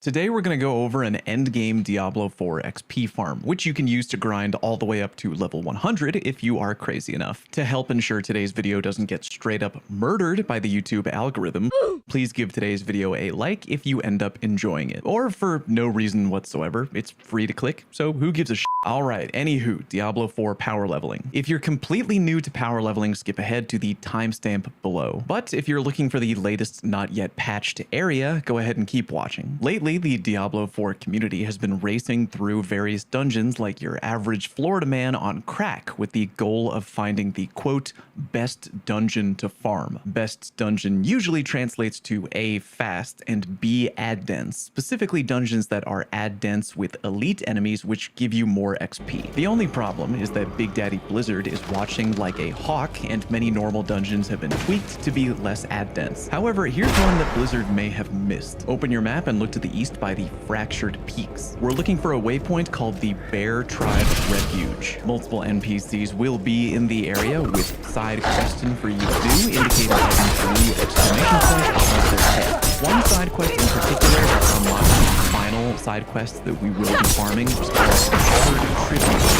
Today we're going to go over an endgame Diablo 4 XP farm, which you can use to grind all the way up to level 100 if you are crazy enough. To help ensure today's video doesn't get straight up murdered by the YouTube algorithm, please give today's video a like if you end up enjoying it, or for no reason whatsoever. It's free to click, so who gives a shit? Alright, anywho, Diablo 4 power leveling. If you're completely new to power leveling, skip ahead to the timestamp below. But if you're looking for the latest not yet patched area, go ahead and keep watching. Lately, the Diablo 4 community has been racing through various dungeons like your average Florida man on crack with the goal of finding the quote, best dungeon to farm. Best dungeon usually translates to A, fast, and B, ad dense, specifically dungeons that are ad dense with elite enemies which give you more XP. The only problem is that Big Daddy Blizzard is watching like a hawk, and many normal dungeons have been tweaked to be less ad dense. However, here's one that Blizzard may have missed. Open your map and look to the east by the Fractured Peaks. We're looking for a waypoint called the Bear Tribe Refuge. Multiple NPCs will be in the area with side questing for you to do, indicated by the blue exclamation point above their head. One side quest in particular that unlocks the final side quest that we will be farming is called Shattered Tribute.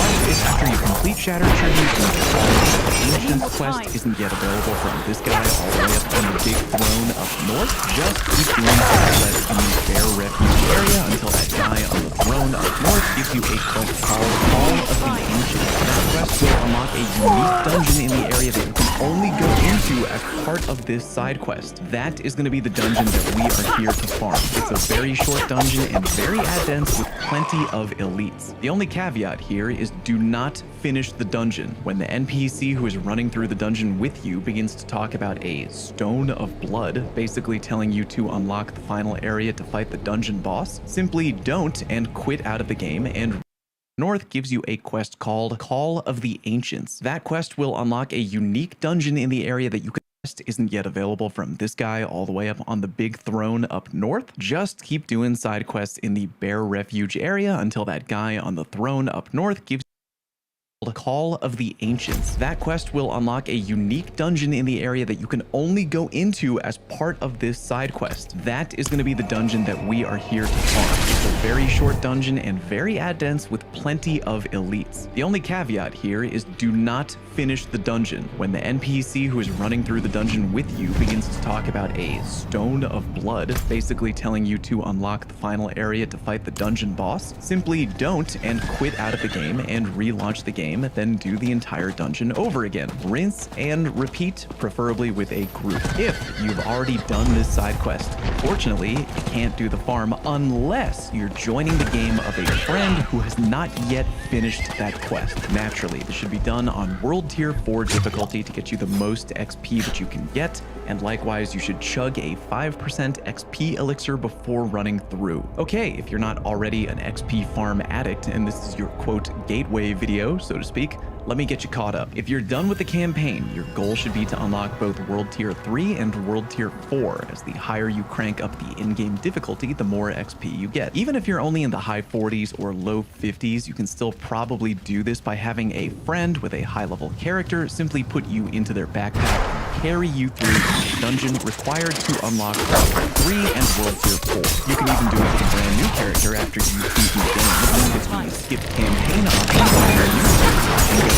After you complete Shattered Tribute, the Ancient quest isn't yet available from this guy all the way up on the big throne up north. Just keep doing quests in the Bear Refuge area until that guy on the throne up north gives you a quest called Call of the Ancient. That quest will unlock a unique dungeon in the area that you can only go into as part of this side quest. That is going to be the dungeon that we are here to farm. It's a very short dungeon and very ad dense with plenty of elites. The only caveat here is do not finish the dungeon. When the NPC who is running through the dungeon with you begins to talk about a stone of blood, basically telling you to unlock the final area to fight the dungeon boss, simply don't and quit out of the game, and north gives you a quest called Call of the Ancients. That quest will unlock a unique dungeon in the area that you can isn't yet available from this guy all the way up on the big throne up north. Just keep doing side quests in the Bear Refuge area until that guy on the throne up north gives Call of the Ancients. That quest will unlock a unique dungeon in the area that you can only go into as part of this side quest. That is going to be the dungeon that we are here to farm. It's a very short dungeon and very ad dense with plenty of elites. The only caveat here is do not finish the dungeon. When the NPC who is running through the dungeon with you begins to talk about a stone of blood, basically telling you to unlock the final area to fight the dungeon boss, simply don't and quit out of the game and relaunch the game, then do the entire dungeon over again. Rinse and repeat, preferably with a group. If you've already done this side quest, fortunately, you can't do the farm unless you're joining the game of a friend who has not yet finished that quest. Naturally, this should be done on World Tier 4 difficulty to get you the most XP that you can get, and likewise, you should chug a 5% XP elixir before running through. Okay, if you're not already an XP farm addict, and this is your quote gateway video, so to speak, let me get you caught up. If you're done with the campaign, your goal should be to unlock both World Tier 3 and World Tier 4, as the higher you crank up the in-game difficulty, the more XP you get. Even if you're only in the high 40s or low 50s, you can still probably do this by having a friend with a high-level character simply put you into their backpack and carry you through the dungeon required to unlock World Tier 3 and World Tier 4. You can even do it with a brand new character after you beat the game. It's the skip campaign option where you can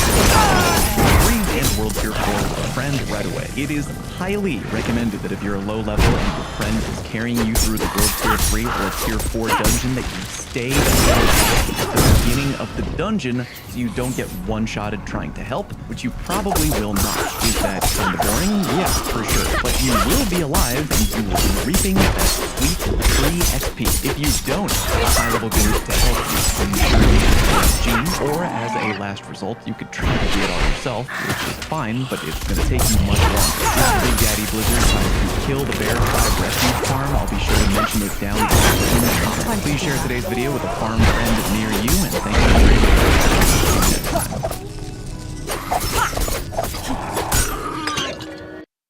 and World Tier 4 with a friend right away. It is highly recommended that if you're a low level and your friend is carrying you through the World Tier 3 or Tier 4 dungeon, that you stay at the beginning of the dungeon so you don't get one-shotted trying to help, which you probably will not. Is that kind of boring? Yeah, for sure. But you will be alive and you will be reaping that sweet free XP. If you don't have a high-level group to help you, then you should be Gene, or as a last result, you could try to do it all yourself, which is fine, but it's going to take you much longer. If Big Daddy Blizzard tries to kill the Bear Tribe Refuge farm, I'll be sure to mention it down in the comments. Please share today's video with a farm friend near you, and thank you for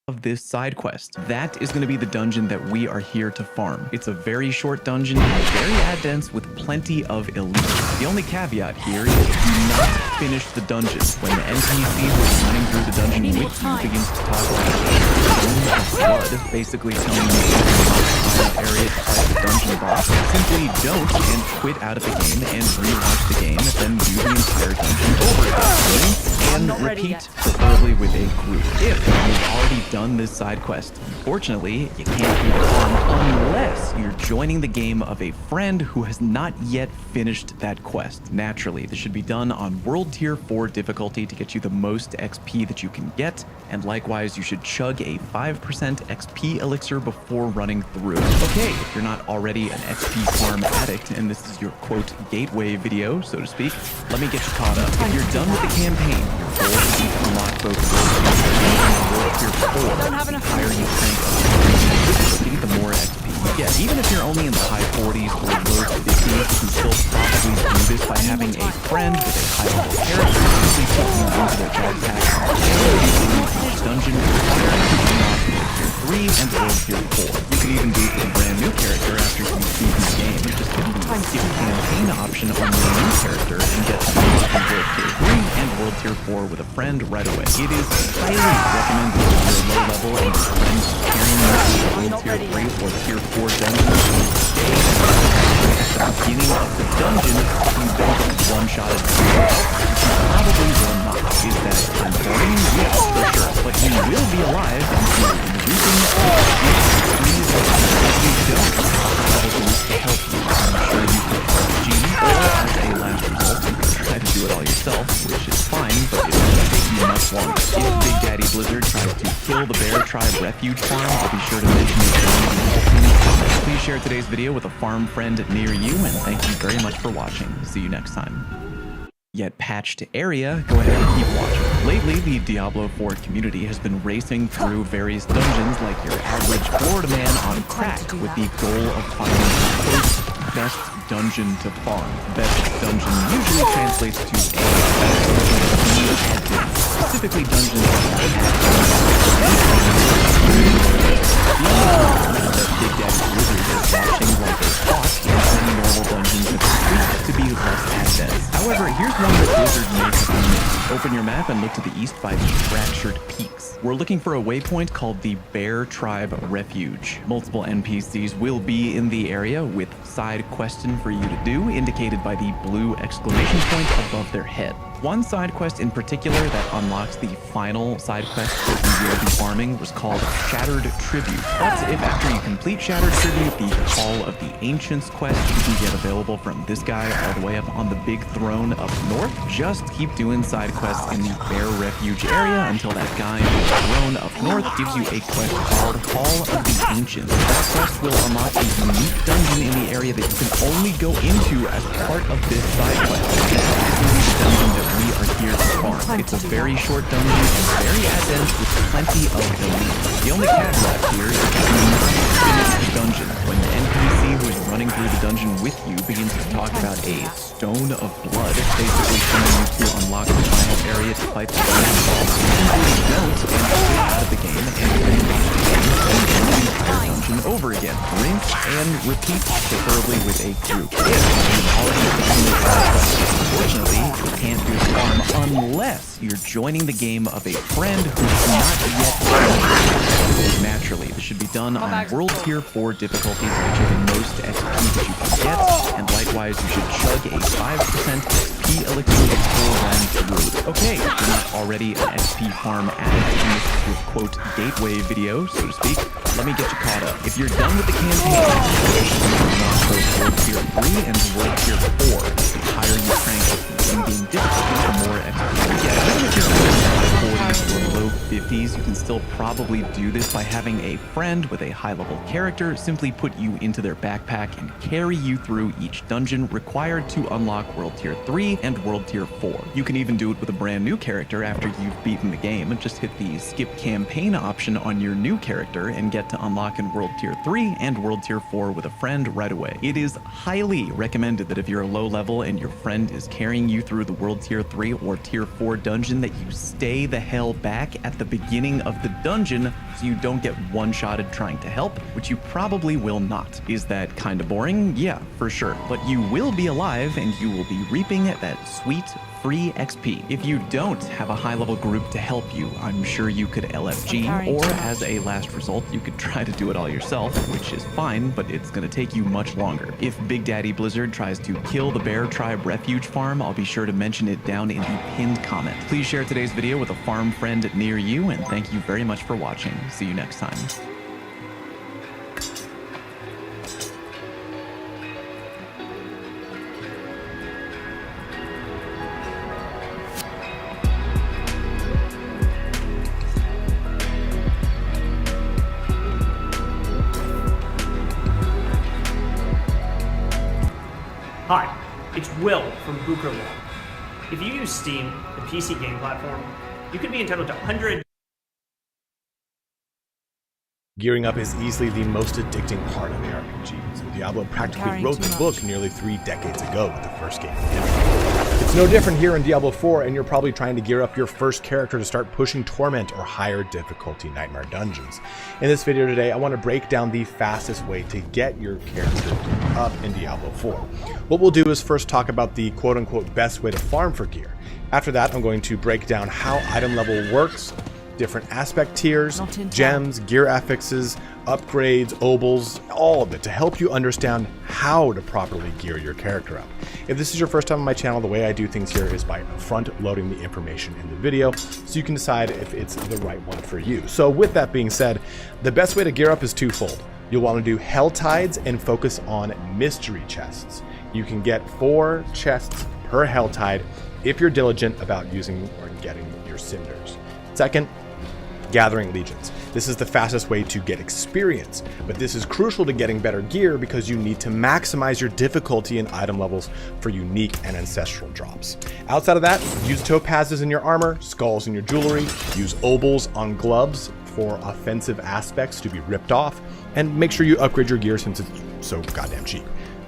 of this side quest. That is going to be the dungeon that we are here to farm. It's a very short dungeon and very ad dense with plenty of elites. The only caveat here is do not finish the dungeon. When the NPC who is running through the dungeon with you begins to talk about a stone of blood, basically telling you to unlock the final area to fight the dungeon boss. Simply don't and quit out of the game and relaunch the game, then do the entire dungeon over again. And repeat, preferably with a group. If you've already done this side quest, unfortunately, you can't keep it on unless you're joining the game of a friend who has not yet finished that quest. Naturally, this should be done on World Tier 4 difficulty to get you the most XP that you can get, and likewise, you should chug a 5% XP elixir before running through. Okay, if you're not already an XP farm addict, and this is your quote gateway video, so to speak, let me get you caught up. If you're done with the campaign, your goal is to unlock both World Tier 3 and World Tier 4. The higher you rank up the more XP. Yeah, even if you're only in the high 40s or low 50s, you can still probably do this by having a friend with a high level character simply put you into their backpack and each dungeon required to unlock World Tier 3 and World Tier 4. You can even do it with a brand new character after you've beaten the game. Just hit the skip campaign option on your new character and get to unlock World Tier 3 and World Tier 4 with a friend right away. It is highly recommended if you're low level and your friends carrying you through World Tier 3 or Tier 4 dungeons to stay at the beginning of the dungeon. You don't get one-shotted through. Probably will not. Is that important? Yes, for sure. But you will be alive until you can please you don't have to help you. I'm sure you can RPG or as a last result, you can try to do it all yourself, which is fine, but it will take you much longer. If Big Daddy Blizzard tries to kill the Bear Tribe Refuge Farm, I'll be sure to mention it down in the opening comments. Please share today's video with a farm friend near you, and thank you very much for watching. See you next time. Yet patched area, go ahead and keep watching. Lately, the Diablo 4 community has been racing through various dungeons like your average Florida man on crack with the goal of finding the first best dungeon to farm. Best dungeon usually translates to A, best dungeon, B, specifically dungeons that Big Daddy Blizzard is watching while they talk, and many normal dungeons have tweaked to be less advanced. However, here's one that Blizzard makes on me. Open your map and look to the east by the fractured peaks. We're looking for a waypoint called the Bear Tribe Refuge. Multiple NPCs will be in the area with side question for you to do, indicated by the blue exclamation point above their head. One side quest in particular that unlocks the final side quest that you will be farming was called Shattered Tribute. But if after you complete Shattered Tribute, the Call of the Ancients quest you can get available from this guy all the way up on the big throne up north, just keep doing side quests in the Bear Refuge area until that guy on the throne up north gives you a quest called Call of the Ancients. That quest will unlock a unique dungeon in the area that you can only go into as part of this side quest. This is the dungeon that we are here to farm. It's a very short dungeon and very advanced with plenty of elite. The only caveat here is that you must finish the dungeon. When the NPC who is running through the dungeon with you begins to talk about a stone of blood, basically telling you to unlock the final area to fight the dungeon boss, you simply don't and quit out of the game and relaunch the game and do the entire dungeon over again. Rinse and repeat, preferably with a group. If you've already done this side quest, unfortunately, you can't do the farm unless you're joining the game of a friend who's not yet finished. Naturally, this should be done on World Tier 4 difficulty to get you the most XP that you can get, and likewise, you should chug a 5% XP elixir before running through. Okay, if you're not already an XP farm addict, and this is your quote gateway video, so to speak, let me get you caught up. If you're done with the campaign, you should unlock both World Tier 3 and World Tier 4. The higher you rank up the in-game difficulty, the more XP you get. Even if you're in the high 40s or low 50s, you can still probably do this by having a friend with a high-level character simply put you into their backpack and carry you through each dungeon required to unlock World Tier 3 and World Tier 4. You can even do it with a brand new character after you've beaten the game, and just hit the skip campaign option on your new character and get to unlock in World Tier 3 and World Tier 4 with a friend right away. It is highly recommended that if you're low level and your friend is carrying you through the World Tier 3 or Tier 4 dungeon, that you stay the hell back at the beginning of the dungeon so you don't get one-shotted trying to help, which you probably will not. Is that kind of boring? Yeah, for sure. But you will be alive and you will be reaping that sweet free XP. If you don't have a high-level group to help you, I'm sure you could LFG, or as a last result, you could try to do it all yourself, which is fine, but it's gonna take you much longer. If Big Daddy Blizzard tries to kill the Bear Tribe Refuge farm, I'll be sure to mention it down in the pinned comment. Please share today's video with a farm friend near you, and thank you very much for watching. See you next time. Hi, it's Will from Bookerlaw. If you use Steam, the PC game platform, you could be entitled to 100. Gearing up is easily the most addicting part of ARPGs, and Diablo practically wrote the book nearly 3 decades ago with the first game. It's no different here in Diablo 4, and you're probably trying to gear up your first character to start pushing Torment or higher difficulty Nightmare dungeons. In this video today, I want to break down the fastest way to get your character up in Diablo 4. What we'll do is first talk about the quote-unquote best way to farm for gear. After that, I'm going to break down how item level works, different aspect tiers, gems, gear affixes, upgrades, obols, all of it to help you understand how to properly gear your character up. If this is your first time on my channel, the way I do things here is by front loading the information in the video so you can decide if it's the right one for you. So with that being said, the best way to gear up is twofold. You'll want to do Hell Tides and focus on mystery chests. You can get 4 chests per Hell Tide if you're diligent about using or getting your cinders. Second, gathering legions. This is the fastest way to get experience, but this is crucial to getting better gear because you need to maximize your difficulty and item levels for unique and ancestral drops. Outside of that, use topazes in your armor, skulls in your jewelry, use obols on gloves for offensive aspects to be ripped off, and make sure you upgrade your gear since it's so goddamn cheap.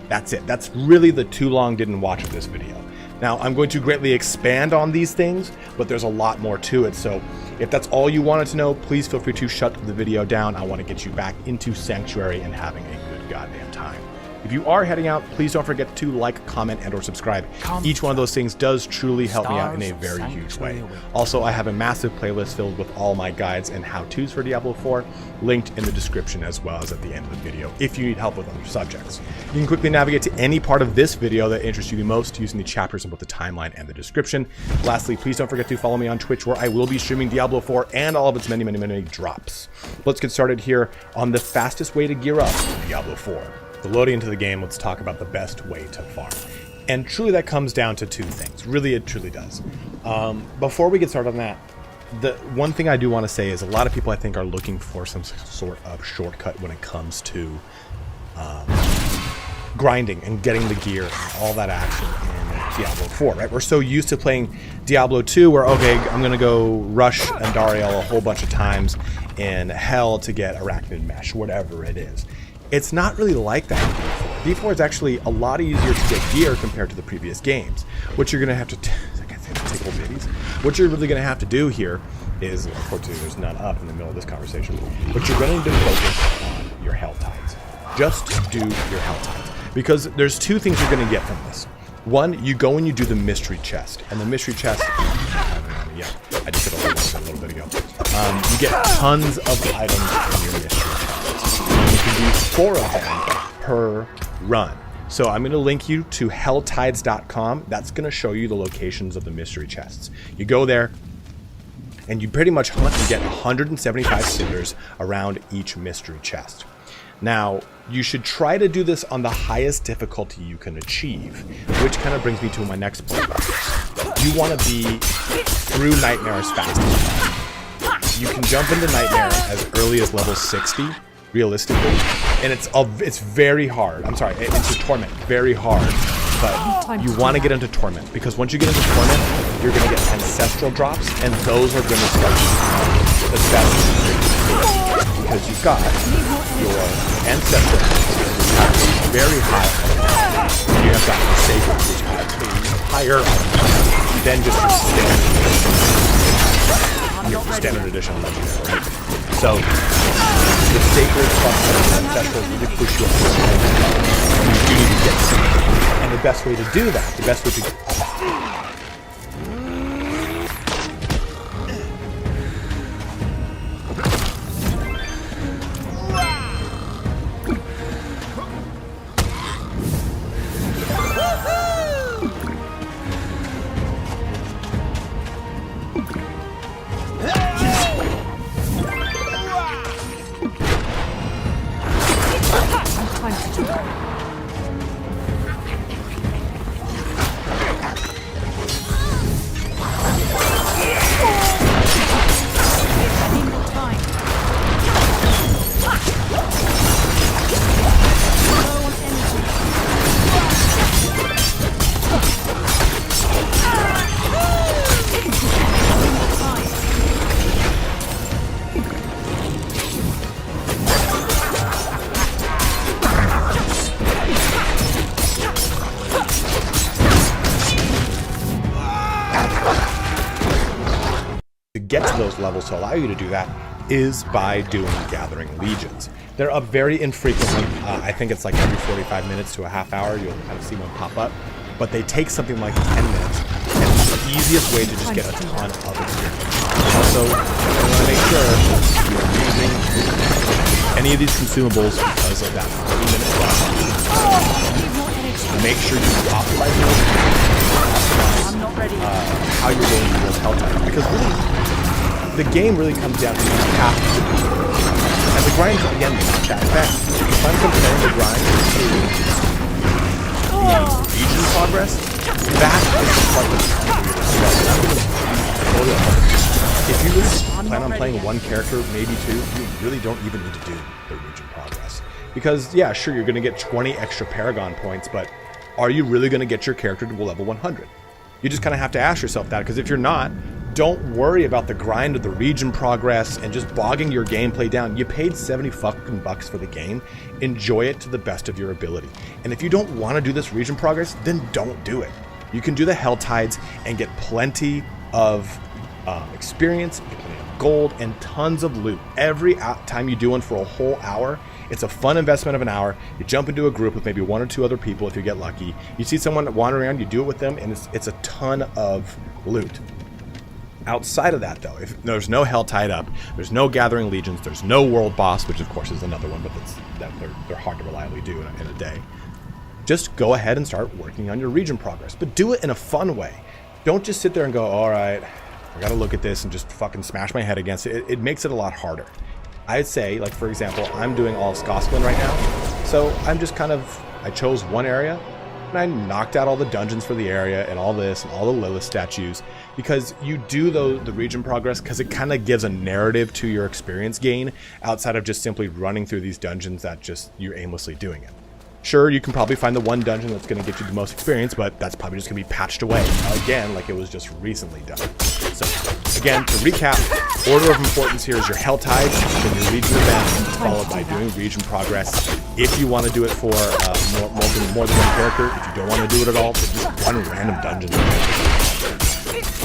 That's it. That's really the too long didn't watch of this video. Now, I'm going to greatly expand on these things, but there's a lot more to it, so if that's all you wanted to know, please feel free to shut the video down. I want to get you back into Sanctuary and having a good goddamn time. If you are heading out, please don't forget to like, comment, and or subscribe. Each one of those things does truly help me out in a very huge way. Also, I have a massive playlist filled with all my guides and how-tos for Diablo 4, linked in the description as well as at the end of the video if you need help with other subjects. You can quickly navigate to any part of this video that interests you the most using the chapters in both the timeline and the description. Lastly, please don't forget to follow me on Twitch where I will be streaming Diablo 4 and all of its many drops. Let's get started here on the fastest way to gear up in Diablo 4. So loading into the game, let's talk about the best way to farm. And truly that comes down to 2 things. Really, it truly does. Before we get started on that, the one thing I do want to say is a lot of people I think are looking for some sort of shortcut when it comes to grinding and getting the gear and all that action in Diablo 4, right? We're so used to playing Diablo 2 where, okay, I'm going to go rush Andariel a whole bunch of times in Hell to get Arachnid Mesh, whatever it is. It's not really like that in D4. D4 is actually a lot easier to get gear compared to the previous games. What you're going to have to tickle bitties. What you're really going to have to do here is, unfortunately there's none up in the middle of this conversation, but you're going to focus on your Hell Tides. Just do your Hell Tides. Because there's 2 things you're going to get from this. One, you go and you do the mystery chest, and the mystery chest, yeah, I just did a whole bunch of it a little bit ago. You get tons of items in your mystery chest. You can do 4 of them per run. So I'm going to link you to helltides.com. That's going to show you the locations of the mystery chests. You go there, and you pretty much hunt and get 175 cinders around each mystery chest. Now, you should try to do this on the highest difficulty you can achieve, which kind of brings me to my next point. You want to be through Nightmare as fast as possible. You can jump into Nightmare as early as level 60, realistically, and it's very hard. I'm sorry, into Torment, very hard, but you want to get into Torment, because once you get into Torment, you're going to get ancestral drops, and those are going to start the best, because you've got your ancestral drops, which have very high, you have got your sacred, which have a higher than just your standard edition legendary, right? So the sacred plus ancestral really push you up. You do need to get some. And the best way to do that, the best way to to get to those levels to allow you to do that is by doing Gathering Legions. They're up very infrequently. I think it's like every 45 minutes to a half hour, you'll kind of see one pop up. But they take something like 10 minutes, and it's the easiest way to just get a ton of experience. Also, you want to make sure you're using any of these consumables because of that 30-minute class. Make sure you optimize those, how you're going to do those health items. Because really, the game really comes down to you have to do it. And the grind, again, is not that bad. If I'm comparing the grind to the region progress, that is the part that's if you really plan on playing one character, maybe two, you really don't even need to do the region progress. Because, yeah, sure, you're going to get 20 extra Paragon points, but are you really going to get your character to level 100? You just kind of have to ask yourself that, because if you're not, don't worry about the grind of the region progress and just bogging your gameplay down. You paid 70 fucking bucks for the game. Enjoy it to the best of your ability. And if you don't want to do this region progress, then don't do it. You can do the Hell Tides and get plenty of experience, plenty of gold, and tons of loot. Every time you do one for a whole hour, it's a fun investment of an hour. You jump into a group with maybe 1 or 2 other people if you get lucky. You see someone wandering around, you do it with them, and it's a ton of loot. Outside of that, though, if there's no Hell Tide up, there's no Gathering Legions, there's no World Boss, which of course is another one, but they're hard to reliably do in a day. Just go ahead and start working on your region progress, but do it in a fun way. Don't just sit there and go, all right, I gotta look at this and just fucking smash my head against it. It makes it a lot harder. I'd say, like, for example, I'm doing all of Skosklin right now, so I'm just I chose one area, and I knocked out all the dungeons for the area and all this and all the Lilith statues, because you do the region progress because it kind of gives a narrative to your experience gain outside of just simply running through these dungeons that just you're aimlessly doing it. Sure, you can probably find the one dungeon that's going to get you the most experience, but that's probably just going to be patched away again like it was just recently done. So again, to recap, order of importance here is your Hell Tide, then your region event, followed by doing region progress. If you want to do it for more than one character, if you don't want to do it at all, then just one random dungeon.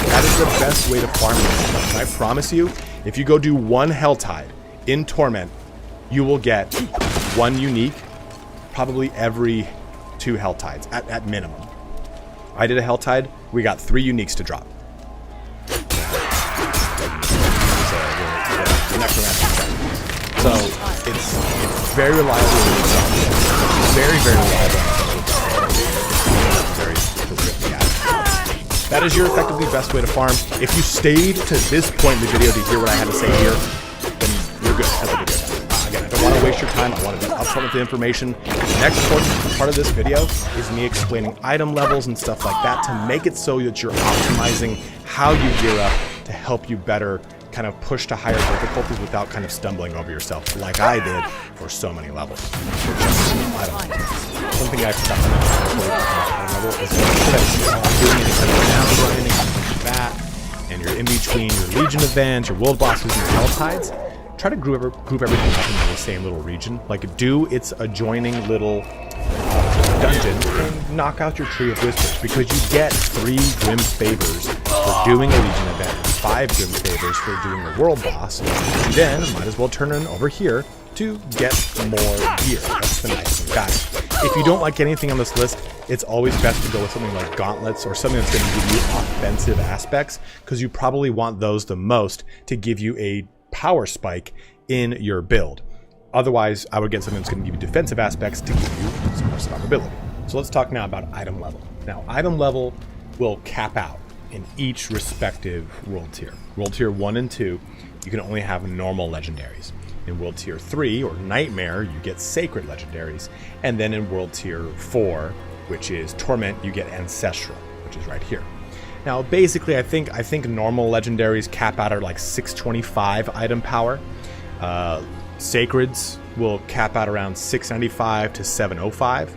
That is the best way to farm this. And I promise you, if you go do one Hell Tide in Torment, you will get one unique probably every 2 Hell Tides at minimum. I did a Hell Tide, we got 3 uniques to drop. So it's very reliable. Very, very reliable. Very specific. That is your effectively best way to farm. If you stayed to this point in the video to hear what I had to say here, then you're good. That's a good idea. Again, I don't want to waste your time. I want to be upfront with the information. The next part of this video is me explaining item levels and stuff like that to make it so that you're optimizing how you gear up to help you better kind of push to higher difficulties without kind of stumbling over yourself like I did for so many levels. Something I forgot to mention before we talk about item level is that I'm doing any kind of down grinding, something like that, and you're in between your Legion events, your World Bosses, and your Hell Tides. Try to group everything up into the same little region. Like, do its adjoining little dungeon and knock out your Tree of Whispers, because you get 3 Grim's Favors for doing a Legion event, 5 Grim's Favors for doing a World Boss. You then might as well turn in over here to get more gear. That's the nice thing. Guys, if you don't like anything on this list, it's always best to go with something like Gauntlets or something that's going to give you offensive aspects, because you probably want those the most to give you a power spike in your build. Otherwise, I would get something that's going to give you defensive aspects to give you some more survivability. So let's talk now about item level. Now, item level will cap out in each respective world tier. World tier 1 and 2, you can only have normal legendaries. In world tier 3, or Nightmare, you get sacred legendaries. And then in world tier 4, which is Torment, you get ancestral, which is right here. Now, basically, I think normal legendaries cap out at like 625 item power. Sacreds will cap out around 695 to 705.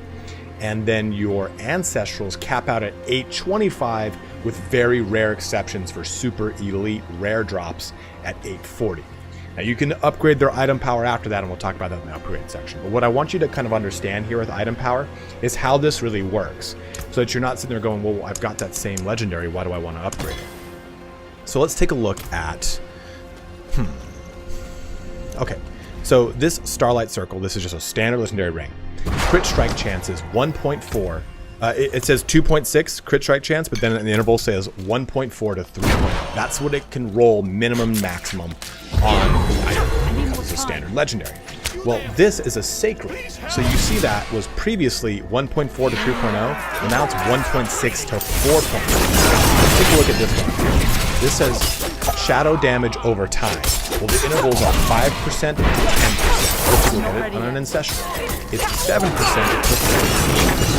And then your ancestrals cap out at 825, with very rare exceptions for super elite rare drops at 840. Now, you can upgrade their item power after that, and we'll talk about that in the upgrade section. But what I want you to kind of understand here with item power is how this really works, so that you're not sitting there going, well, I've got that same legendary, why do I want to upgrade it? So let's take a look at, okay. So this Starlight Circle, this is just a standard legendary ring. Crit strike chance is 1.4. It says 2.6 crit strike chance, but then in the interval says 1.4 to 3.0. That's what it can roll minimum and maximum on the item because it's a standard legendary. Well, this is a sacred. So you see that was previously 1.4 to 3.0, and now it's 1.6 to 4.0. Take a look at this one. This says shadow damage over time. Well, the intervals are 5% to 10%. Let's look at it on an ancestral. It's 7% to 4%.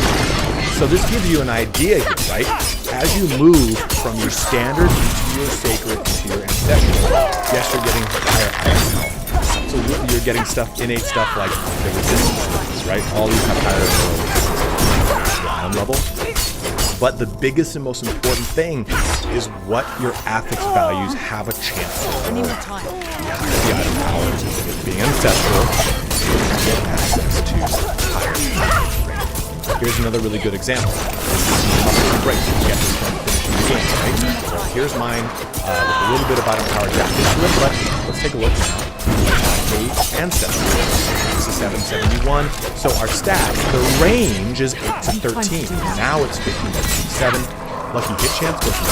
So this gives you an idea here, right? As you move from your standard into your sacred into your ancestral, yes, you're getting higher health. So you're getting innate stuff like the resistance, right? All these have higher item level. But the biggest and most important thing is what your affix values have a chance to roll. The item power, being ancestral, you get access to higher. Here's another really good example. Great, you get this from finishing the game, right? So here's mine with a little bit of item power jacked into it, but let's take a look now. Ancestral. This is 771. So our stats, the range is 8 to 13. Now it's 15 to 7. Lucky hit chance goes from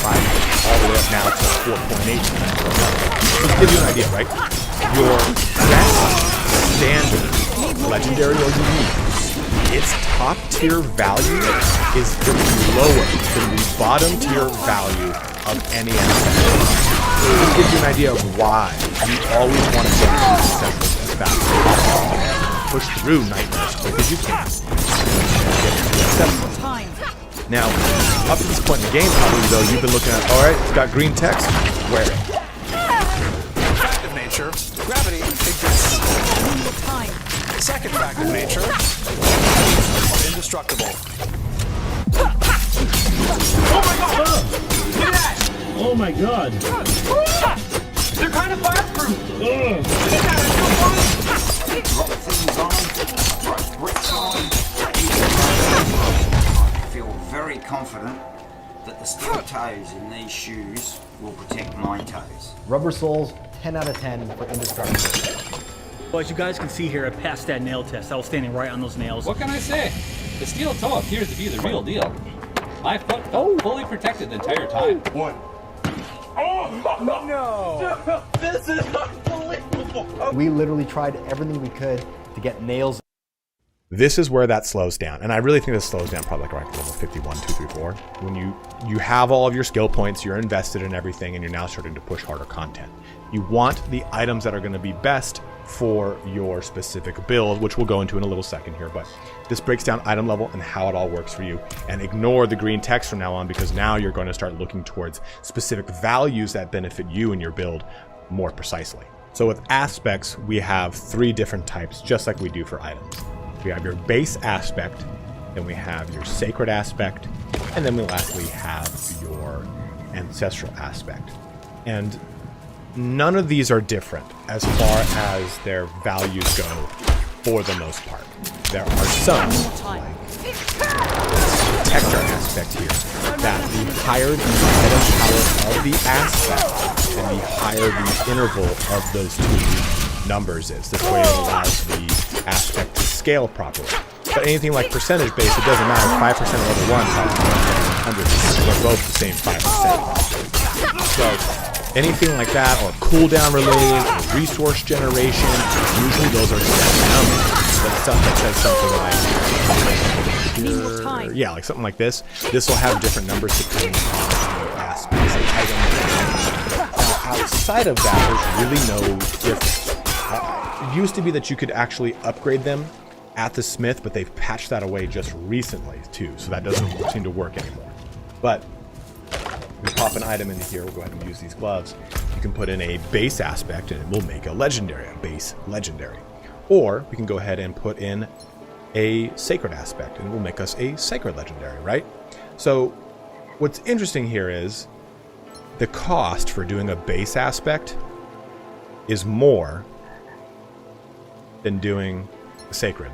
5 all the way up now to 4.8. Just to give you an idea, right? Your standard, legendary or unique, its top tier value is going to be lower than the bottom tier value of any ancestral. This gives you an idea of why you always want to get these ancestors as fast as possible. Push through nightmare as quick as you can. Now, up to this point in the game, probably though, you've been looking at, alright, it's got green text, wear it. Fact of nature, gravity exists. Second fact of nature, are indestructible. Oh my god! They're kind of fireproof! I feel very confident that the steel toes in these shoes will protect my toes. Rubber soles, 10 out of 10 for indestructible. Well, as you guys can see here, I passed that nail test. I was standing right on those nails. What can I say? The steel toe appears to be the real deal. My foot felt fully protected the entire time. What? Oh no! This is unbelievable! We literally tried everything we could to get nails. This is where that slows down. And I really think this slows down probably like around level 51, 2, 3, 4. When you have all of your skill points, you're invested in everything, and you're now starting to push harder content. You want the items that are going to be best for your specific build, which we'll go into in a little second here, but this breaks down item level and how it all works for you. And ignore the green text from now on, because now you're going to start looking towards specific values that benefit you and your build more precisely. So with aspects, we have 3 different types, just like we do for items. We have your base aspect, then we have your sacred aspect, and then we lastly have your ancestral aspect. And none of these are different as far as their values go for the most part. There are some, like protector aspect here, that the higher the item power of the aspect, then the higher the interval of those 2 numbers is. This way it allows the aspect to scale properly. But anything like percentage based, it doesn't matter. 5% level 1, 5% 100. They're both the same 5%. So anything like that, or cooldown related, or resource generation, usually those are set numbers. But stuff that says something like, yeah, like something like this will have different numbers depending on the aspects of item. Now, outside of that, there's really no difference. It used to be that you could actually upgrade them at the smith, but they've patched that away just recently too, so that doesn't seem to work anymore. But we pop an item into here, we'll go ahead and use these gloves. You can put in a base aspect and it will make a legendary, a base legendary. Or we can go ahead and put in a sacred aspect and it will make us a sacred legendary, right? So what's interesting here is the cost for doing a base aspect is more than doing a sacred.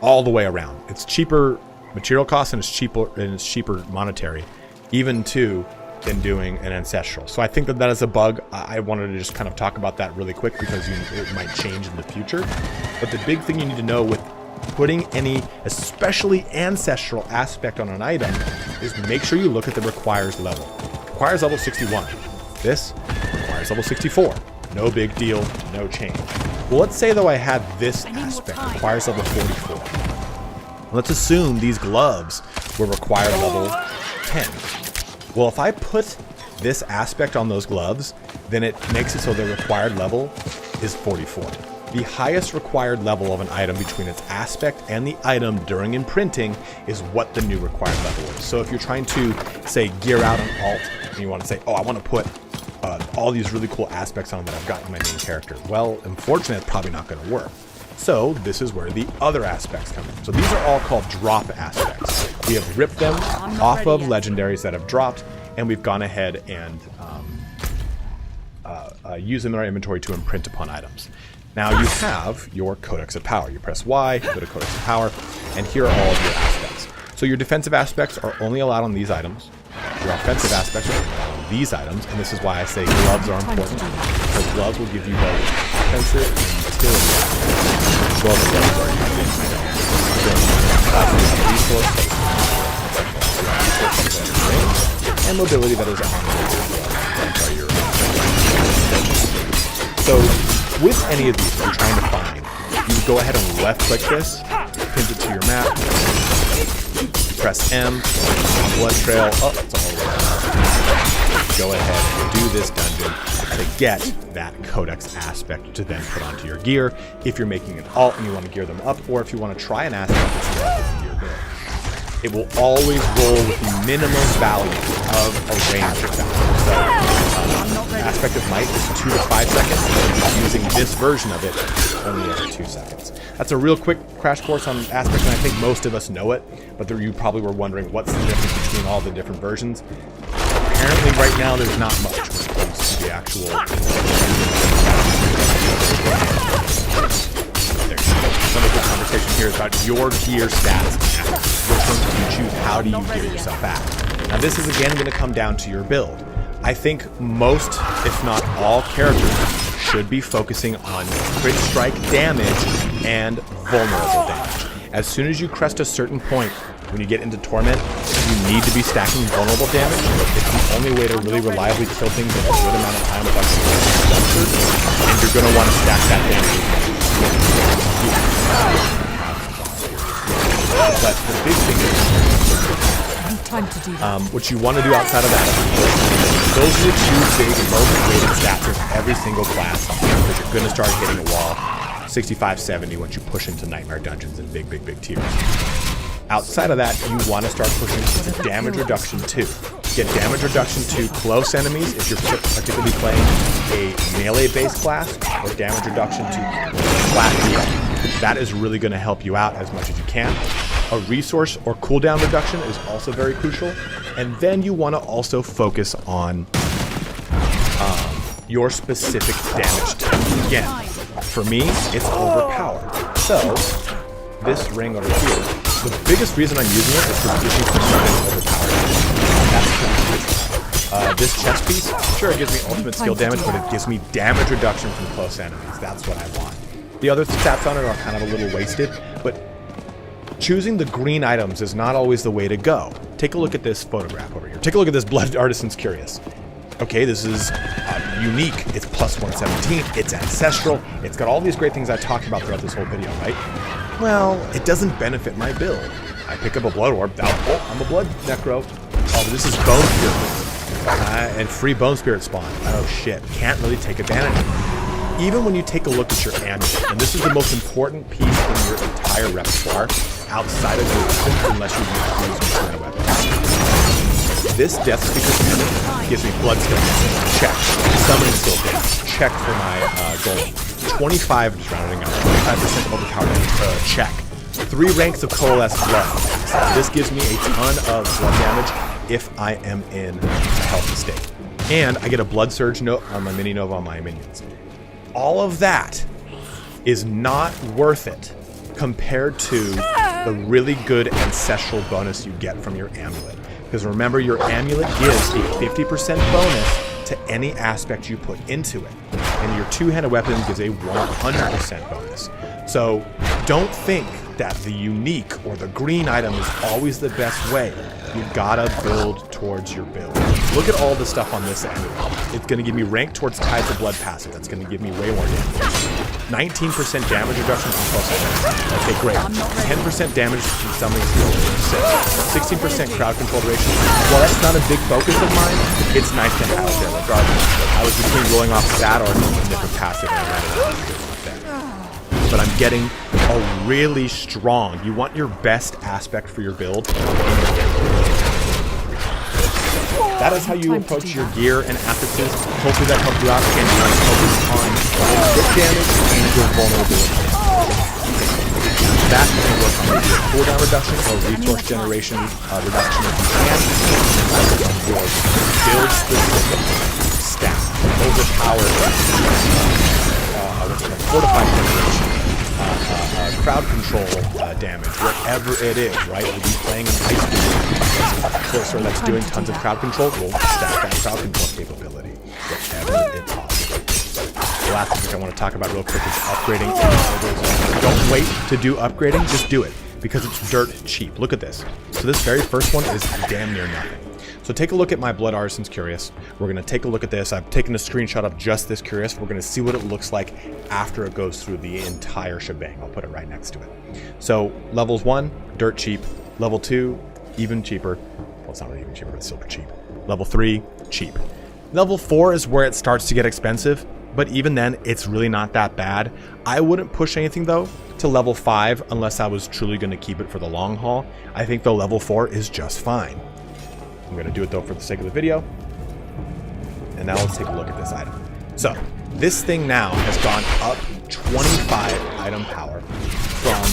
All the way around. It's cheaper material cost and it's cheaper monetary. Even to than doing an ancestral. So I think that that is a bug. I wanted to just kind of talk about that really quick because it might change in the future. But the big thing you need to know with putting any, especially ancestral aspect on an item, is make sure you look at the requires level. Requires level 61. This requires level 64. No big deal, no change. Well, let's say though I had this aspect, requires level 44. Let's assume these gloves were required level 10. Well, if I put this aspect on those gloves, then it makes it so the required level is 44. The highest required level of an item between its aspect and the item during imprinting is what the new required level is. So if you're trying to, say, gear out an alt, and you want to say, oh, I want to put all these really cool aspects on that I've got in my main character. Well, unfortunately, it's probably not going to work. So this is where the other aspects come in. So these are all called drop aspects. We have ripped them off of legendaries that have dropped, and we've gone ahead and used them in our inventory to imprint upon items. Now you have your Codex of Power. You press Y, go to Codex of Power, and here are all of your aspects. So your defensive aspects are only allowed on these items. Your offensive aspects are only allowed on these items, and this is why I say gloves are important, because gloves will give you both offensive and utility aspects. Gloves are using and mobility that is on your So with any of these that you're trying to find, you go ahead and left click this, pin it to your map, press M, blood trail, it's all the way down. Go ahead and do this dungeon to get that codex aspect to then put onto your gear if you're making an alt and you want to gear them up, or if you want to try an aspect that's not your build. It will always roll with the minimum value of a range effect. So, aspect of might is 2 to 5 seconds, and using this version of it only every 2 seconds. That's a real quick crash course on aspect, and I think most of us know it, but you probably were wondering what's the difference between all the different versions. Apparently right now there's not much when it comes to the actual... Some of the conversation here is about your gear stats. Which ones do you choose? How do you gear yourself back? Now this is again going to come down to your build. I think most, if not all, characters should be focusing on crit strike damage and vulnerable damage. As soon as you crest a certain point, when you get into Torment, you need to be stacking vulnerable damage. It's the only way to really reliably kill things in a good amount of time without structure, and you're going to want to stack that damage. But the big thing is, what you want to do outside of that, those are the two big most rated stats of every single class, because you're going to start hitting a wall 65-70 once you push into Nightmare Dungeons and big tiers. Outside of that, you want to start pushing to damage reduction 2. Get damage reduction to close enemies if you're particularly playing a melee-based class, or damage reduction to flat heal. That is really going to help you out as much as you can. A resource or cooldown reduction is also very crucial. And then you want to also focus on your specific damage type. Again, for me, it's overpowered. So, this ring over here, the biggest reason I'm using it is because it gives me permanent overpowered. That's pretty crucial. This chest piece, sure, it gives me ultimate skill damage, but it gives me damage reduction from close enemies. That's what I want. The other stats on it are kind of a little wasted, but choosing the green items is not always the way to go. Take a look at this photograph over here. Take a look at this Blood Artisan's Curious. Okay, this is unique. It's plus 117. It's ancestral. It's got all these great things I talked about throughout this whole video, right? Well, it doesn't benefit my build. I pick up a Blood Orb. Oh, I'm a Blood Necro. Oh, but this is Bone Spirit. And free Bone Spirit spawn. Oh shit, can't really take advantage of it. Even when you take a look at your amulet, and this is the most important piece in your entire repertoire, outside of your weapon, unless you use a weapon. This Death Speaker's amulet gives me blood skill, check. Summoning skill damage, check for my gold. 25, just rounding out, 25% overpowered, check. 3 ranks of Coalesced Blood. This gives me a ton of blood damage if I am in a healthy state. And I get a Blood Surge note on my Mini Nova on my minions. All of that is not worth it compared to the really good ancestral bonus you get from your amulet. Because remember, your amulet gives a 50% bonus to any aspect you put into it. And your two-handed weapon gives a 100% bonus. So don't think that the unique or the green item is always the best way. You gotta build towards your build. Look at all the stuff on this amulet. It's gonna give me rank towards Tides of Blood passive. That's gonna give me way more damage. 19% damage reduction from 12 seconds. Okay, great. 10% damage from summoning skill. 16% crowd control duration. While that's not a big focus of mine, it's nice to have there regardless. I was between rolling off stat or a different passive and I landed on there. But I'm getting a really strong. You want your best aspect for your build. That is how you approach your gear and affixes. Hopefully that helped you out. Again, you want to focus on crit damage and your vulnerability. That can work on maybe a cooldown reduction or resource generation reduction if you can. And then on your build specific stat. Overpowered fortified generation. Crowd control damage, whatever it is, right? We'll be playing in high school. Sorcerer that's doing tons of crowd control will stack that crowd control capability, whatever it possible. The last thing I want to talk about real quick is upgrading. Don't wait to do upgrading, just do it, because it's dirt cheap. Look at this. So this very first one is damn near nothing. So take a look at my Blood Artisan's Curious. We're going to take a look at this. I've taken a screenshot of just this Curious. We're going to see what it looks like after it goes through the entire shebang. I'll put it right next to it. So levels 1, dirt cheap. Level 2, even cheaper. Well, it's not really even cheaper, but it's super cheap. Level 3, cheap. Level 4 is where it starts to get expensive, but even then, it's really not that bad. I wouldn't push anything, though, to level 5 unless I was truly going to keep it for the long haul. I think, though, level 4 is just fine. I'm going to do it, though, for the sake of the video. And now let's take a look at this item. So, this thing now has gone up 25 item power from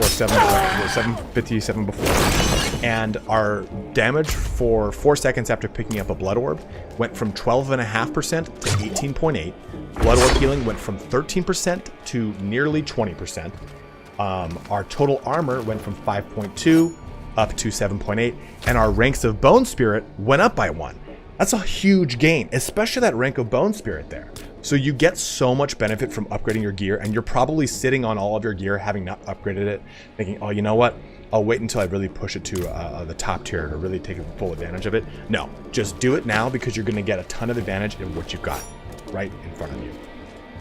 757 before. And our damage for 4 seconds after picking up a Blood Orb went from 12.5% to 18.8. Blood Orb healing went from 13% to nearly 20%. Our total armor went from 5.2 up to 7.8, and our ranks of Bone Spirit went up by 1. That's a huge gain, especially that rank of Bone Spirit there. So you get so much benefit from upgrading your gear, and you're probably sitting on all of your gear having not upgraded it, thinking, oh, you know what? I'll wait until I really push it to the top tier to really take full advantage of it. No, just do it now because you're going to get a ton of advantage in what you've got right in front of you.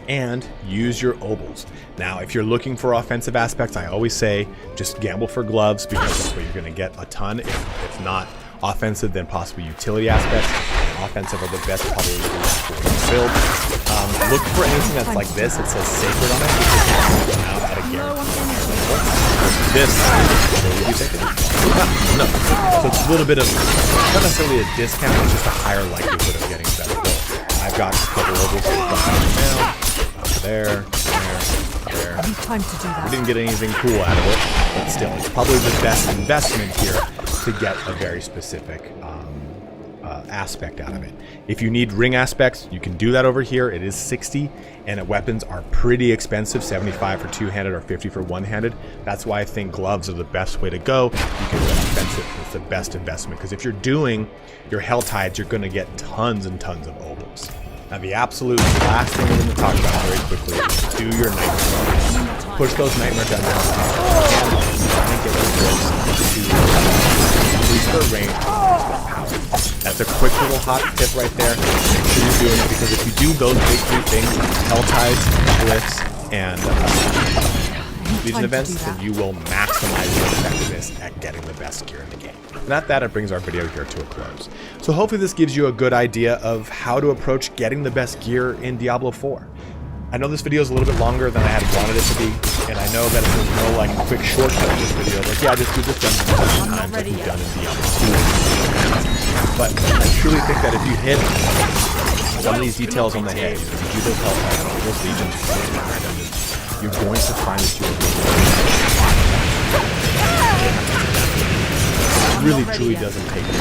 And use your obols. Now, if you're looking for offensive aspects, I always say just gamble for gloves because that's what you're going to get a ton. If not offensive, then possibly utility aspects. And offensive are the best probably for build. Look for anything that's like this. It says sacred on it because it's out at a guarantee. This, would you take it? No. So it's a little bit of, not necessarily a discount, it's just a higher likelihood of getting better build. I've got a couple obols now. There. Time to do that. We didn't get anything cool out of it, but still, it's probably the best investment here to get a very specific aspect out of it. If you need ring aspects, you can do that over here. It is 60, and weapons are pretty expensive, 75 for two-handed or 50 for one-handed. That's why I think gloves are the best way to go. You can get offensive. It's the best investment, because if you're doing your Hell Tides, you're going to get tons and tons of obols. Now, the absolute last thing we're going to talk about very quickly is do your nightmare. Push those nightmare dungeons and get those to increase their range and their power. That's a quick little hot tip right there. Make sure you're doing it, because if you do those big 3 things, Hell Tides, Glyphs, and Legion events, then you will maximize your effectiveness at getting the best gear in the game. And at that, it brings our video here to a close. So hopefully this gives you a good idea of how to approach getting the best gear in Diablo 4. I know this video is a little bit longer than I had wanted it to be, and I know that if there's no like quick shortcut in this video, like yeah, just do this dungeon 1,000 times like we've done in Diablo 2. But I truly think that if you hit some of these details on the head, if you do those Hell Tides, those Legions, you're going to find that you are it really truly doesn't take it.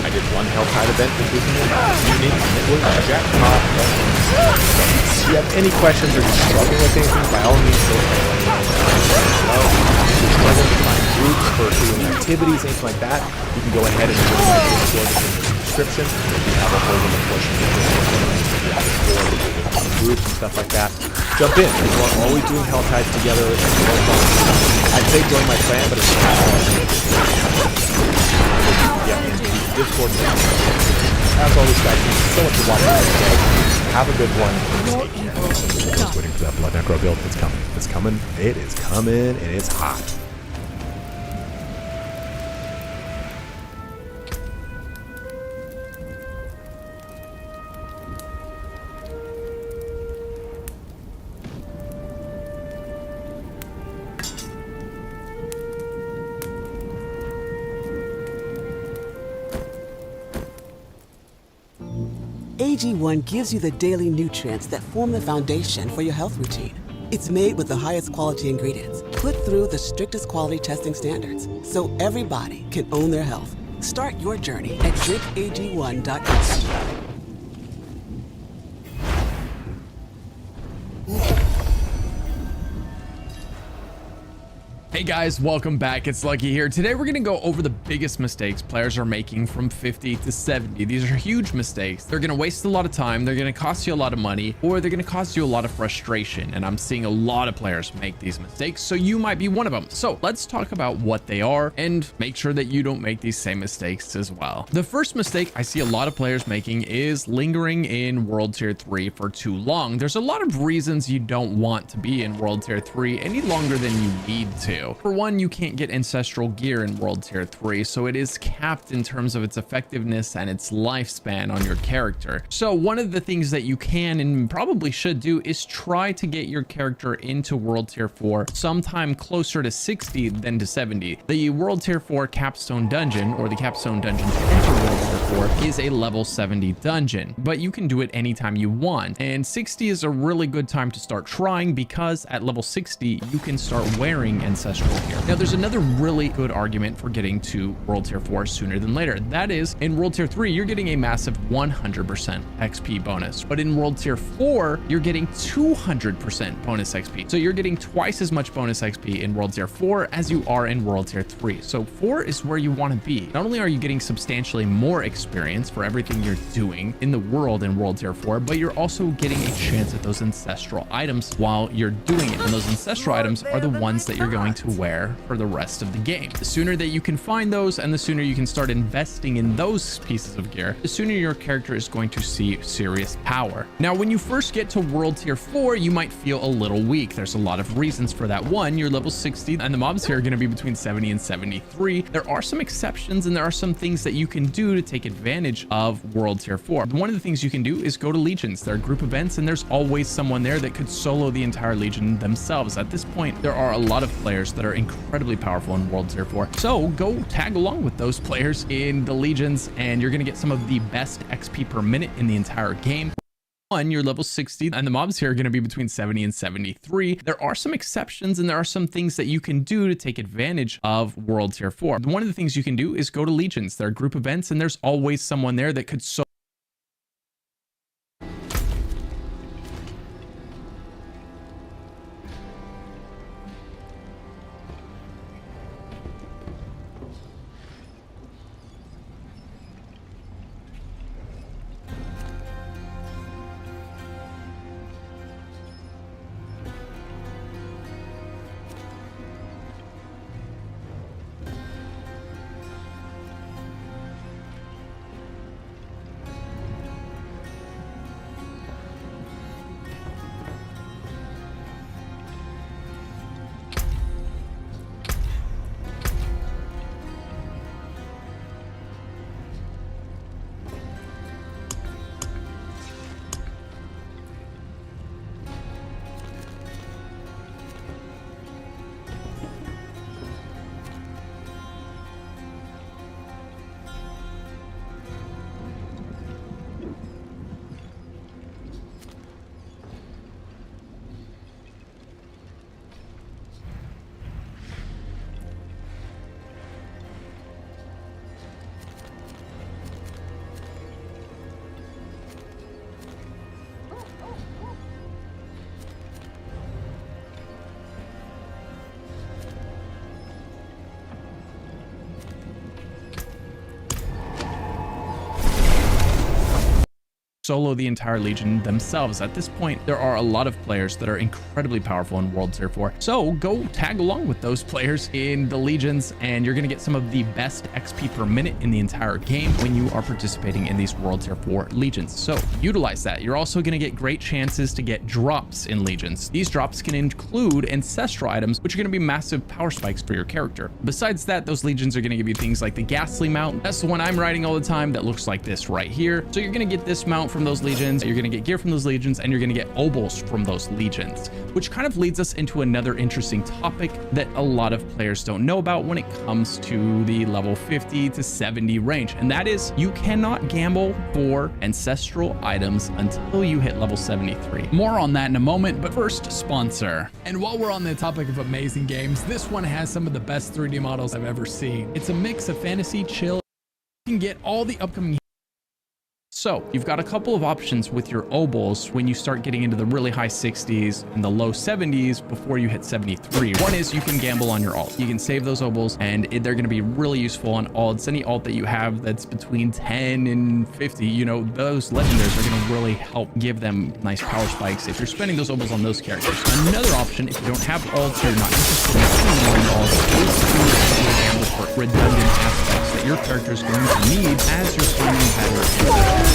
I did one Hell Tide event this weekend. Unique. It was jackpot. If you have any questions or you're struggling with anything, by all means, feel free to let me know. If you're struggling to find groups, curriculum activities, anything like that, you can go ahead and join my Discord in the description. We have a whole other portion of the Discord, groups and stuff like that. Jump in. People are always doing hell ties together. It's more fun. I'd say join my clan, but it's not yeah, and the Discord. As always, guys, thank you so much for watching today. Have a good one. Take care. Just waiting for that blood necro build. It's coming. It's coming. It is coming, and it's hot. AG1 gives you the daily nutrients that form the foundation for your health routine. It's made with the highest quality ingredients, put through the strictest quality testing standards, so everybody can own their health. Start your journey at drinkag1.com. Hey guys, welcome back. It's Lucky here. Today we're going to go over the biggest mistakes players are making from 50 to 70. These are huge mistakes. They're going to waste a lot of time, they're going to cost you a lot of money, or they're going to cause you a lot of frustration. And I'm seeing a lot of players make these mistakes, so you might be one of them. So let's talk about what they are and make sure that you don't make these same mistakes as well. The first mistake I see a lot of players making is lingering in World Tier 3 for too long. There's a lot of reasons you don't want to be in World Tier 3 any longer than you need to. For one, you can't get ancestral gear in World Tier 3, so it is capped in terms of its effectiveness and its lifespan on your character. So one of the things that you can and probably should do is try to get your character into World Tier 4 sometime closer to 60 than to 70. The World Tier 4 capstone dungeon, or the capstone dungeon to enter World Tier 4, is a level 70 dungeon, but you can do it anytime you want. And 60 is a really good time to start trying, because at level 60, you can start wearing ancestral gear. Now, there's another really good argument for getting to World Tier 4 sooner than later. That is, in World Tier 3, you're getting a massive 100% XP bonus, but in World Tier 4, you're getting 200% bonus XP. So you're getting twice as much bonus XP in World Tier 4 as you are in World Tier 3. So 4 is where you want to be. Not only are you getting substantially more experience for everything you're doing in the world in World Tier 4, but you're also getting a chance at those ancestral items while you're doing it. And those ancestral items are the ones that you're going to wear for the rest of the game. The sooner that you can find those and the sooner you can start investing in those pieces of gear, the sooner your character is going to see serious power. Now, when you first get to World Tier 4, you might feel a little weak. There's a lot of reasons for that. One, you're level 60 and the mobs here are going to be between 70 and 73. There are some exceptions and there are some things that you can do to take advantage of World Tier 4. One of the things you can do is go to legions. There are group events and there's always someone there that could solo the entire legion themselves. At this point, there are a lot of players that are incredibly powerful in World Tier 4. So go tag along with those players in the legions and you're going to get some of the best XP per minute in the entire game. One, you're level 60 and the mobs here are going to be between 70 and 73. There are some exceptions and there are some things that you can do to take advantage of World Tier 4. One of the things you can do is go to legions. There are group events and there's always someone there that could solo. solo the entire Legion themselves. At this point, there are a lot of players that are incredibly powerful in World Tier 4. So go tag along with those players in the Legions, and you're going to get some of the best XP per minute in the entire game when you are participating in these World Tier 4 Legions. So utilize that. You're also going to get great chances to get drops in Legions. These drops can include ancestral items, which are going to be massive power spikes for your character. Besides that, those Legions are going to give you things like the Ghastly mount. That's the one I'm riding all the time that looks like this right here. So you're going to get this mount from those Legions, you're going to get gear from those Legions, and you're going to get obols from those Legions, which kind of leads us into another interesting topic that a lot of players don't know about when it comes to the level 50 to 70 range, and that is you cannot gamble for ancestral items until you hit level 73. More on that in a moment, but first, sponsor. And while we're on the topic of amazing games, this one has some of the best 3D models I've ever seen. It's a mix of fantasy, chill. You can get all the upcoming. So you've got a couple of options with your obols when you start getting into the really high 60s and the low 70s before you hit 73. One is you can gamble on your alt. You can save those obols, and they're going to be really useful on alts. Any alt that you have that's between 10 and 50, you know, those legendaries are going to really help give them nice power spikes if you're spending those obols on those characters. Another option, if you don't have alts or you're not interested in spending more alts, is to gamble for redundant aspects that your character is going to need as you're finding better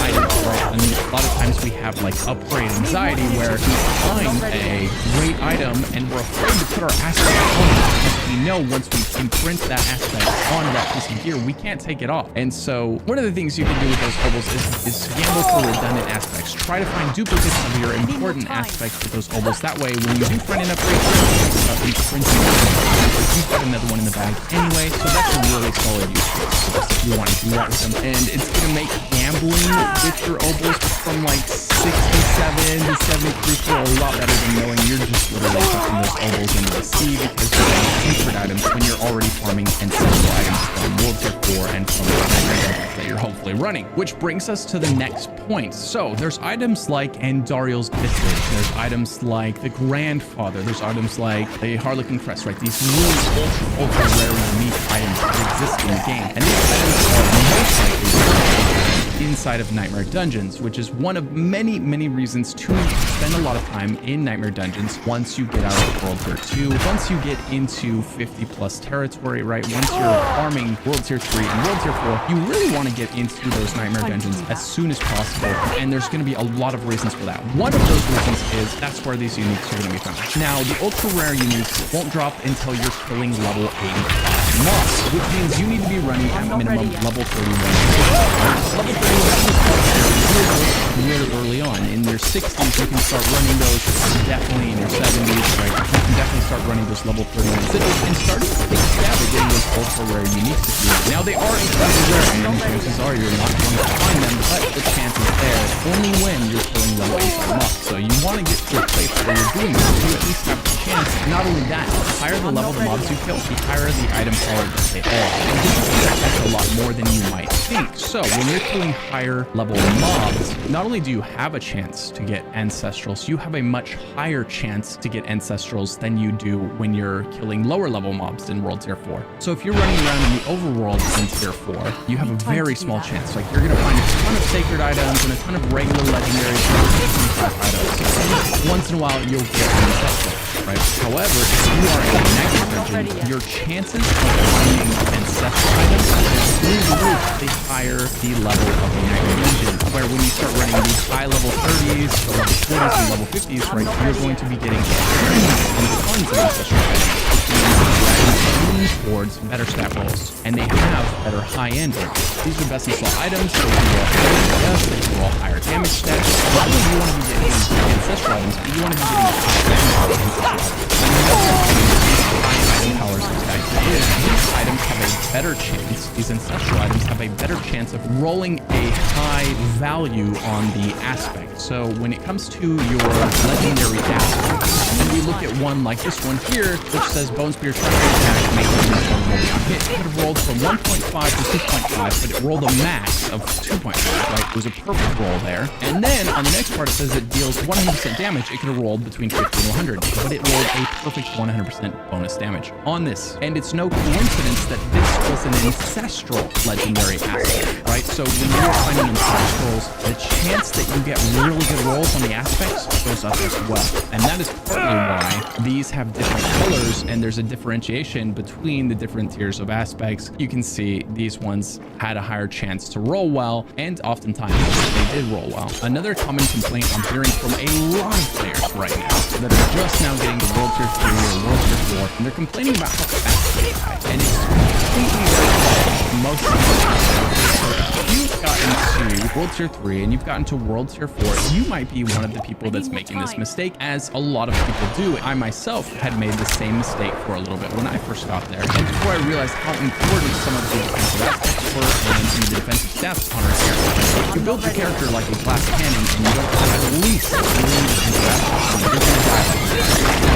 items, right? And a lot of times we have like upgrade anxiety where we find a great item and we're afraid to put our aspect on it because we know once we imprint that aspect on that piece of gear, we can't take it off. And so one of the things you can do with those obols is gamble for redundant aspects. Try to find duplicates of your important aspects with those obols. That way, when you do find an upgrade, you've got another one in the bag anyway. So that's a really solid use case if you want to do that with them. And it's going to make gambling with your obols from like 67 to 73 feel a lot better than knowing you're just literally putting those obols into the sea because you're getting secret items when you're already farming ancestral items from World Tier 4 and from the that you're hopefully running. Which brings us to the next point. So there's items like Andariel's Gifted, there's items like the Grandfather, there's items like the Harlequin Crest, right? These really ultra rare unique items that exist in the game. And these items are most likely inside of Nightmare Dungeons, which is one of many reasons to spend a lot of time in Nightmare Dungeons once you get out of World Tier 2, once you get into 50 plus territory, right? Once you're farming World Tier 3 and World Tier 4, you really want to get into those Nightmare Dungeons as soon as possible, and there's going to be a lot of reasons for that. One of those reasons is that's where these uniques are going to be found. Now, the ultra rare uniques won't drop until you're killing level 85 mobs, which means you need to be running at minimum level 31. Level 31 really early on. In your 60s, you can start running those, definitely in your 70s, right? You can definitely start running those level 31 sigils and starting to take a stab at getting those ultra rare uniques if you want. Now, they are incredibly rare, and chances are you're not going to find them, but the chance is there only when you're killing level 85 mobs. So you want to get to a place where you're doing this, you at least have the chance. Not only that, the higher the level the mobs you kill, the higher the item power that they are. And this is a lot more than you might think. So when you're killing higher level mobs, not only do you have a chance to get ancestrals, you have a much higher chance to get ancestrals than you do when you're killing lower level mobs in World Tier 4. So if you're running around in the overworld in Tier 4, you have a very small chance. Like, you're going to find a ton of sacred items and a ton of regular legendaries items. Once in a while, you'll get an ancestral, right? However, if you are in a Nightmare Dungeon, your chances of finding ancestral items is through the roof the higher the level of the Nightmare Dungeon, where when you start running these high level 30s, the level 40s, and level 50s, right, you're going to be getting tons of ancestral items, towards better stat rolls, and they have better high-end rolls. These are best in slot items, so they roll higher damage stats. Not only do you want to be getting ancestral items, but you want to be getting high item powers of guys. These items have a better chance, these ancestral items have a better chance of rolling a high value on the aspect. So when it comes to your legendary aspects, when we look at one like this one here, which says Bone Spear Tractor Attack, make beyond hit. It could have rolled from 1.5 to 2.5, but it rolled a max of 2.5, right? It was a perfect roll there. And then on the next part, it says it deals 100% damage. It could have rolled between 50 and 100, but it rolled a perfect 100% bonus damage on this. And it's no coincidence that this was an ancestral legendary aspect, right? So when you're finding ancestrals, the chance that you get really good rolls on the aspects goes up as well. And that is partly why these have different colors and there's a differentiation between the different tiers of aspects. You can see these ones had a higher chance to roll well, and oftentimes they did roll well. Another common complaint I'm hearing from a lot of players right now that are just now getting to World Tier 3 or World Tier 4, and they're complaining about how fast they die. And it's completely right. Most of you've gotten to World Tier 3 and you've gotten to World Tier 4, you might be one of the people that's making this mistake, as a lot of people do. I myself had made the same mistake for a little bit when I first got there, and before I realized how important some of the defensive aspects were and some of the defensive stats on our character. You build your character like a glass cannon and you don't have at least 3 defensive aspects on it, you're gonna die like this.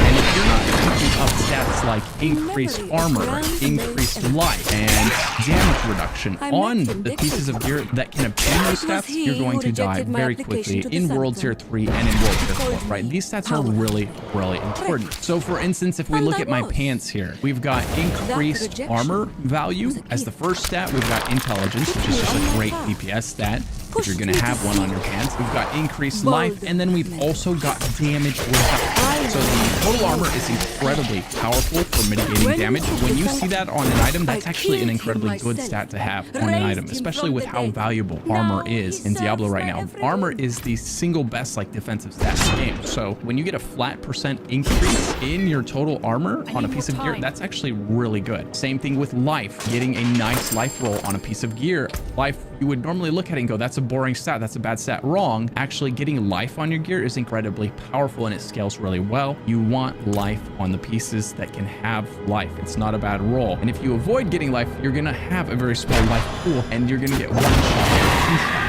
And if you're not picking up stats like increased armor, increased life, and damage reduction on the pieces of gear that can obtain those stats, you're going to die very quickly in World Tier 3 and in World Tier 4, right? These stats are really, really important. So for instance, if we look at my pants here, we've got increased armor value as the first stat. We've got intelligence, which is just a great DPS stat if you're going to have one on your pants. We've got increased life, and then we've also got damage reduction. So the total armor is incredibly powerful for mitigating damage. When you see that on an item, that's actually an incredibly good stat to have on an item, especially with how valuable armor is in Diablo right now. Armor is the single best like defensive stat in the game. So when you get a flat % increase in your total armor on a piece of gear, that's actually really good. Same thing with life, getting a nice life roll on a piece of gear. Life, you would normally look at it and go, that's a boring stat, that's a bad stat. Wrong. Actually, getting life on your gear is incredibly powerful and it scales really well. You want life on the pieces that can have life. It's not a bad roll. And if you avoid getting life, you're gonna have a very small life pool and you're gonna get one shot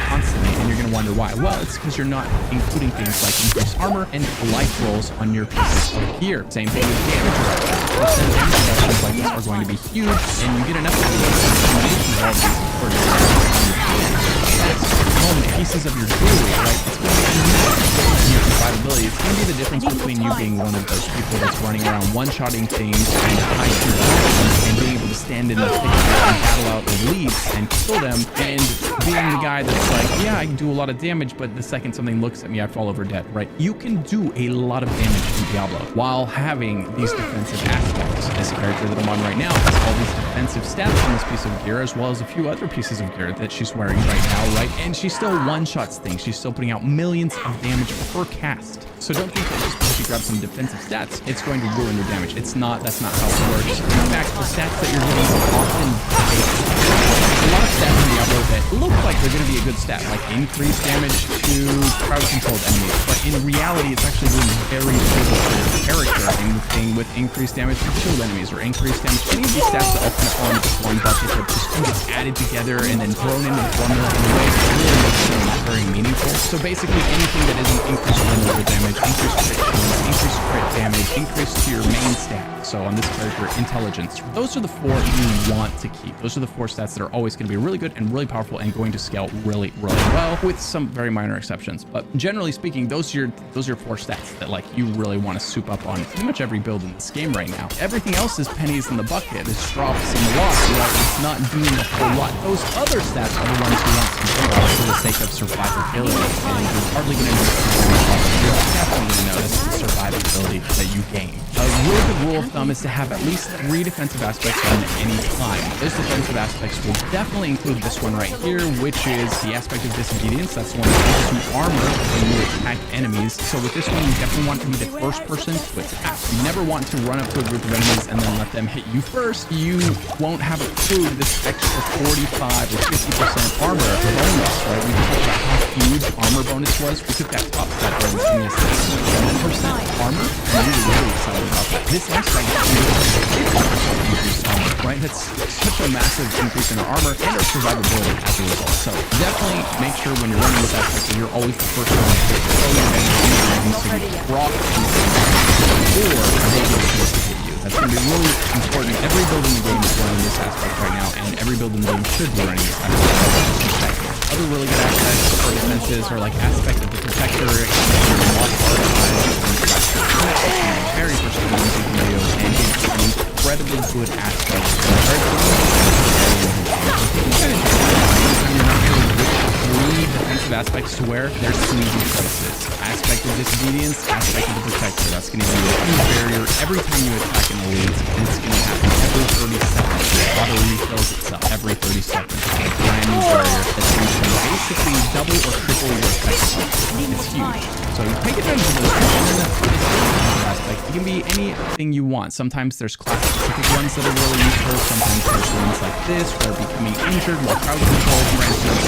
constantly, and you're gonna wonder why. Well, it's because you're not including things like increased armor and life rolls on your pieces of gear. Same thing with damage reduction. Damage reductions like this are going to be huge, and you get enough of the pieces of your jewelry, right? It's going to be your survivability. It's going to be the difference between you being one of those people that's running around one-shotting things and high tier and being able to stand in the thick and battle out the leads and kill them, and being the guy that's like, yeah, I can do a lot of damage, but the second something looks at me, I fall over dead, right? You can do a lot of damage in Diablo while having these defensive aspects. This character that I'm on right now has all these defensive stats on this piece of gear, as well as a few other pieces of gear that she's wearing right now, right? And she still one-shots things. She's still putting out millions of damage per cast. So don't think that just because you grab some defensive stats, it's going to ruin your damage. It's not. That's not how it works. In fact, the stats that you're getting often a lot of stats in Diablo that look like they're going to be a good stat, like increased damage to crowd-controlled enemies, but in reality, it's actually doing very little for your character. And the thing with increased damage to shield enemies or increased damage, any of these stats that all kind of fall into this one bucket that just kind of gets added together and then thrown into the formula in a way that really makes things very meaningful. So basically, anything that isn't increased vulnerable damage, increased crit chance, increased crit damage, increased to your main stat. So on this character, intelligence. Those are the 4 you want to keep. Those are the 4 stats that are always going to be really good and really powerful and going to scale really, really well, with some very minor exceptions. But generally speaking, those are your 4 stats that like you really want to soup up on pretty much every build in this game right now. Everything else is pennies in the bucket. It's drops in the water. Right? It's not doing a whole lot. Those other stats are the ones you want to build for the sake of survivability, and you're hardly going to notice. You're definitely going to notice the survivability that you gain. A really good rule of thumb is to have at least 3 defensive aspects on at any time. Those defensive aspects will definitely include this one right here, which is the aspect of disobedience. That's the one that gives you armor when you attack enemies. So with this one, you definitely want to be the first person to attack. You never want to run up to a group of enemies and then let them hit you first. You won't have accrued this extra 45 or 50% armor bonus, right? We talked about how huge armor bonus was. We took that top stat there and this 7% armor. I'm really excited about that. This aspect increased armor, right? That's such a massive increase in our armor and our survivability as a result. So definitely make sure when you're running this aspect that you're always the first one to hit so you can rock or they get to hit you. That's going to be really important. Every build in the game is running this aspect right now, and every build in the game should be running this aspect. Other really good aspects for defenses are like aspect of the protector, very first music video, and it's an incredibly good aspect. Defensive aspects to where there's sneaky places. Aspect of disobedience, aspect of the protector. That's going to be a huge barrier every time you attack an elite, and it's going to happen every 30 seconds. It auto refills itself every 30 seconds. It's a brand new barrier that's going to basically double or triple your attack. It's huge. So you take advantage of this aspect. It can be anything you want. Sometimes there's class-specific ones that are really useful. Sometimes there's ones like this where becoming injured while crowd control, for instance.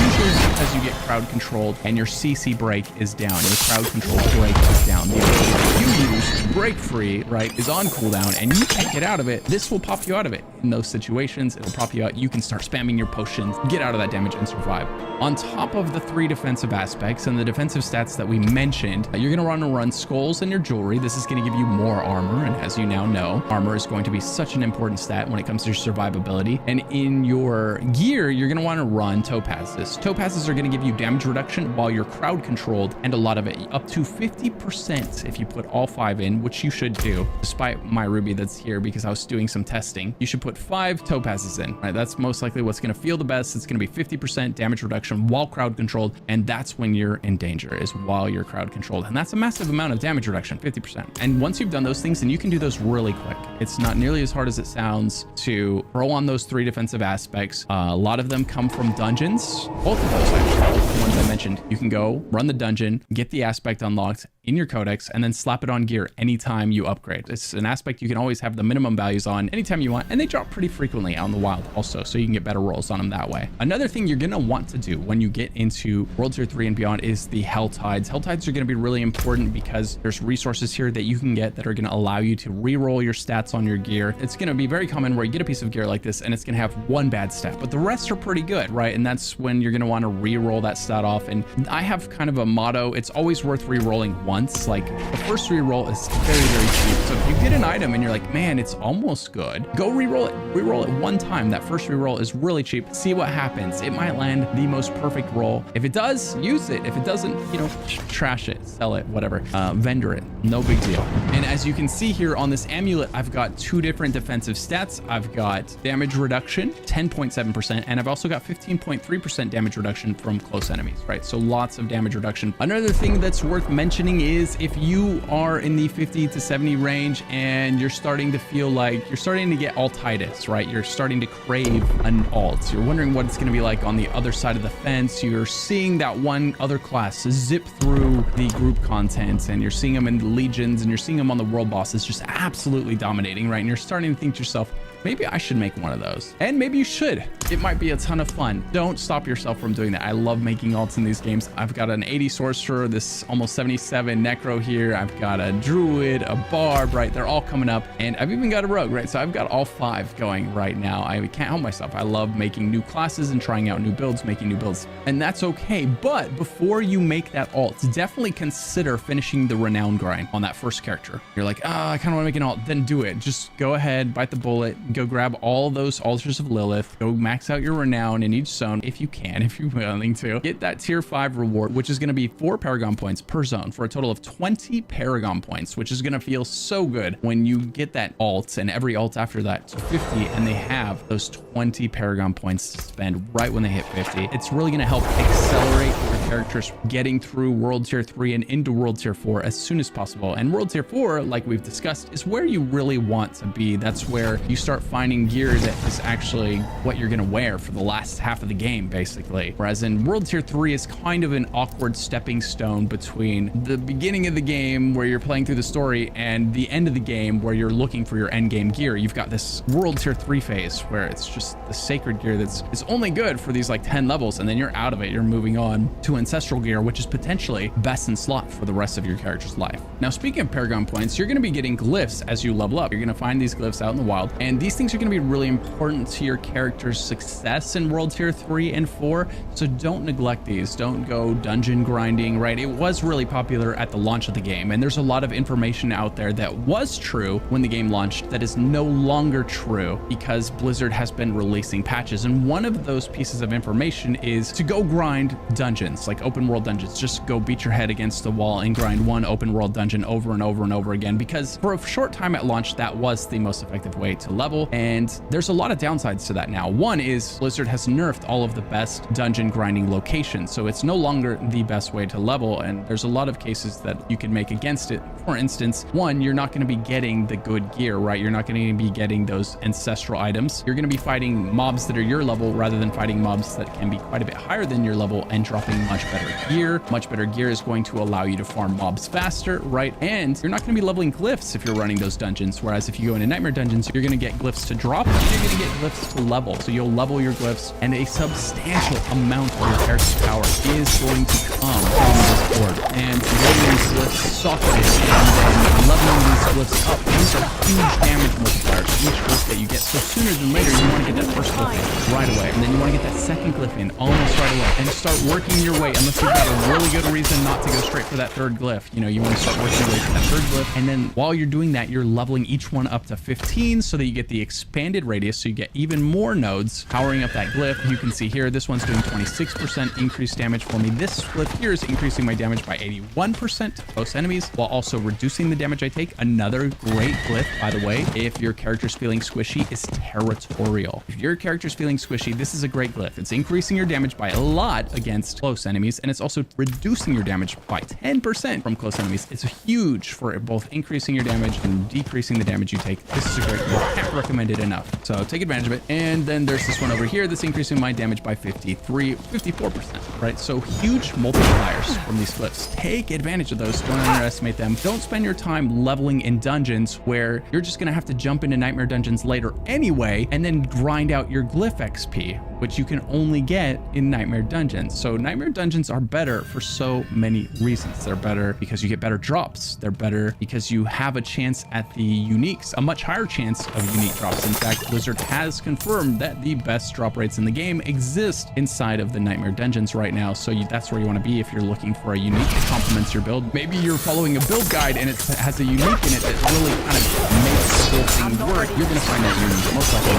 Usually because you get crowd controlled and your CC break is down, your crowd control break is down. The ability that you use to break free, right, is on cooldown and you can't get out of it. This will pop you out of it. In those situations, it'll pop you out. You can start spamming your potions, get out of that damage and survive. On top of the 3 defensive aspects and the defensive stats that we mentioned, you're going to want to run skulls in your jewelry. This is going to give you more armor. And as you now know, armor is going to be such an important stat when it comes to your survivability. And in your gear, you're going to want to run topazes. Topazes are going to give you damage reduction while you're crowd controlled, and a lot of it, up to 50% if you put all 5 in, which you should do. Despite my ruby that's here because I was doing some testing, you should put 5 topazes in, right? That's most likely what's going to feel the best. It's going to be 50% damage reduction while crowd controlled, and that's when you're in danger, is while you're crowd controlled. And that's a massive amount of damage reduction, 50%. And once you've done those things, then you can do those really quick. It's not nearly as hard as it sounds to throw on those 3 defensive aspects. A lot of them come from dungeons. Both of those, actually, the ones I mentioned. You can go run the dungeon, get the aspect unlocked in your codex, and then slap it on gear anytime you upgrade. It's an aspect you can always have the minimum values on anytime you want, and they drop pretty frequently out in the wild also, so you can get better rolls on them that way. Another thing you're going to want to do when you get into World Tier 3 and beyond is the Hell Tides. Hell Tides are going to be really important because there's resources here that you can get that are going to allow you to re-roll your stats on your gear. It's going to be very common where you get a piece of gear like this and it's going to have 1 bad stat, but the rest are pretty good, right? And that's when you're going to want to re-roll that stat off. And I have kind of a motto. It's always worth re-rolling once. Like, the first re-roll is very, very cheap. So if you get an item and you're like, man, it's almost good, go re-roll it. Re-roll it 1 time. That first re-roll is really cheap. See what happens. It might land the most perfect roll. If it does, use it. If it doesn't, you know, trash it, sell it, whatever. Vendor it. No big deal. And as you can see here on this amulet, I've got 2 different defensive stats. I've got damage reduction, 10.7%, and I've also got 15.3% damage reduction from close enemies, right? So lots of damage reduction. Another thing that's worth mentioning is if you are in the 50 to 70 range and you're starting to feel like you're starting to get altitis, right? You're starting to crave an alt. You're wondering what it's going to be like on the other side of the fence. You're seeing that one other class zip through the group content, and you're seeing them in the legions, and you're seeing them on the world bosses just absolutely dominating, right? And you're starting to think to yourself, maybe I should make one of those. And maybe you should. It might be a ton of fun. Don't stop yourself from doing that. I love making alts in these games. I've got an 80 sorcerer, this almost 77 necro here. I've got a druid, a barb, right? They're all coming up. And I've even got a rogue, right? So I've got all 5 going right now. I can't help myself. I love making new classes and trying out new builds, making new builds. And that's okay. But before you make that alt, definitely consider finishing the renown grind on that first character. You're like, I kind of want to make an alt. Then do it. Just go ahead, bite the bullet, go grab all those altars of Lilith, go max out your renown in each zone if you can, if you're willing to. Get that tier 5 reward, which is going to be 4 paragon points per zone for a total of 20 paragon points, which is going to feel so good when you get that alt, and every alt after that to 50, and they have those 20 paragon points to spend right when they hit 50. It's really going to help accelerate your characters getting through World Tier 3 and into World Tier 4 as soon as possible. And World Tier 4, like we've discussed, is where you really want to be. That's where you start finding gear that is actually what you're going to wear for the last half of the game, basically. Whereas in World Tier 3 is kind of an awkward stepping stone between the beginning of the game where you're playing through the story and the end of the game where you're looking for your end game gear. You've got this World Tier 3 phase where it's just the sacred gear that's only good for these like 10 levels, and then you're out of it. You're moving on to ancestral gear, which is potentially best in slot for the rest of your character's life. Now, speaking of Paragon points, you're going to be getting glyphs as you level up. You're going to find these glyphs out in the wild, and these things are going to be really important to your character's success in World Tier 3 and 4, so don't neglect these. Don't go dungeon grinding, right? It was really popular at the launch of the game, and there's a lot of information out there that was true when the game launched that is no longer true because Blizzard has been releasing patches, and one of those pieces of information is to go grind dungeons, like open world dungeons. Just go beat your head against the wall and grind one open world dungeon over and over and over again, because for a short time at launch, that was the most effective way to level, and there's a lot of downsides to that now. One is Blizzard has nerfed all of the best dungeon grinding locations, so it's no longer the best way to level, and there's a lot of cases that you can make against it. For instance, one, you're not going to be getting the good gear, right? You're not going to be getting those ancestral items. You're going to be fighting mobs that are your level rather than fighting mobs that can be quite a bit higher than your level and dropping much better gear. Much better gear is going to allow you to farm mobs faster, right? And you're not going to be leveling glyphs if you're running those dungeons, whereas if you go into nightmare dungeons, you're going to get glyphs to drop, and you're going to get glyphs to level. So you'll level your glyphs, and a substantial amount of your character's power is going to come from this board. And leveling these glyphs softways and then leveling these glyphs up, these are huge damage multipliers. Each glyph that you get, so sooner than later, you want to get that first glyph in right away, and then you want to get that second glyph in almost right away, and start working your way, unless you've got a really good reason not to go straight for that third glyph. You know, you want to start working your way for that third glyph, and then while you're doing that, you're leveling each one up to 15 so that you get the expanded radius, so you get even more nodes powering up that glyph. You can see here, this one's doing 26% increased damage for me. This glyph here is increasing my damage by 81% to close enemies, while also reducing the damage I take. Another great glyph, by the way, if your character's feeling squishy, is territorial. If your character's feeling squishy, this is a great glyph. It's increasing your damage by a lot against close enemies, and it's also reducing your damage by 10% from close enemies. It's huge for both increasing your damage and decreasing the damage you take. This is a great glyph. Can't recommend it enough. So take advantage of it. And then there's this one over here that's increasing my damage by 54%, right? So huge multipliers from these glyphs. Take advantage of those. Don't underestimate them. Don't spend your time leveling in dungeons where you're just going to have to jump into nightmare dungeons later anyway, and then grind out your glyph XP, which you can only get in nightmare dungeons. So nightmare dungeons are better for so many reasons. They're better because you get better drops. They're better because you have a chance at the uniques, a much higher chance of unique drops. In fact, Blizzard has confirmed that the best drop rates in the game exist inside of the nightmare dungeons right now. So that's where you want to be if you're looking for a unique that complements your build. Maybe you're following a build guide and it has a unique in it that really kind of makes the whole thing work. You're going to find that unique most likely.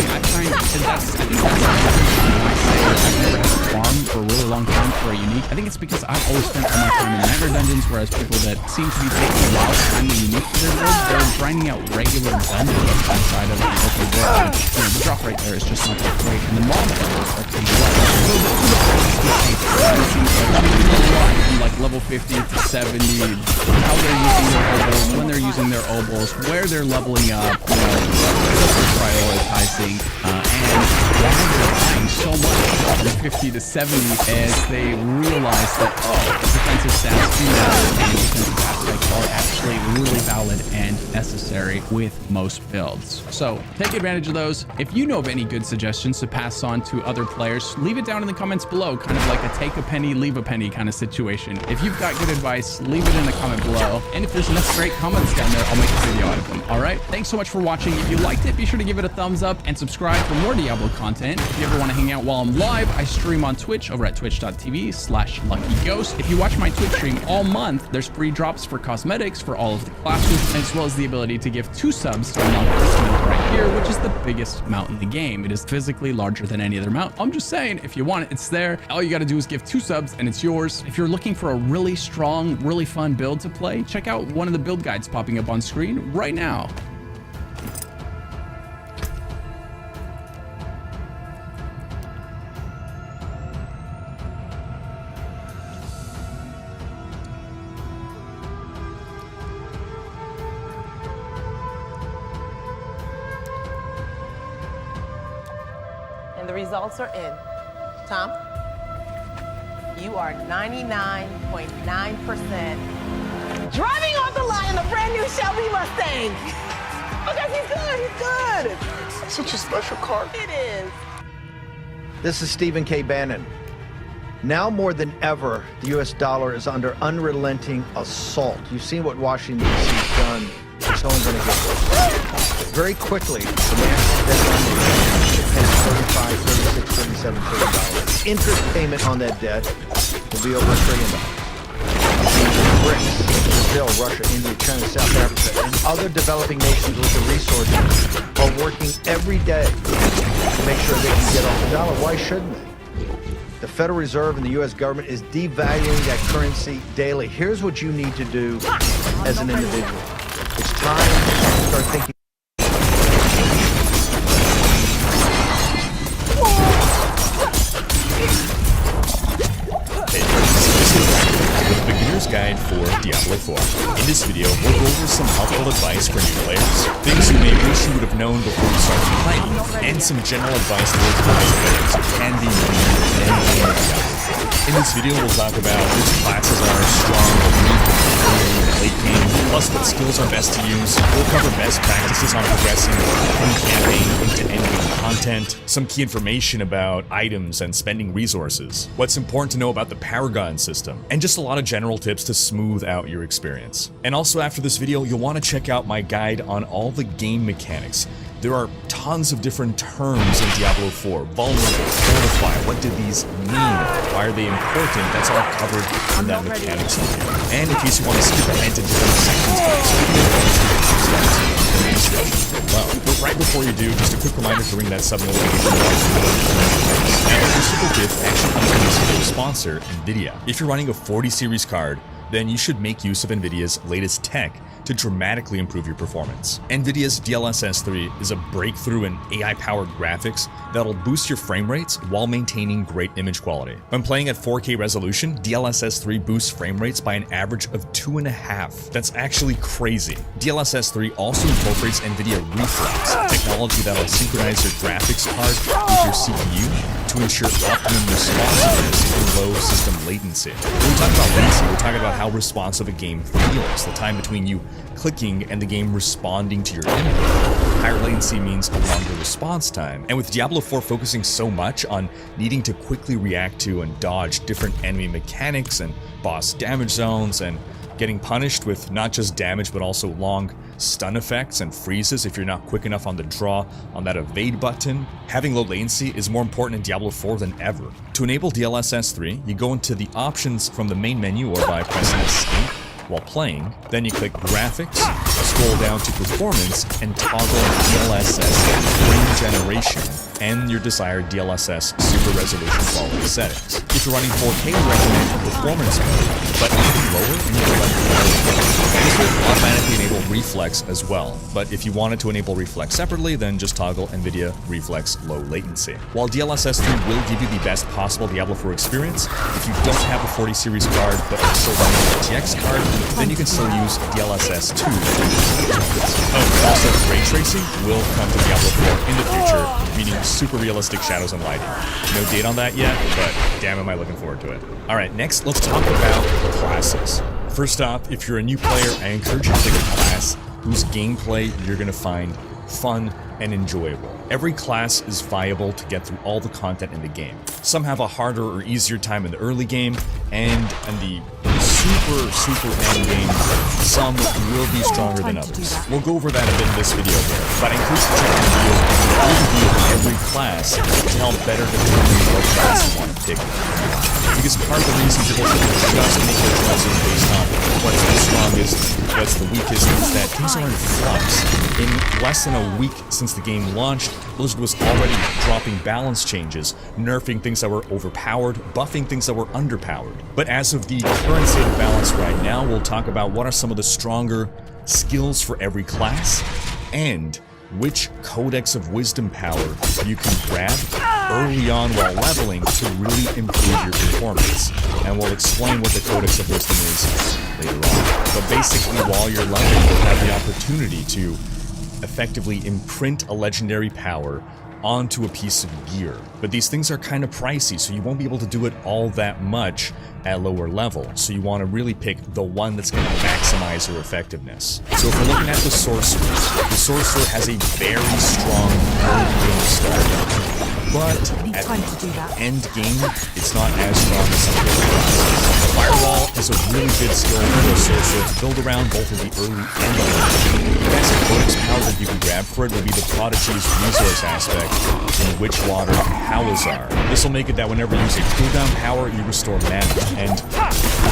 I think that's why I say I've never had to farm for a really long time for a unique. I think it's because I've always spent all my time in nightmare dungeons, whereas people that seem to be taking a while to find the unique for their build, they're grinding out regular dungeons inside of the open world. You know, the drop rate there is just not that great, and the mob levels are pretty low. So it seems like level 50 to 70, how they're using their obols, when they're using their obols, where they're leveling up, you know, what they're prioritizing, and why they're buying so much from 50 to 70 as they realize that, oh, defensive stats do matter, and defensive aspects are actually really valid and necessary with most builds. So take advantage of those. If you know of any good suggestions to pass on to other players, leave it down in the comments below, kind of like a take a penny, leave a penny kind of situation. If you've got good advice, leave it in the comment below. And if there's enough great comments down there, I'll make a video out of them. All right. Thanks so much for watching. If you liked it, be sure to give it a thumbs up and subscribe for more Diablo content. If you ever want to hang out while I'm live, I stream on Twitch over at twitch.tv/luckyghost. If you watch my Twitch stream all month, there's free drops for cosmetics for all of the classes, as well as the ability to give 2 subs to unlock this mount right here, which is the biggest mount in the game. It is physically larger than any other mount. I'm just saying, if you want it, it's there. All you got to do is give 2 subs and it's yours. If you're looking for a really strong, really fun build to play, check out one of the build guides popping up on screen right now. And the results are in. Tom, you are 99.9% driving off the line in a brand new Shelby Mustang. Okay, he's good, he's good. Such a special car. It is. This is Stephen K. Bannon. Now more than ever, the U.S. dollar is under unrelenting assault. You've seen what Washington, D.C. has done. It's only going to get worse. Very quickly, the national debt limit is $35, $36, $37 trillion. Interest payment on that debt will be over $1 trillion. BRICS, Brazil, Russia, India, China, South Africa, and other developing nations with the resources are working every day to make sure they can get off the dollar. Why shouldn't they? The Federal Reserve and the U.S. government is devaluing that currency daily. Here's what you need to do as an individual. It's time to start thinking. Beginner's Guide for Diablo 4. In this video, we'll go over some helpful advice for new players, things you may wish you would have known before you started playing, and some general advice towards players who can be new and Diablo. In this video, we'll talk about which classes are strong or weak in the late game, plus what skills are best to use. We'll cover best practices on progressing from campaign into endgame content, some key information about items and spending resources, what's important to know about the Paragon system, and just a lot of general tips to smooth out your experience. And also after this video, you'll want to check out my guide on all the game mechanics. There are tons of different terms in Diablo 4. Vulnerable, fortify, what do these mean? Why are they important? That's all covered in that mechanics video. And in case you want to skip ahead to different sections of this video, but right before you do, just a quick reminder to ring that sub notification bell. And your super gift actually comes from this video sponsor, NVIDIA. If you're running a 40 series card, then you should make use of NVIDIA's latest tech to dramatically improve your performance. NVIDIA's DLSS 3 is a breakthrough in AI-powered graphics that'll boost your frame rates while maintaining great image quality. When playing at 4K resolution, DLSS 3 boosts frame rates by an average of 2.5. That's actually crazy. DLSS 3 also incorporates NVIDIA Reflex, technology that'll synchronize your graphics card with your CPU to ensure optimum responsiveness and low system latency. When we talk about latency, we're talking about how responsive a game feels, the time between you clicking and the game responding to your input. Higher latency means a longer response time, and with Diablo 4 focusing so much on needing to quickly react to and dodge different enemy mechanics and boss damage zones and getting punished with not just damage but also long stun effects and freezes if you're not quick enough on the draw on that evade button, having low latency is more important in Diablo 4 than ever. To enable DLSS 3, you go into the options from the main menu or by pressing escape while playing, then you click Graphics, scroll down to Performance, and toggle DLSS Frame Generation and your desired DLSS Super Resolution quality settings. If you're running 4K, we recommend Performance mode, but anything lower, you need to let This will automatically enable Reflex as well, but if you wanted to enable Reflex separately, then just toggle NVIDIA Reflex Low Latency. While DLSS 3 will give you the best possible Diablo 4 experience, if you don't have a 40 series card but are still running an RTX card, then you can still use DLSS 2. Oh, also ray tracing will come to Diablo 4 in the future, meaning super realistic shadows and lighting. No date on that yet, but damn am I looking forward to it. Alright, next let's talk about classes. First off, if you're a new player, I encourage you to pick a class whose gameplay you're going to find fun and enjoyable. Every class is viable to get through all the content in the game. Some have a harder or easier time in the early game, and in the super end game, some will be stronger than others. We'll go over that a bit in this video here, but I encourage you to check out the video and an overview of every class to help better determine what class you want to pick. Because part of the reason people shouldn't just make their choices based on what's the strongest, what's the weakest, is that things are in flux. In less than a week since the game launched, Blizzard was already dropping balance changes, nerfing things that were overpowered, buffing things that were underpowered. But as of the current state of balance right now, we'll talk about what are some of the stronger skills for every class, and which Codex of Wisdom power you can grab early on while leveling to really improve your performance. And we'll explain what the Codex of Wisdom is later on. But basically, while you're leveling, you'll have the opportunity to effectively imprint a legendary power onto a piece of gear. But these things are kind of pricey, so you won't be able to do it all that much at lower levels, so you want to really pick the one that's going to maximize your effectiveness. So if we're looking at the Sorcerer has a very strong early game start. But at the end game, it's not as strong as some of the other classes. Firewall is a really good skill for a Sorcerer to build around both of the early and the late game. The best bonus power that you can grab for it will be the Prodigy's resource aspect in Witchwater and Howazar. This will make it that whenever you use a cooldown power, you restore mana. And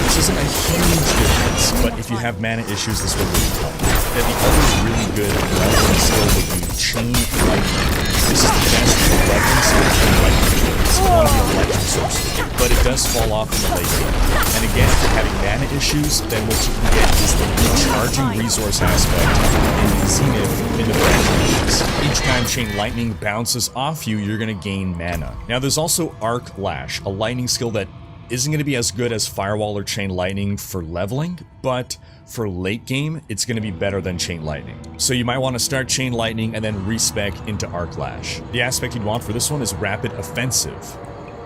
this isn't a huge difference, but if you have mana issues, this will really help. And the other really good leveling skill would be Chain Lightning. This is the best leveling skill for lightning builds. You want to be a lightning sorcerer, but it does fall off in the late game. And again, if you're having mana issues, then what you can get is the recharging resource aspect in Zenith in the branches. Each time Chain Lightning bounces off you, you're going to gain mana. Now there's also Arc Lash, a lightning skill that isn't going to be as good as Firewall or Chain Lightning for leveling, but for late game, it's going to be better than Chain Lightning. So you might want to start Chain Lightning and then respec into Arc Lash. The aspect you'd want for this one is Rapid Offensive.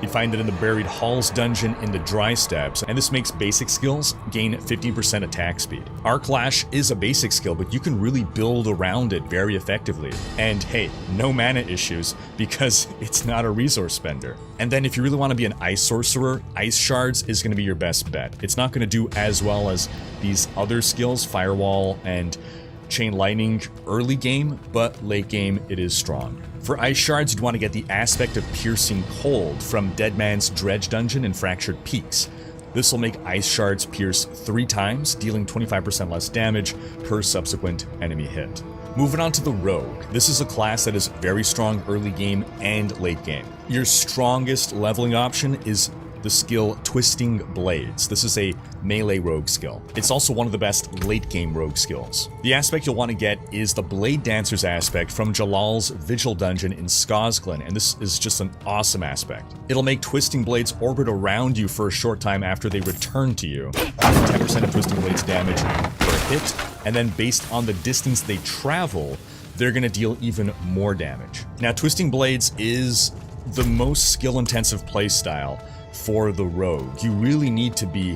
You'd find it in the Buried Halls dungeon in the Dry Steppes, and this makes basic skills gain 50% attack speed. Arc Lash is a basic skill, but you can really build around it very effectively. And hey, no mana issues, because it's not a resource spender. And then if you really want to be an Ice Sorcerer, Ice Shards is going to be your best bet. It's not going to do as well as these other skills, Firewall and Chain Lightning early game, but late game it is strong. For Ice Shards, you'd want to get the aspect of Piercing Cold from Deadman's Dredge Dungeon in Fractured Peaks. This will make Ice Shards pierce 3 times, dealing 25% less damage per subsequent enemy hit. Moving on to the Rogue. This is a class that is very strong early game and late game. Your strongest leveling option is the skill Twisting Blades. This is a melee rogue skill. It's also one of the best late game rogue skills. The aspect you'll want to get is the Blade Dancer's aspect from Jalal's Vigil Dungeon in Skosglen, and this is just an awesome aspect. It'll make Twisting Blades orbit around you for a short time after they return to you, 10% of Twisting Blades damage per hit, and then based on the distance they travel, they're going to deal even more damage. Now, Twisting Blades is the most skill-intensive playstyle for the Rogue. You really need to be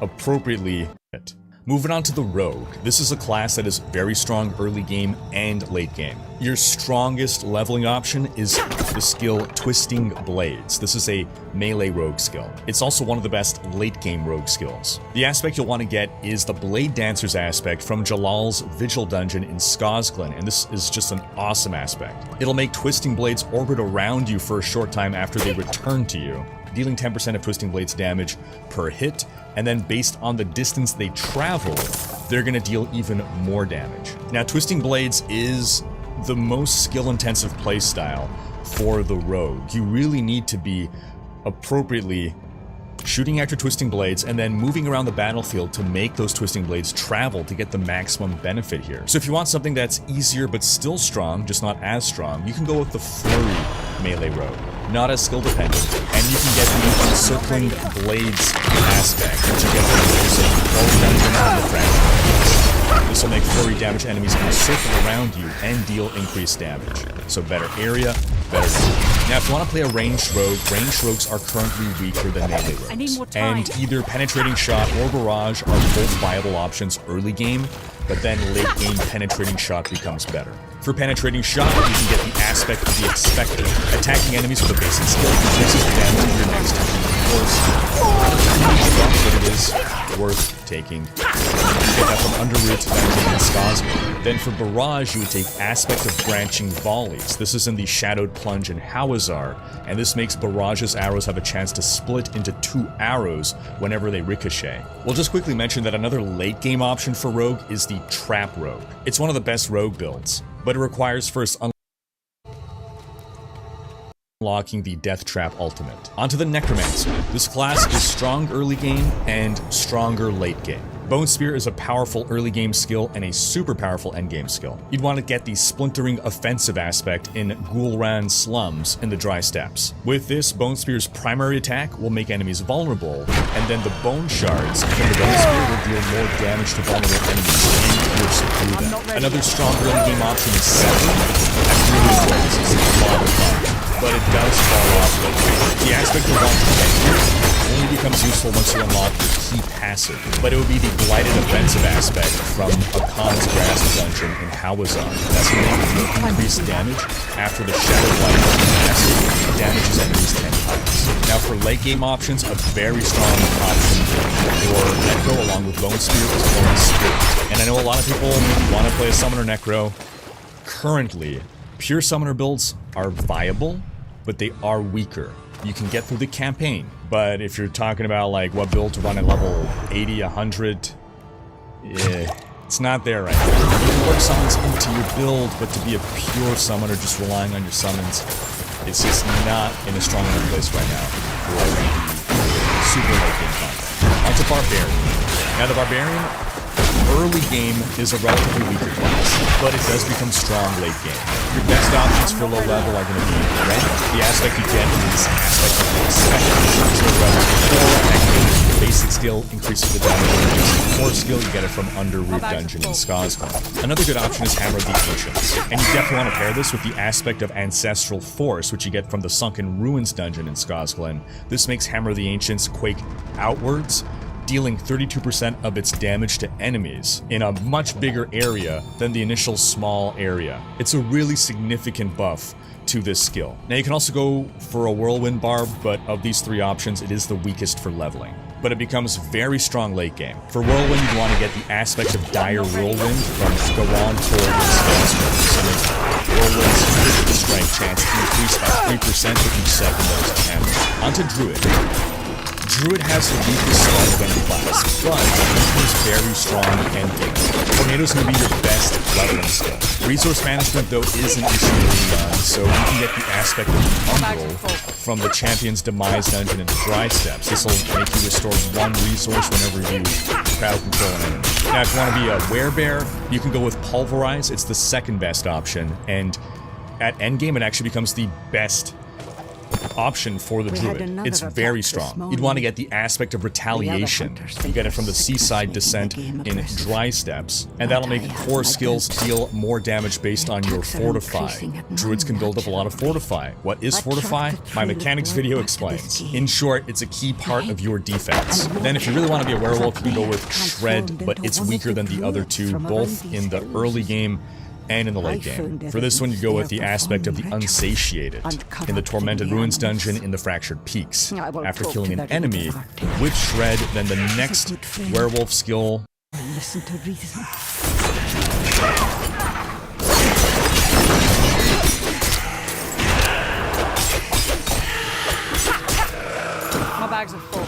appropriately fit. Moving on to the Rogue. This is a class that is very strong early game and late game. Your strongest leveling option is the skill Twisting Blades. This is a melee rogue skill. It's also one of the best late game rogue skills. The aspect you'll want to get is the Blade Dancer's aspect from Jalal's Vigil Dungeon in Skosglen, and this is just an awesome aspect. It'll make Twisting Blades orbit around you for a short time after they return to you, dealing 10% of Twisting Blades damage per hit, and then based on the distance they travel, they're going to deal even more damage. Now, Twisting Blades is the most skill-intensive playstyle for the Rogue. You really need to be appropriately shooting at your Twisting Blades and then moving around the battlefield to make those Twisting Blades travel to get the maximum benefit here. So if you want something that's easier but still strong, just not as strong, you can go with the Flurry melee rogue. Not as skill dependent, and you can get the Encircling Blades aspect, which you get from using Gold Dungeon and the Fractured. This will make flurry damage enemies encircle around you and deal increased damage. So better area, better damage. Now if you want to play a ranged rogues are currently weaker than melee rogues. I need more time. And either Penetrating Shot or Barrage are both viable options early game, but then late game Penetrating Shot becomes better. For Penetrating Shot, you can get the aspect of the Expected. Attacking enemies with a basic skill increases the damage of your next attack. Of course, but it is worth taking. You get that from Underroot Dungeon and Skosglen. Then for Barrage, you would take Aspect of Branching Volleys. This is in the Shadowed Plunge in Howazar, and this makes Barrage's arrows have a chance to split into 2 arrows whenever they ricochet. We'll just quickly mention that another late game option for Rogue is the Trap Rogue. It's one of the best Rogue builds, but it requires first unlocking the Death Trap ultimate. Onto the Necromancer. This class is strong early game and stronger late game. Bone Spear is a powerful early game skill and a super powerful end game skill. You'd want to get the Splintering Offensive aspect in Gulran Slums in the Dry Steppes. With this, Bone Spear's primary attack will make enemies vulnerable, and then the Bone Shards from the Bone Spear will deal more damage to vulnerable enemies and pierce through them. Another strong early game option is Sever. I really enjoy this. It's a lot of fun. but it does fall off late game. The aspect of launching here only becomes useful once you unlock your key passive, but it would be the blighted offensive aspect from a Khan's Grasp dungeon in Hawazan. That's going to increase damage after the Shadow Blight passive damages enemies 10 times. Now for late game options, a very strong option for Necro along with Bone Spear is Bone Spirit. And I know a lot of people want to play a Summoner Necro. Currently, pure Summoner builds are viable, but they are weaker. You can get through the campaign, but if you're talking about like what build to run at level 80, 100, it's not there right now. You can work summons into your build, but to be a pure summoner just relying on your summons, it's just not in a strong enough place right now for super late game combat. Onto Barbarian. Now the Barbarian, early game is a relatively weaker class, but it does become strong late game. Your best options for low level are going to be red. The aspect you get is aspect of the second basic skill increases the damage. Core skill you get it from Underroot Dungeon in Skazgul. Another good option is Hammer of the Ancients, and you definitely want to pair this with the aspect of Ancestral Force, which you get from the Sunken Ruins Dungeon in Skazgul. This makes Hammer of the Ancients quake outwards, dealing 32% of its damage to enemies in a much bigger area than the initial small area. It's a really significant buff to this skill. Now you can also go for a Whirlwind Barb, but of these three options, it is the weakest for leveling. But it becomes very strong late game. For Whirlwind, you want to get the aspect of Dire Whirlwind from Garon Tor and Whirlwind's critical strike chance increased by 3% for each second that is damaged. Onto Druid. Druid has the weakest spell of any class, but it is very strong and big. Tornado's going to be your best leveling skill. Resource management, though, is an issue early on, so you can get the aspect of Umbral from the Champion's Demise Dungeon in the Dry Steppes. This will make you restore one resource whenever you crowd control an enemy. Now, if you want to be a Werebear, you can go with Pulverize. It's the second best option, and at endgame, it actually becomes the best option for the Druid. It's very strong. You'd want to get the aspect of Retaliation. You get it from the Seaside Descent in Dry Steppes, and that'll make core skills deal more damage based on your Fortify. Druids can build up a lot of Fortify. What is Fortify? My mechanics video explains. In short, it's a key part of your defense. Then if you really want to be a werewolf, you can go with Shred, but it's weaker than the other two, both in the early game and in the late game. For this one, you go with the aspect of the Unsatiated in the Tormented Ruins dungeon in the Fractured Peaks. After killing an enemy with Shred, then the next werewolf skill. Listen to reason. My bags are full.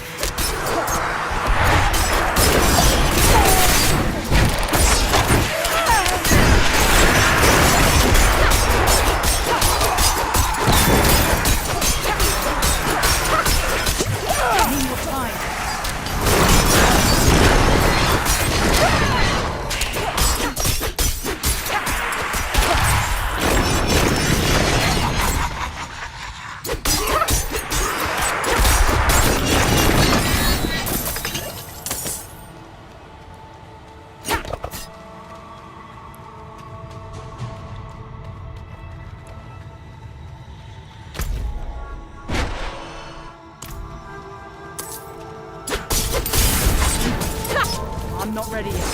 I'm not ready yet.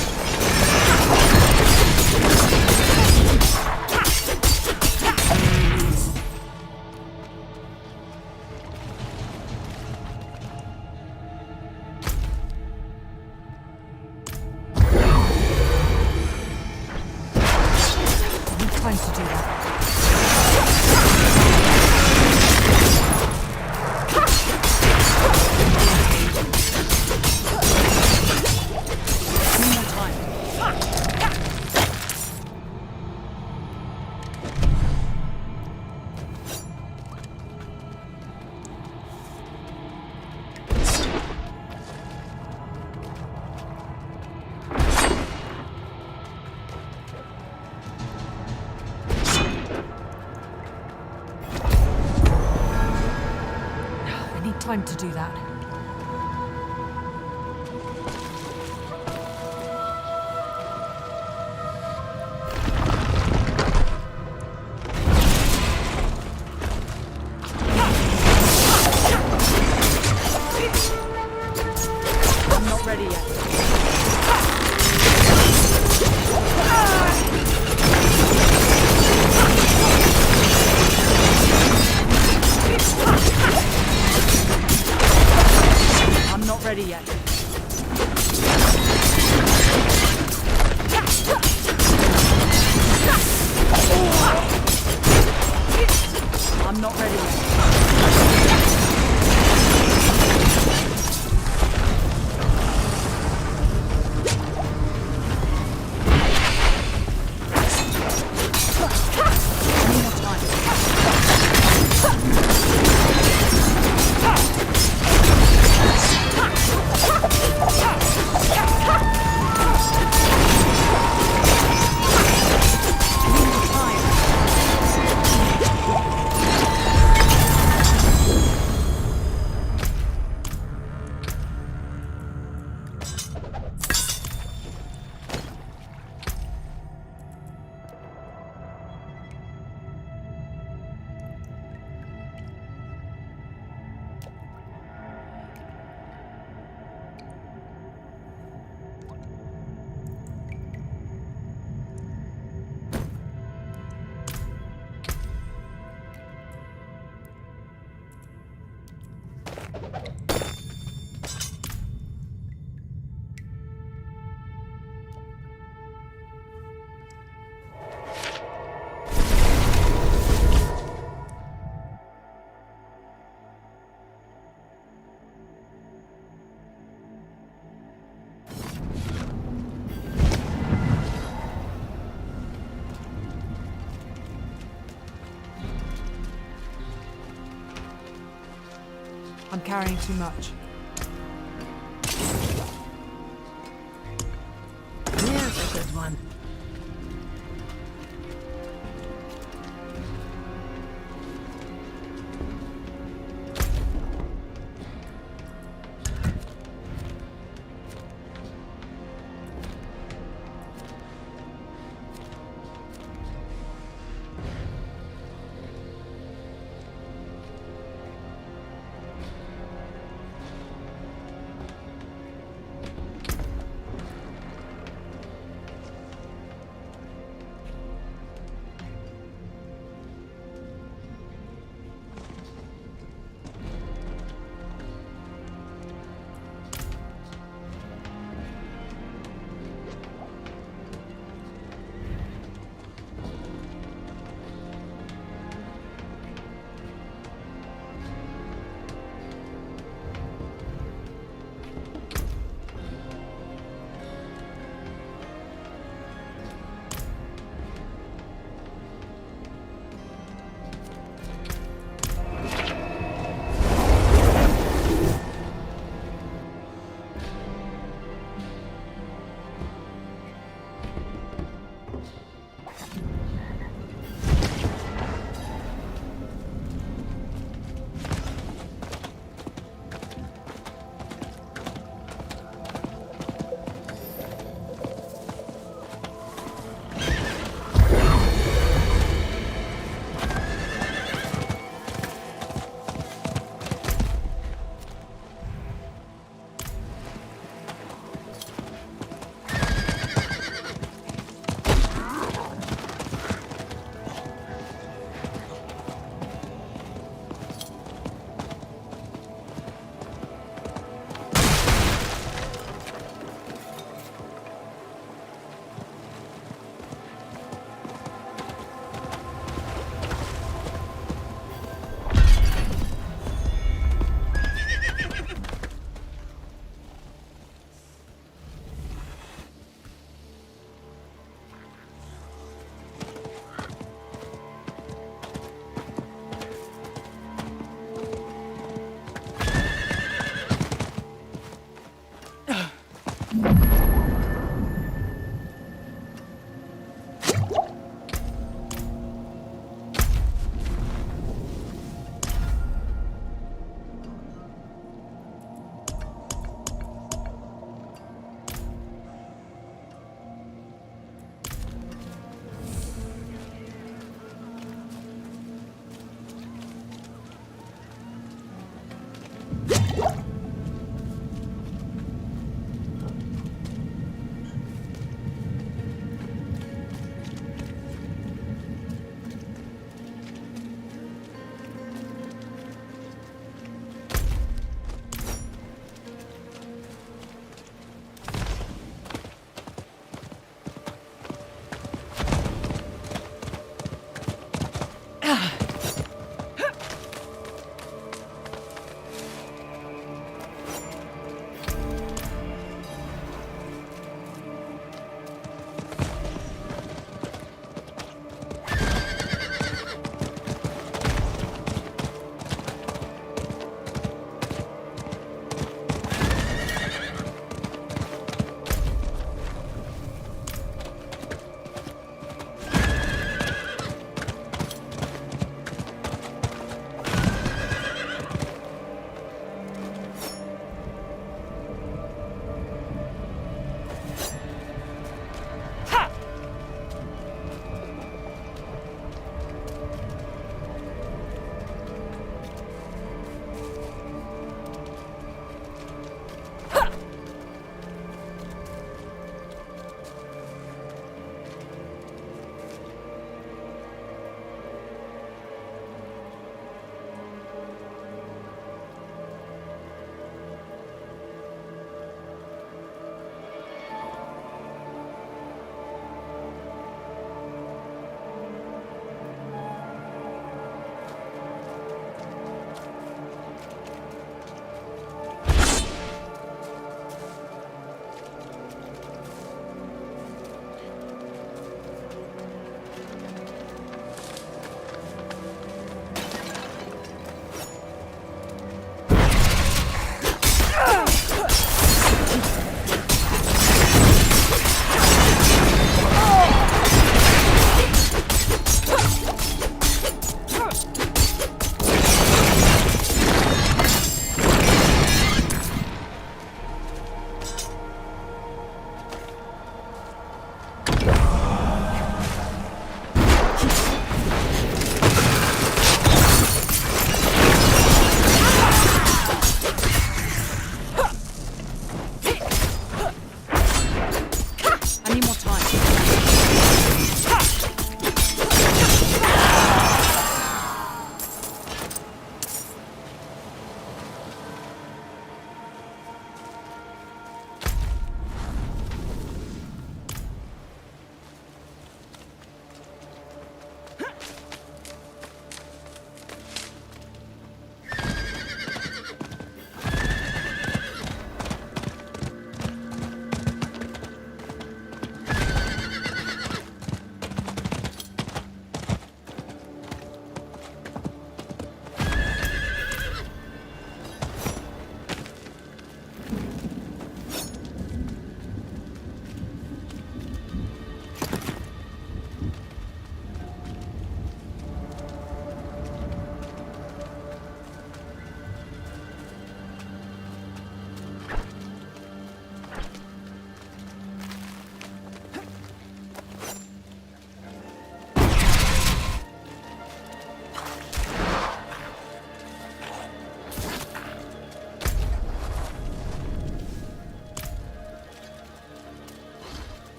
Time to do that. Time to do that. I'm carrying too much. Here's a good one.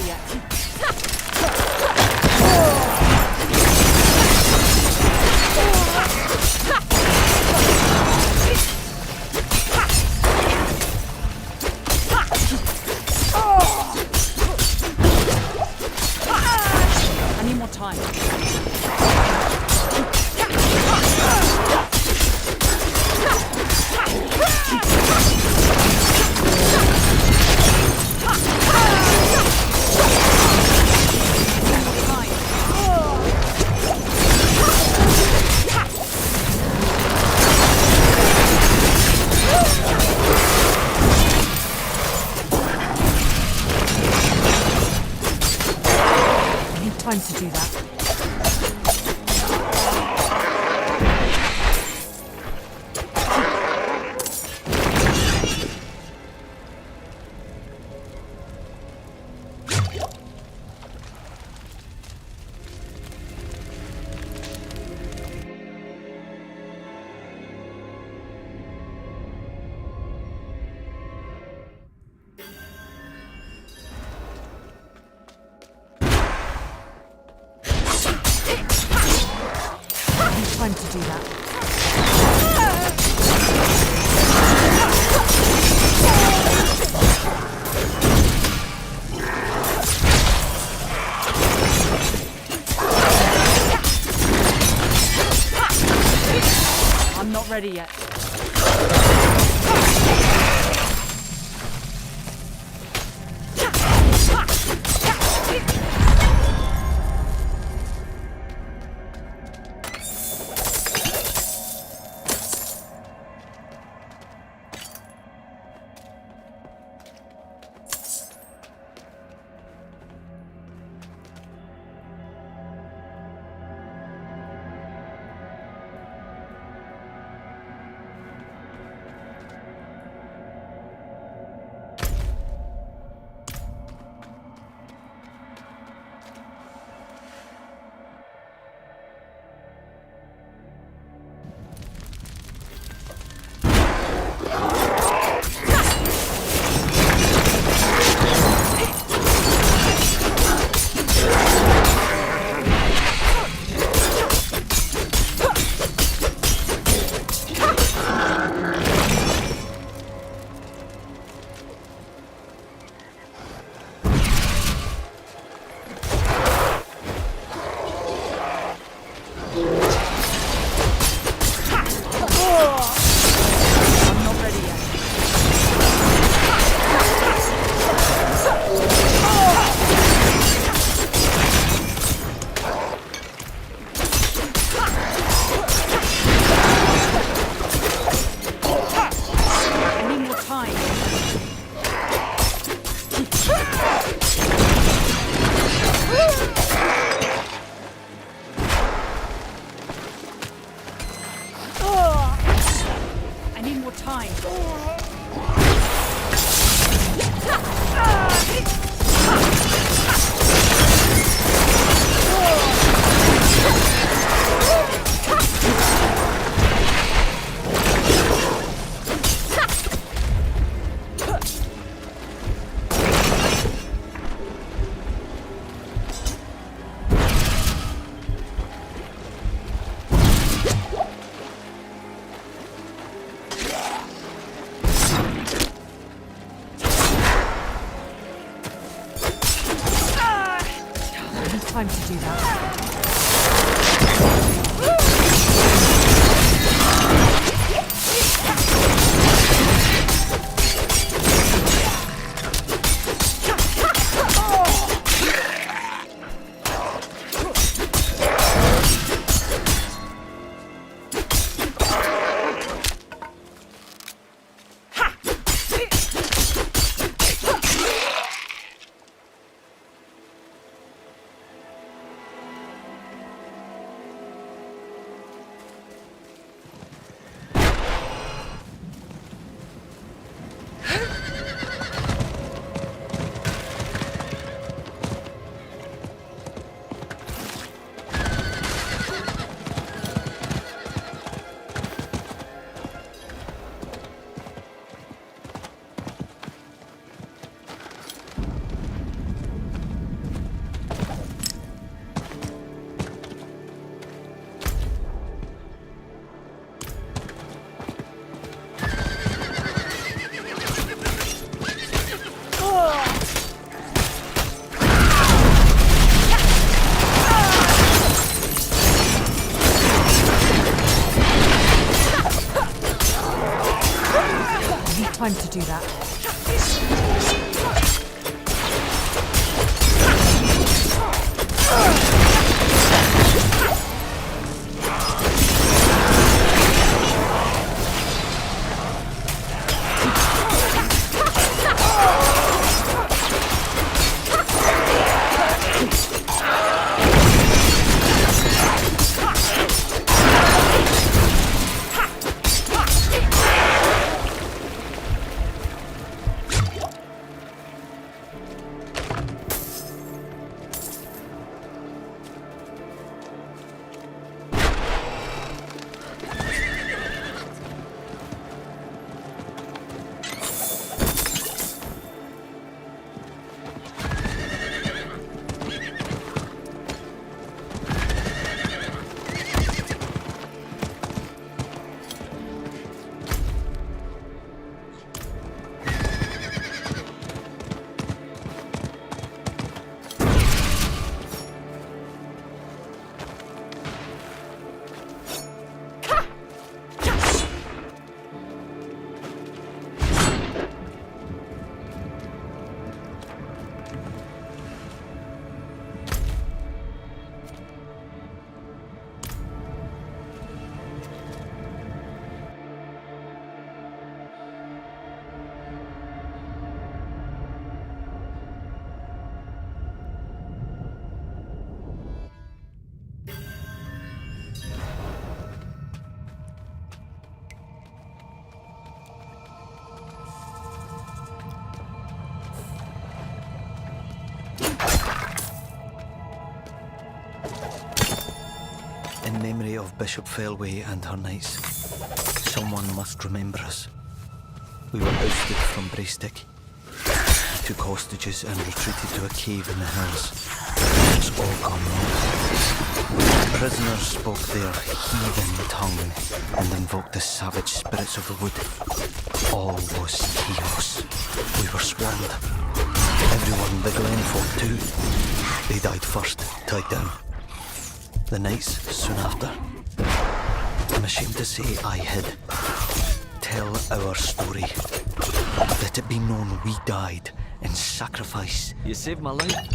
yet. I need more time. Time to do that. Time to do that. I'm not ready yet. Time to do that. time to do that. In memory of Bishop Failway and her knights, someone must remember us. We were ousted from Braystick. We took hostages and retreated to a cave in the hills. It's all gone wrong. Prisoners spoke their heathen tongue and invoked the savage spirits of the wood. All was chaos. We were swarmed. Everyone in the glen fought too. They died first, tied down. The knights soon after. I'm ashamed to say I hid. Tell our story. Let it be known we died in sacrifice. You saved my life.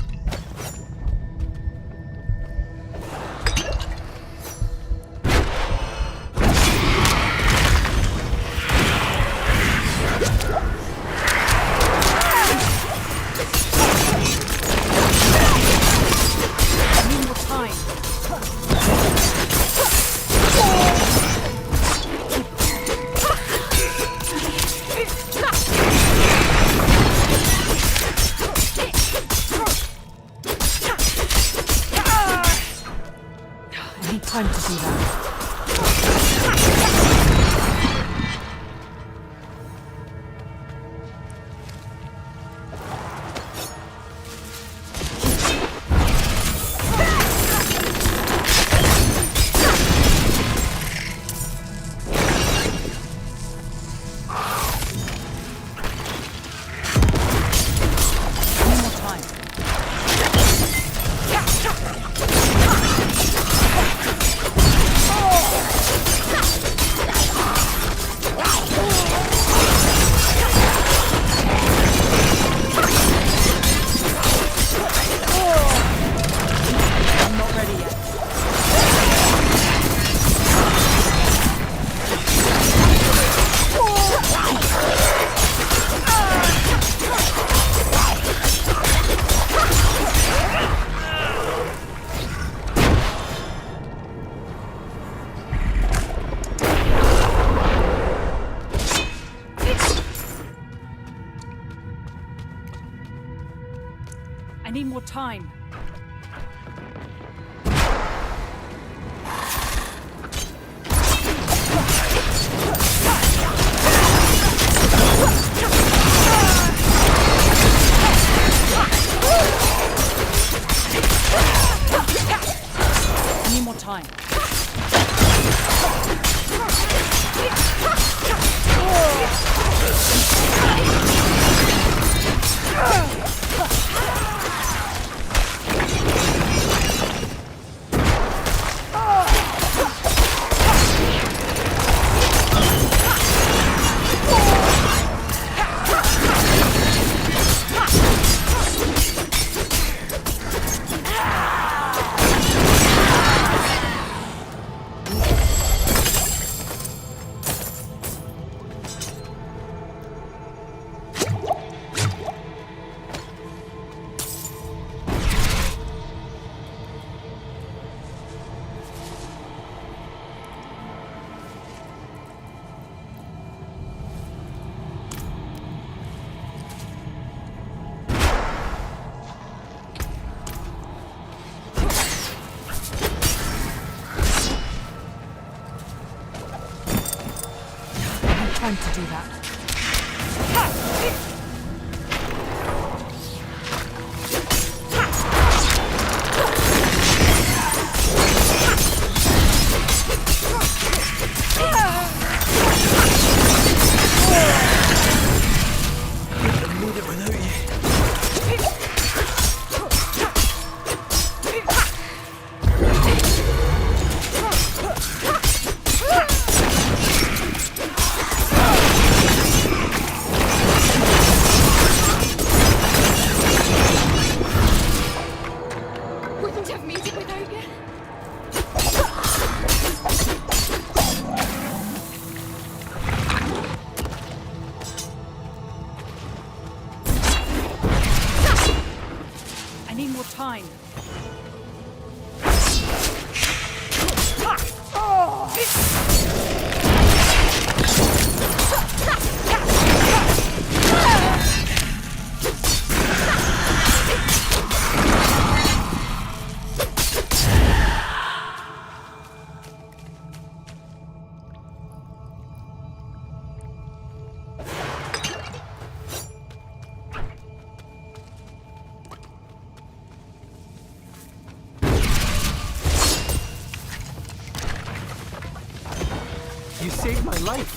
Time to do that. I need more time. I need more time. Time to do that. Wouldn't have made it without you. I need more time. You saved my life.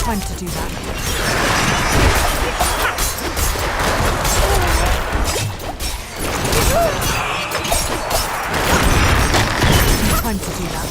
Time to do that. Time to do that.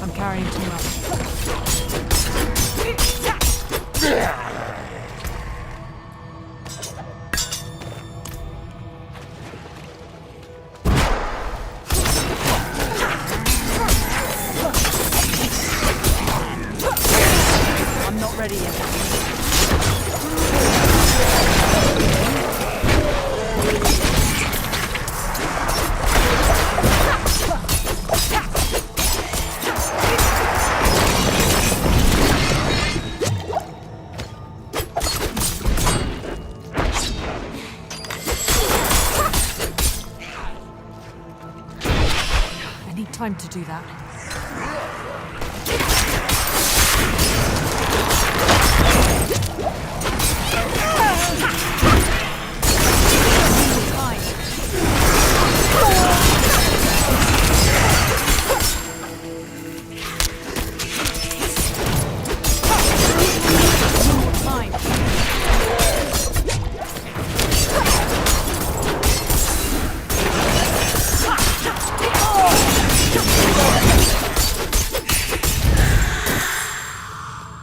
I'm carrying too much. I'm not ready yet. I need time to do that.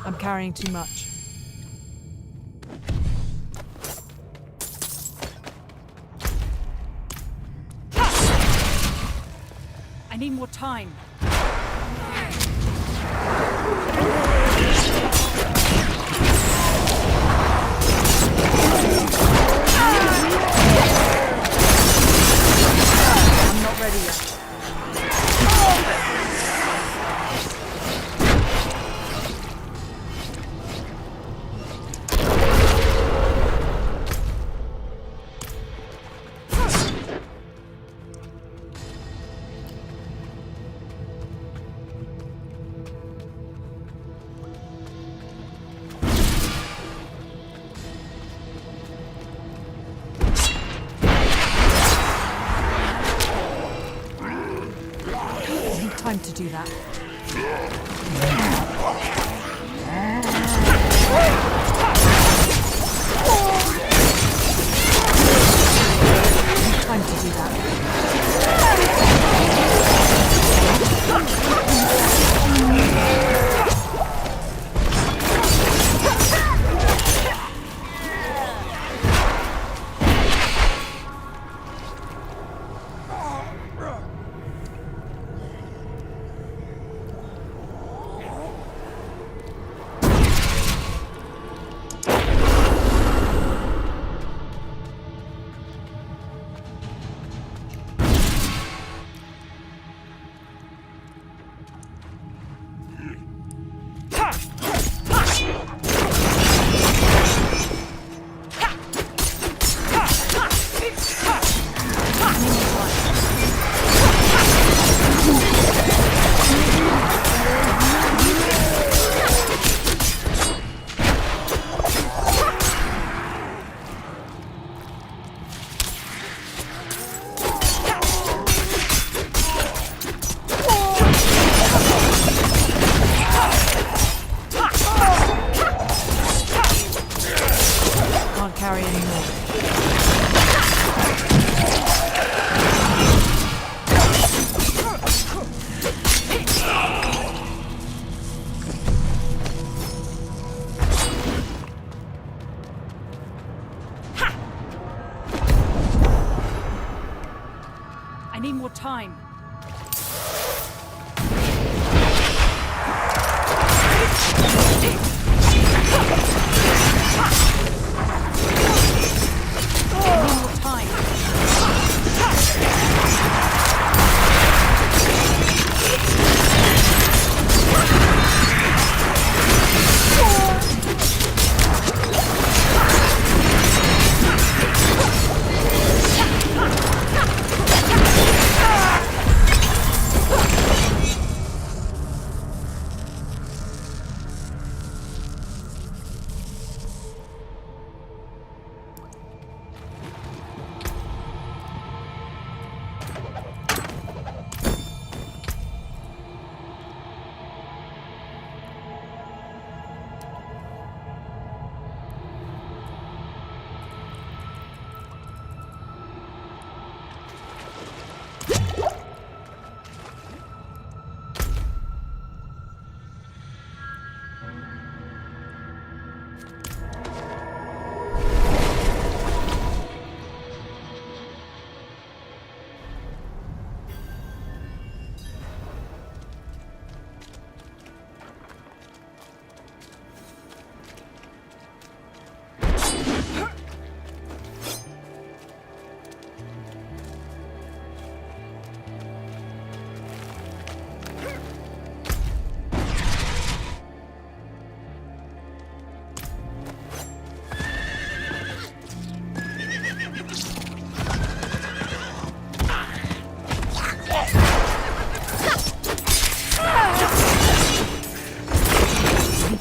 I'm carrying too much. I need more time. I'm not ready yet. do that. Time to do that. Carry anymore. I need more time.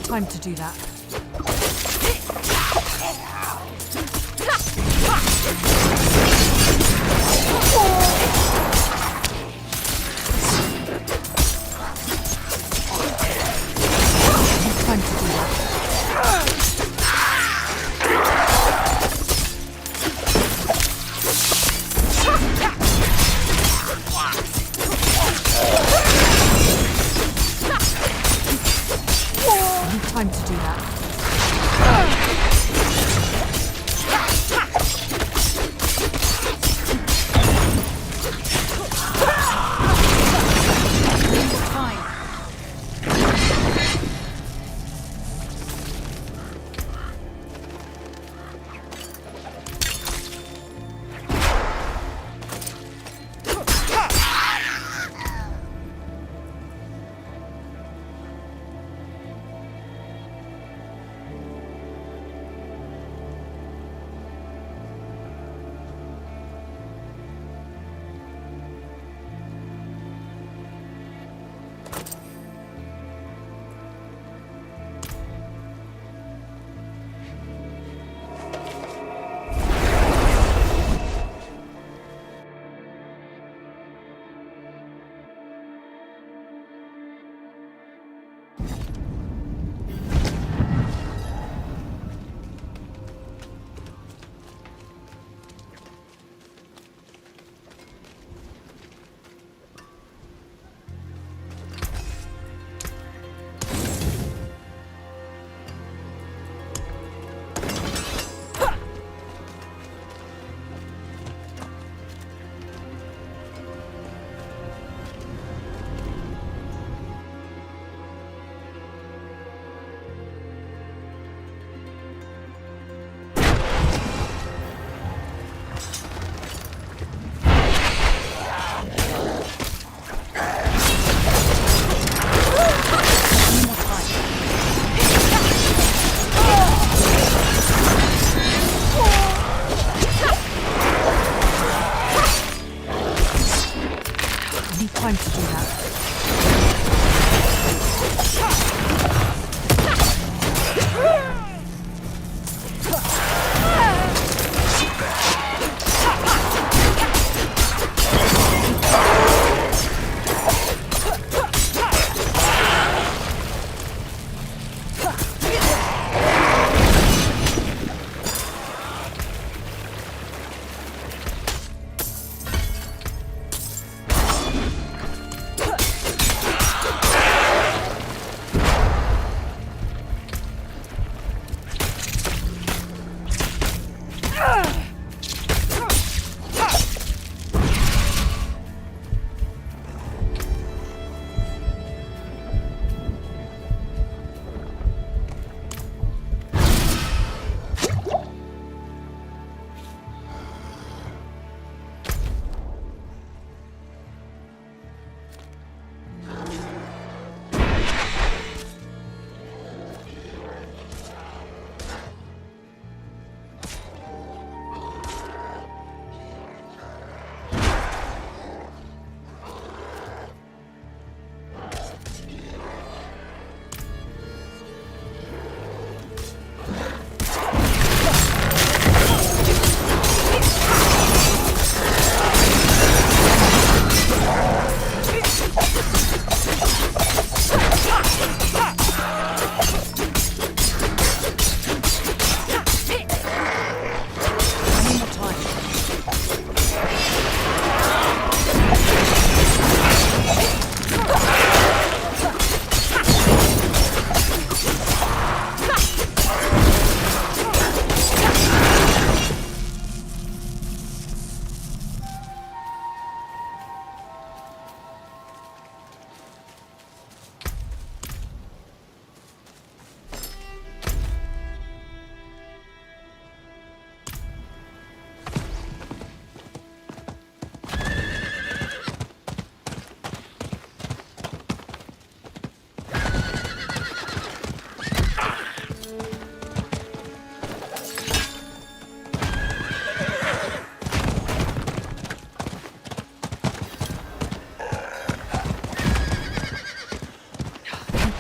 Time to do that. Time to do that. Time to do that.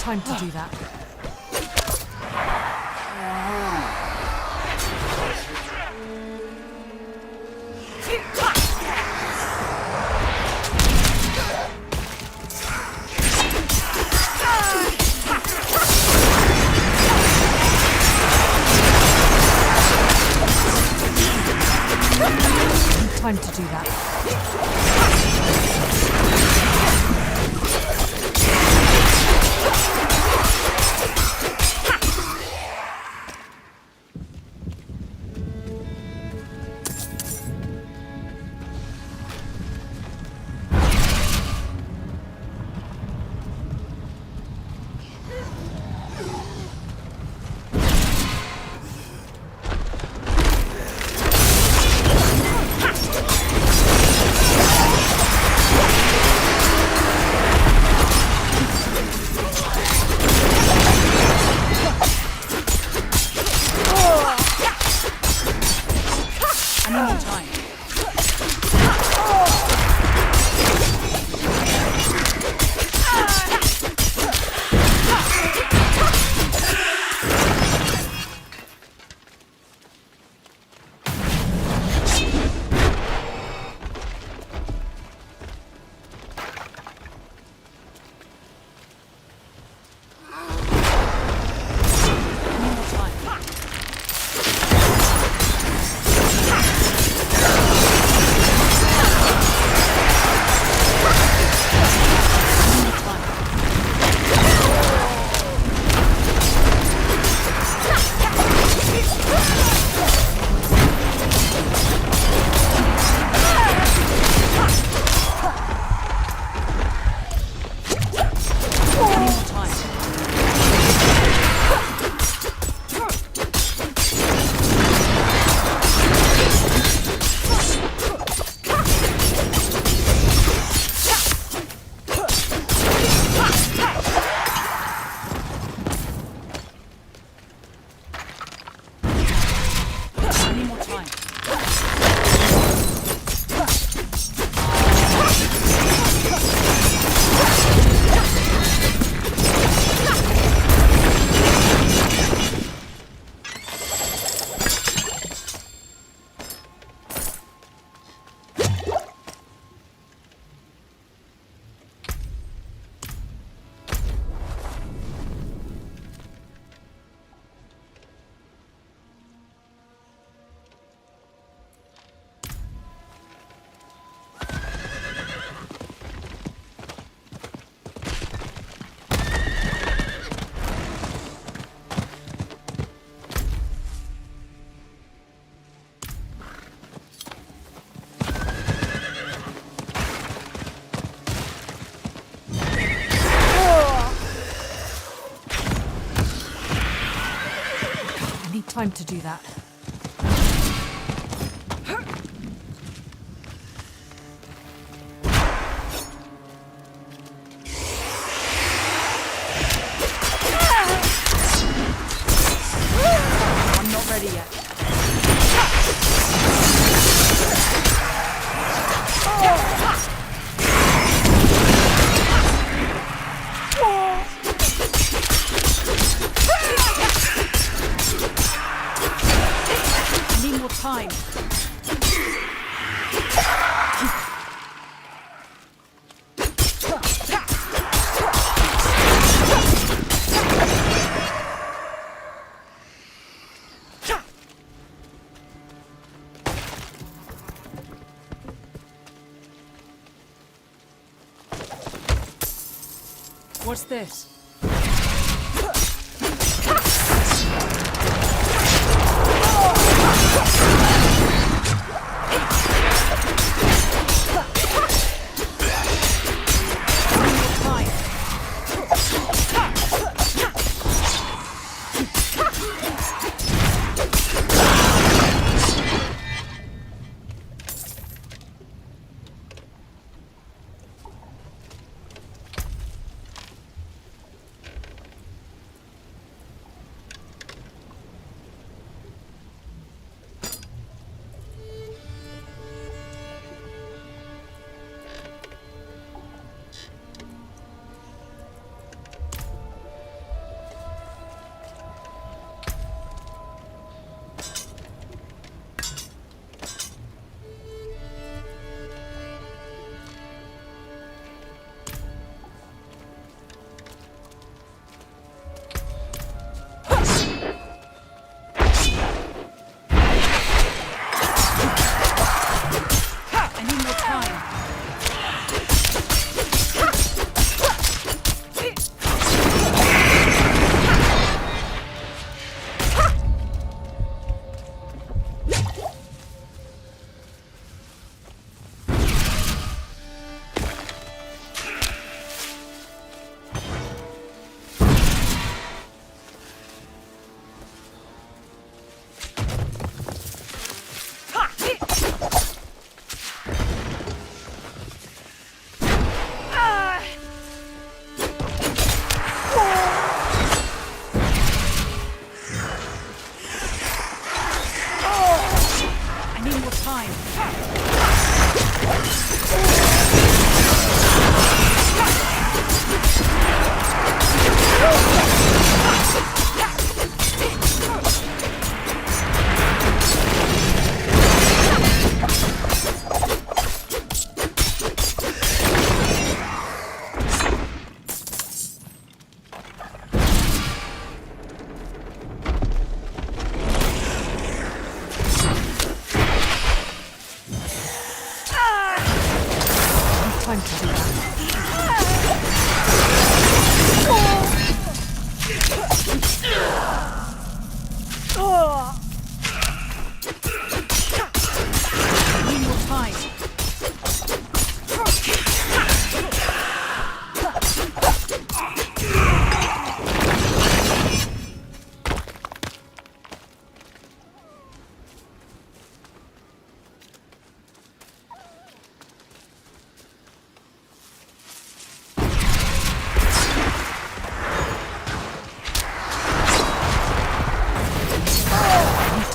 time to do that. Time to do that. Time to do that. I'm not ready yet. Time. What's this?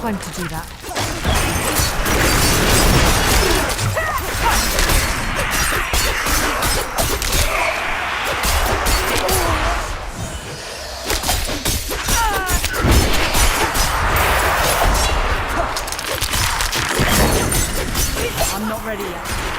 time to do that. I'm not ready yet.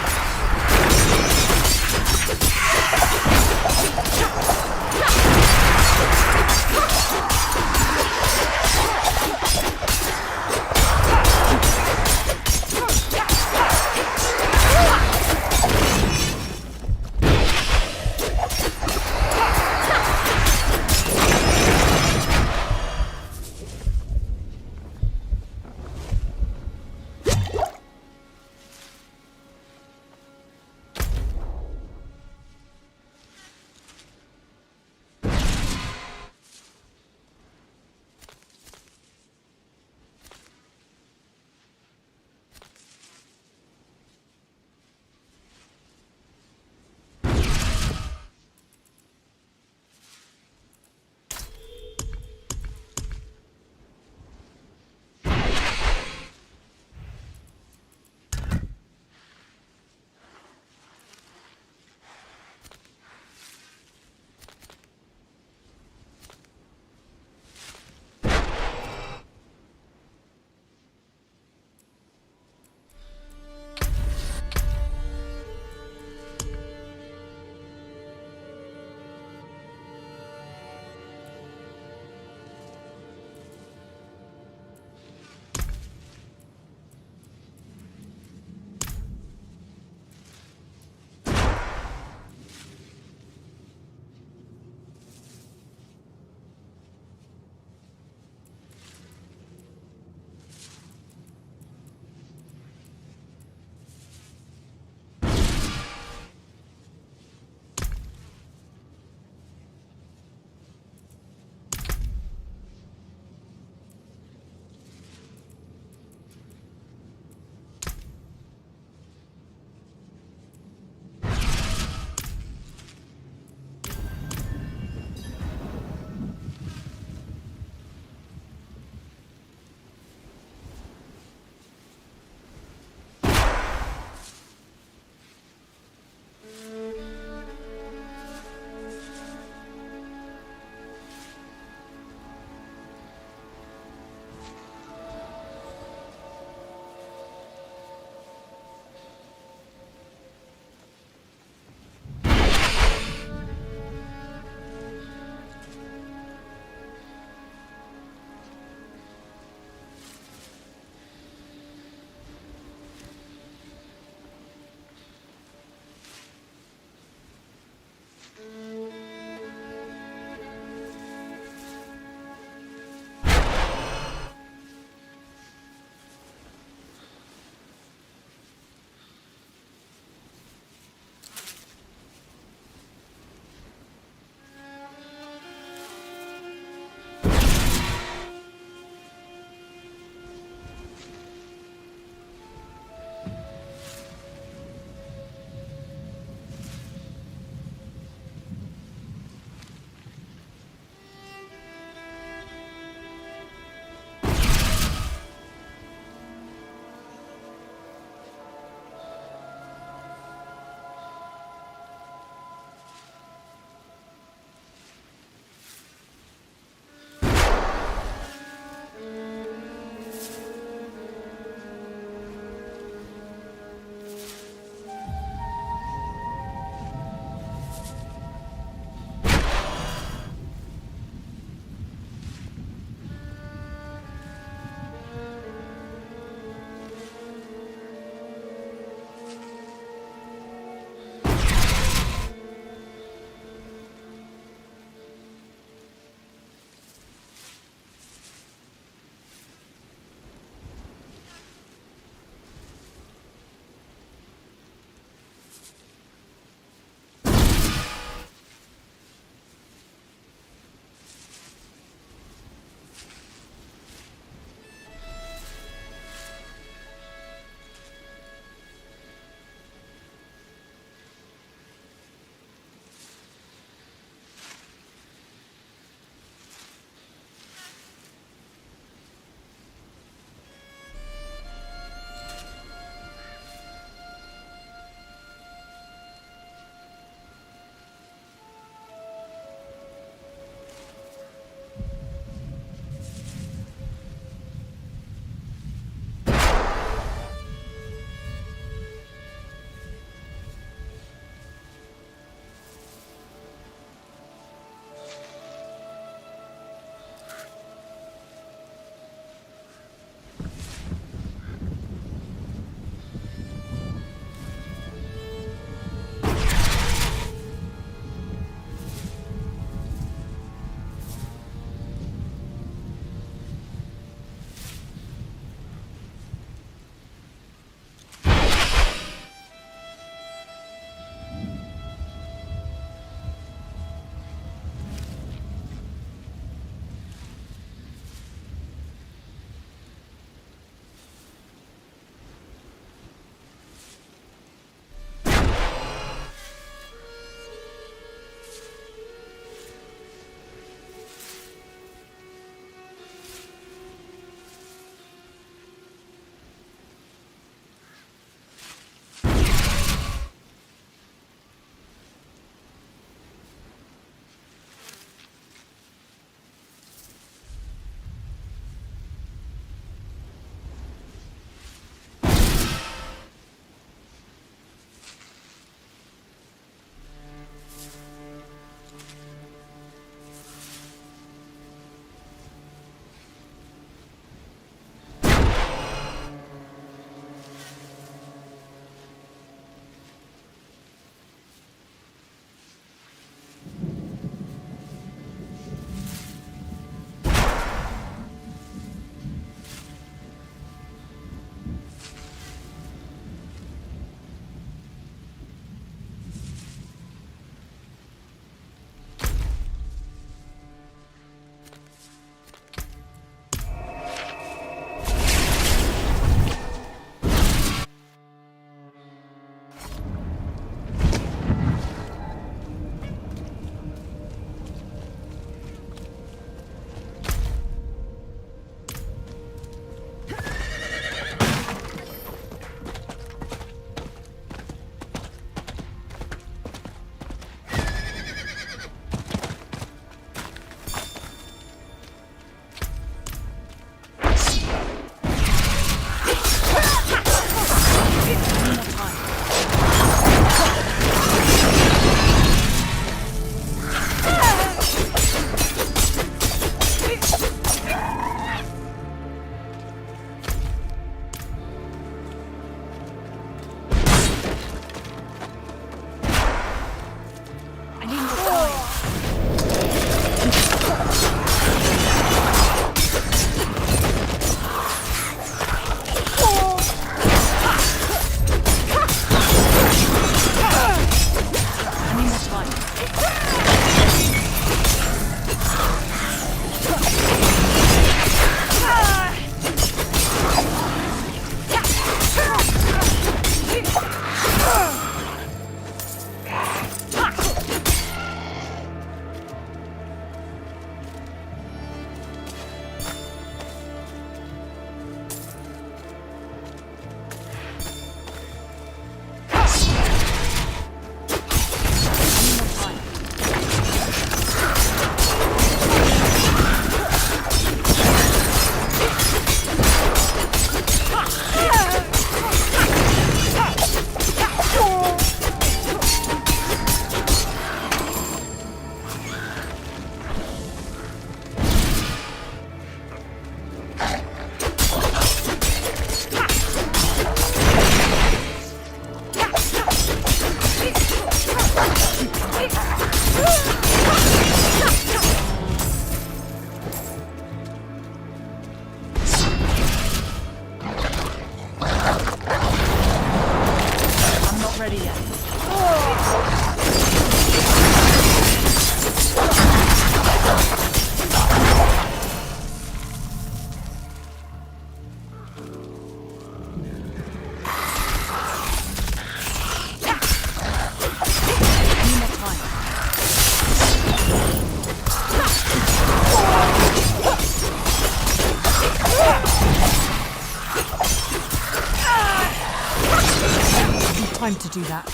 time to do that.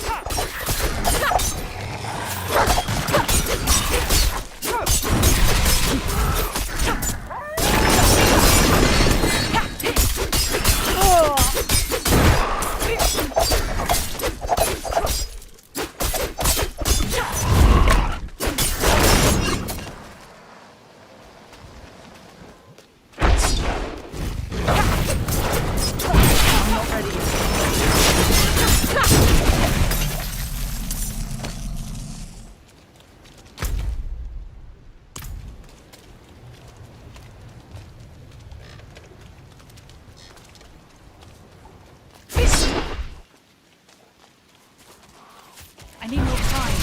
I need more time.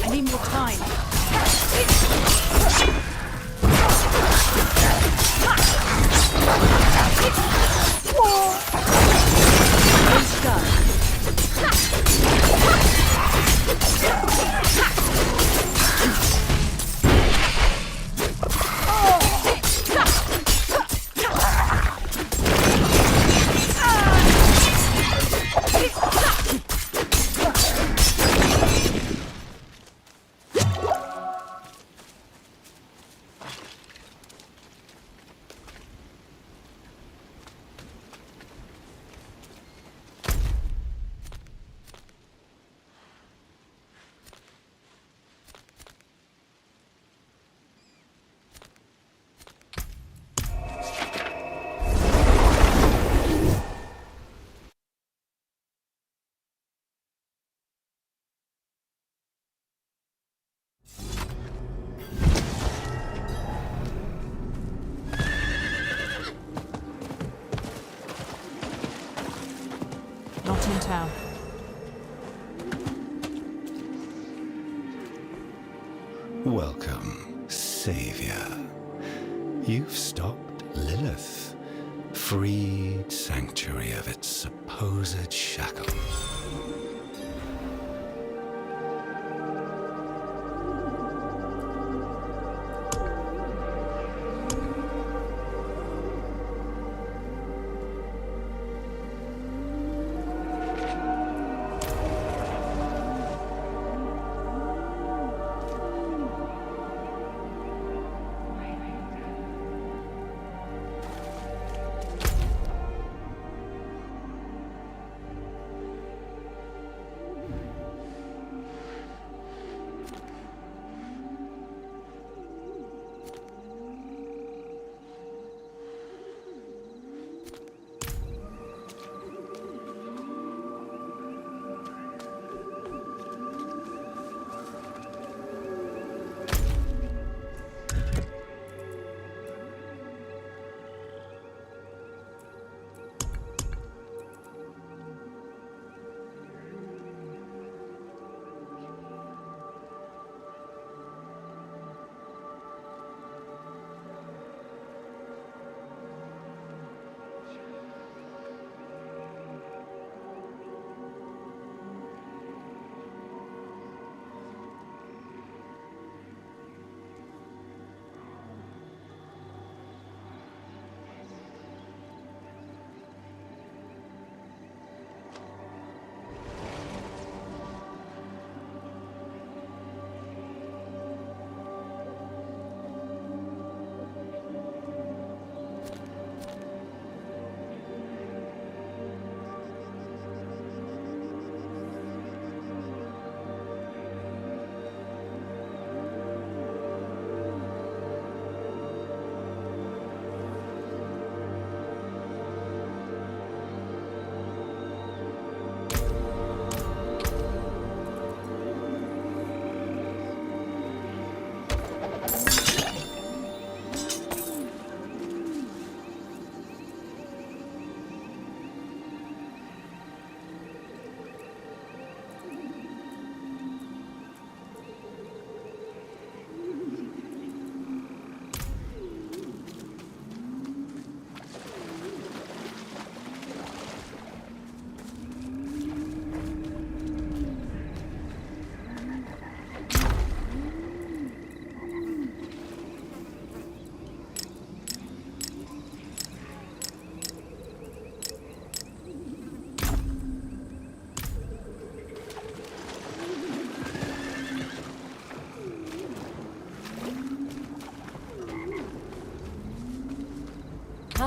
I need more time. Let's go. Not in town. Welcome, Savior. You've stopped Lilith, freed Sanctuary of its supposed shackles.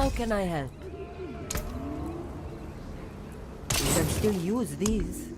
How can I help? You can still use these.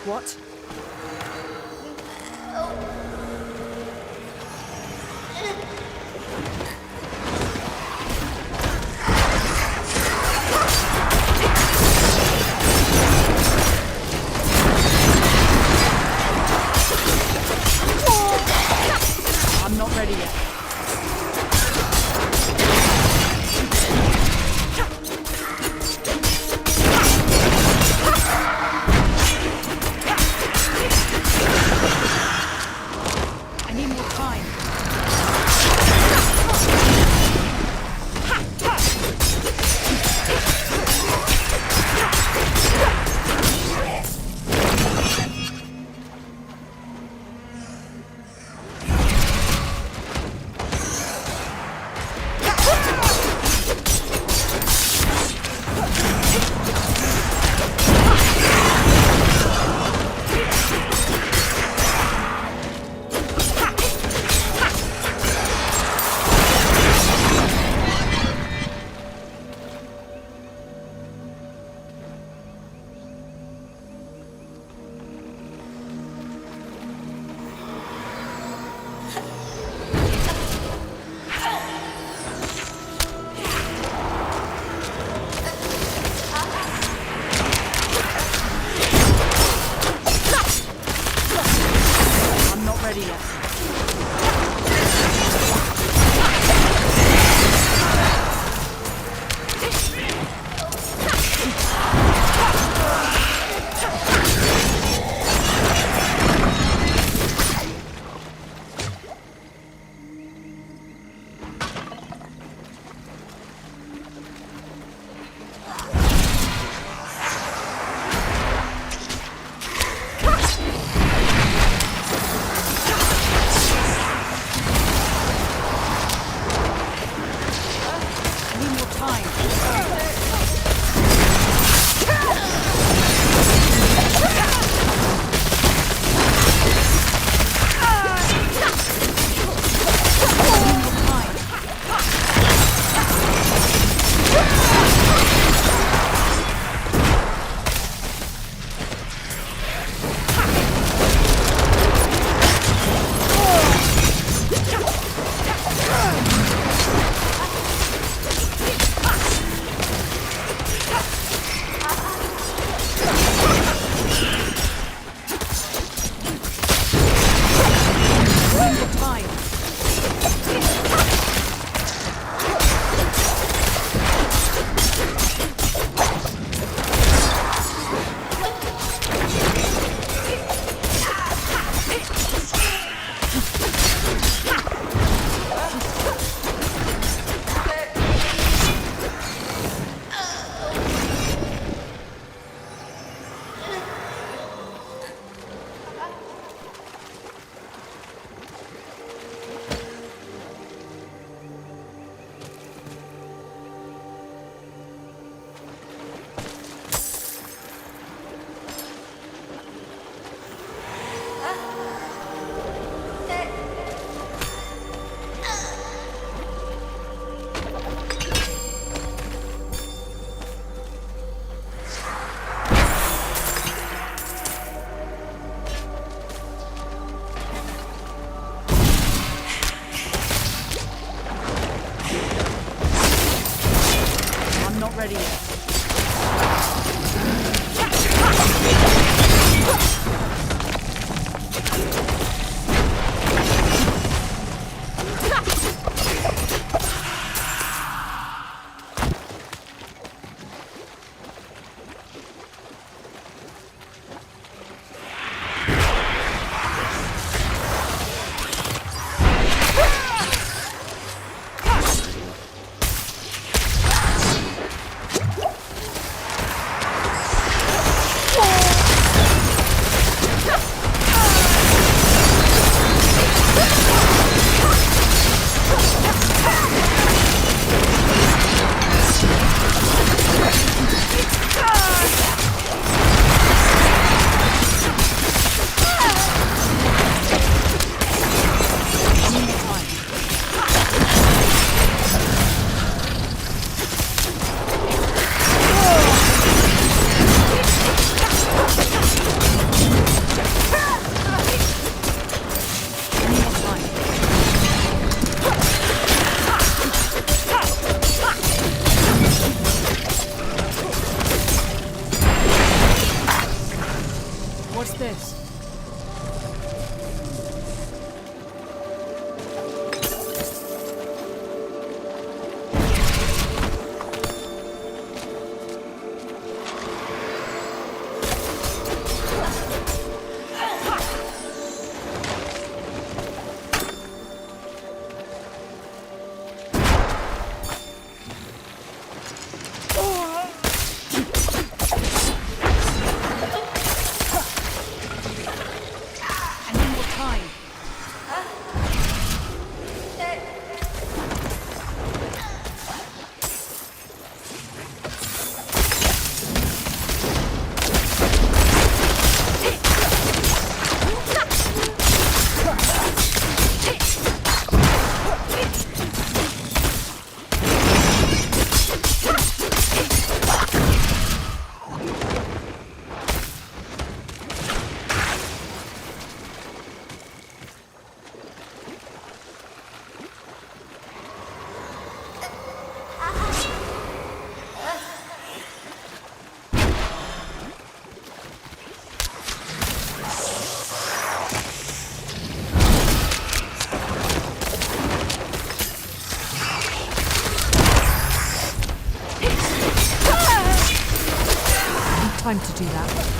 What? I'm not ready yet. not ready yet. What's this? Time to do that.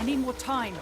I need more time.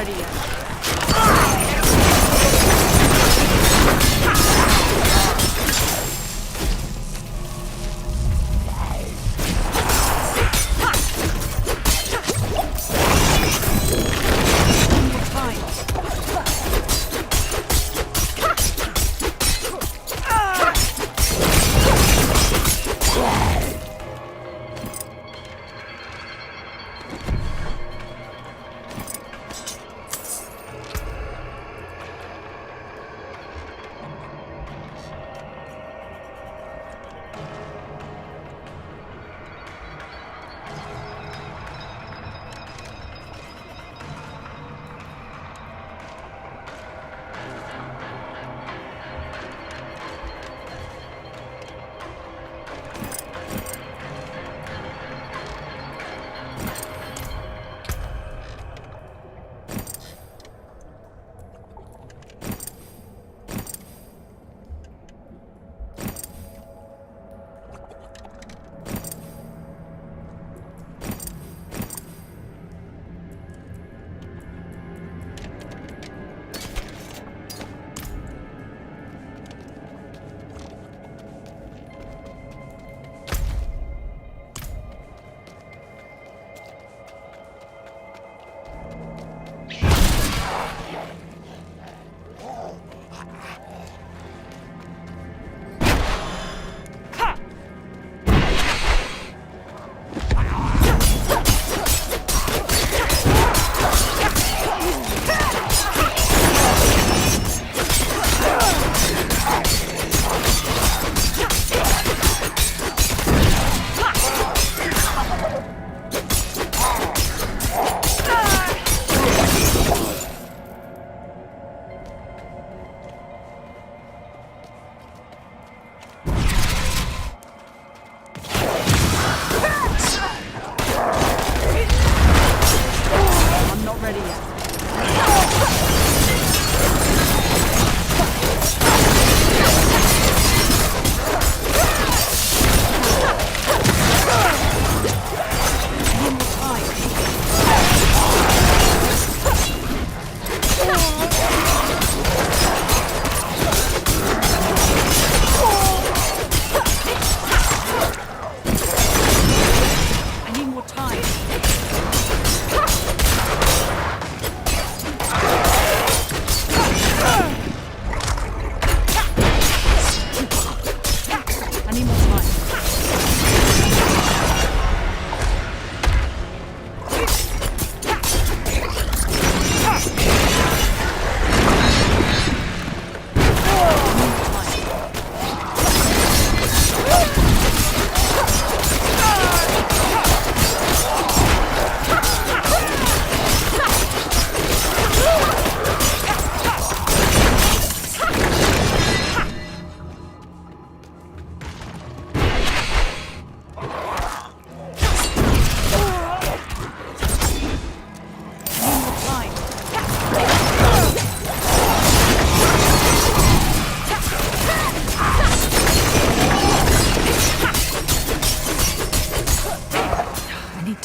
ready yet.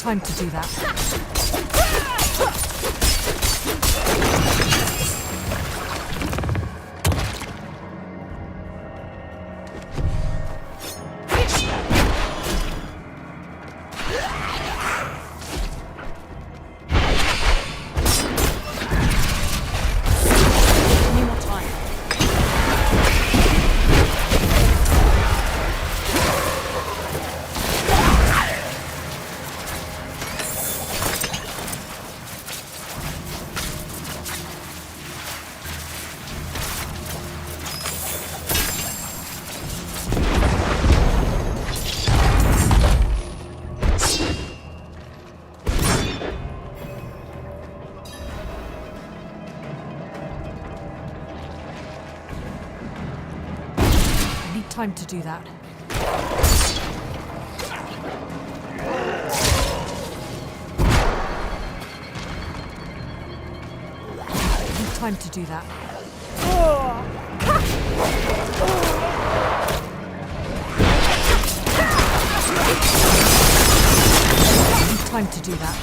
Time to do that. Time to do that. Time to do that. Time to do that.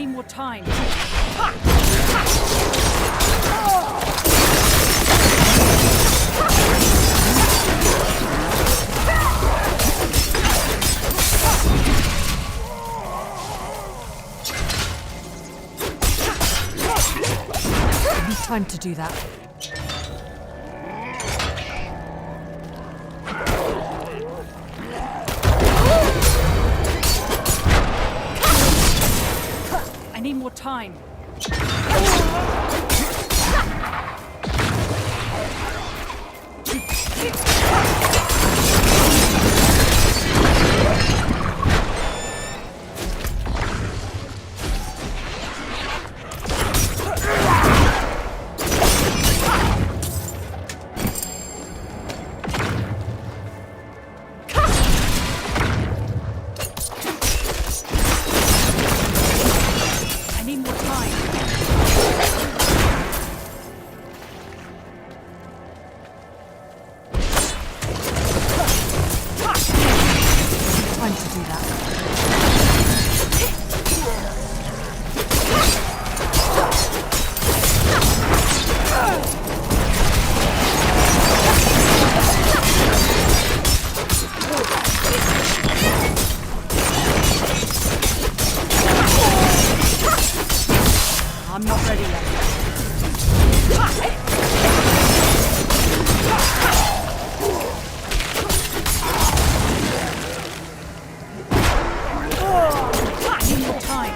need more time. I need time to do that. I need more time. I need more time. Time to do that. I'm not ready yet. I need more time.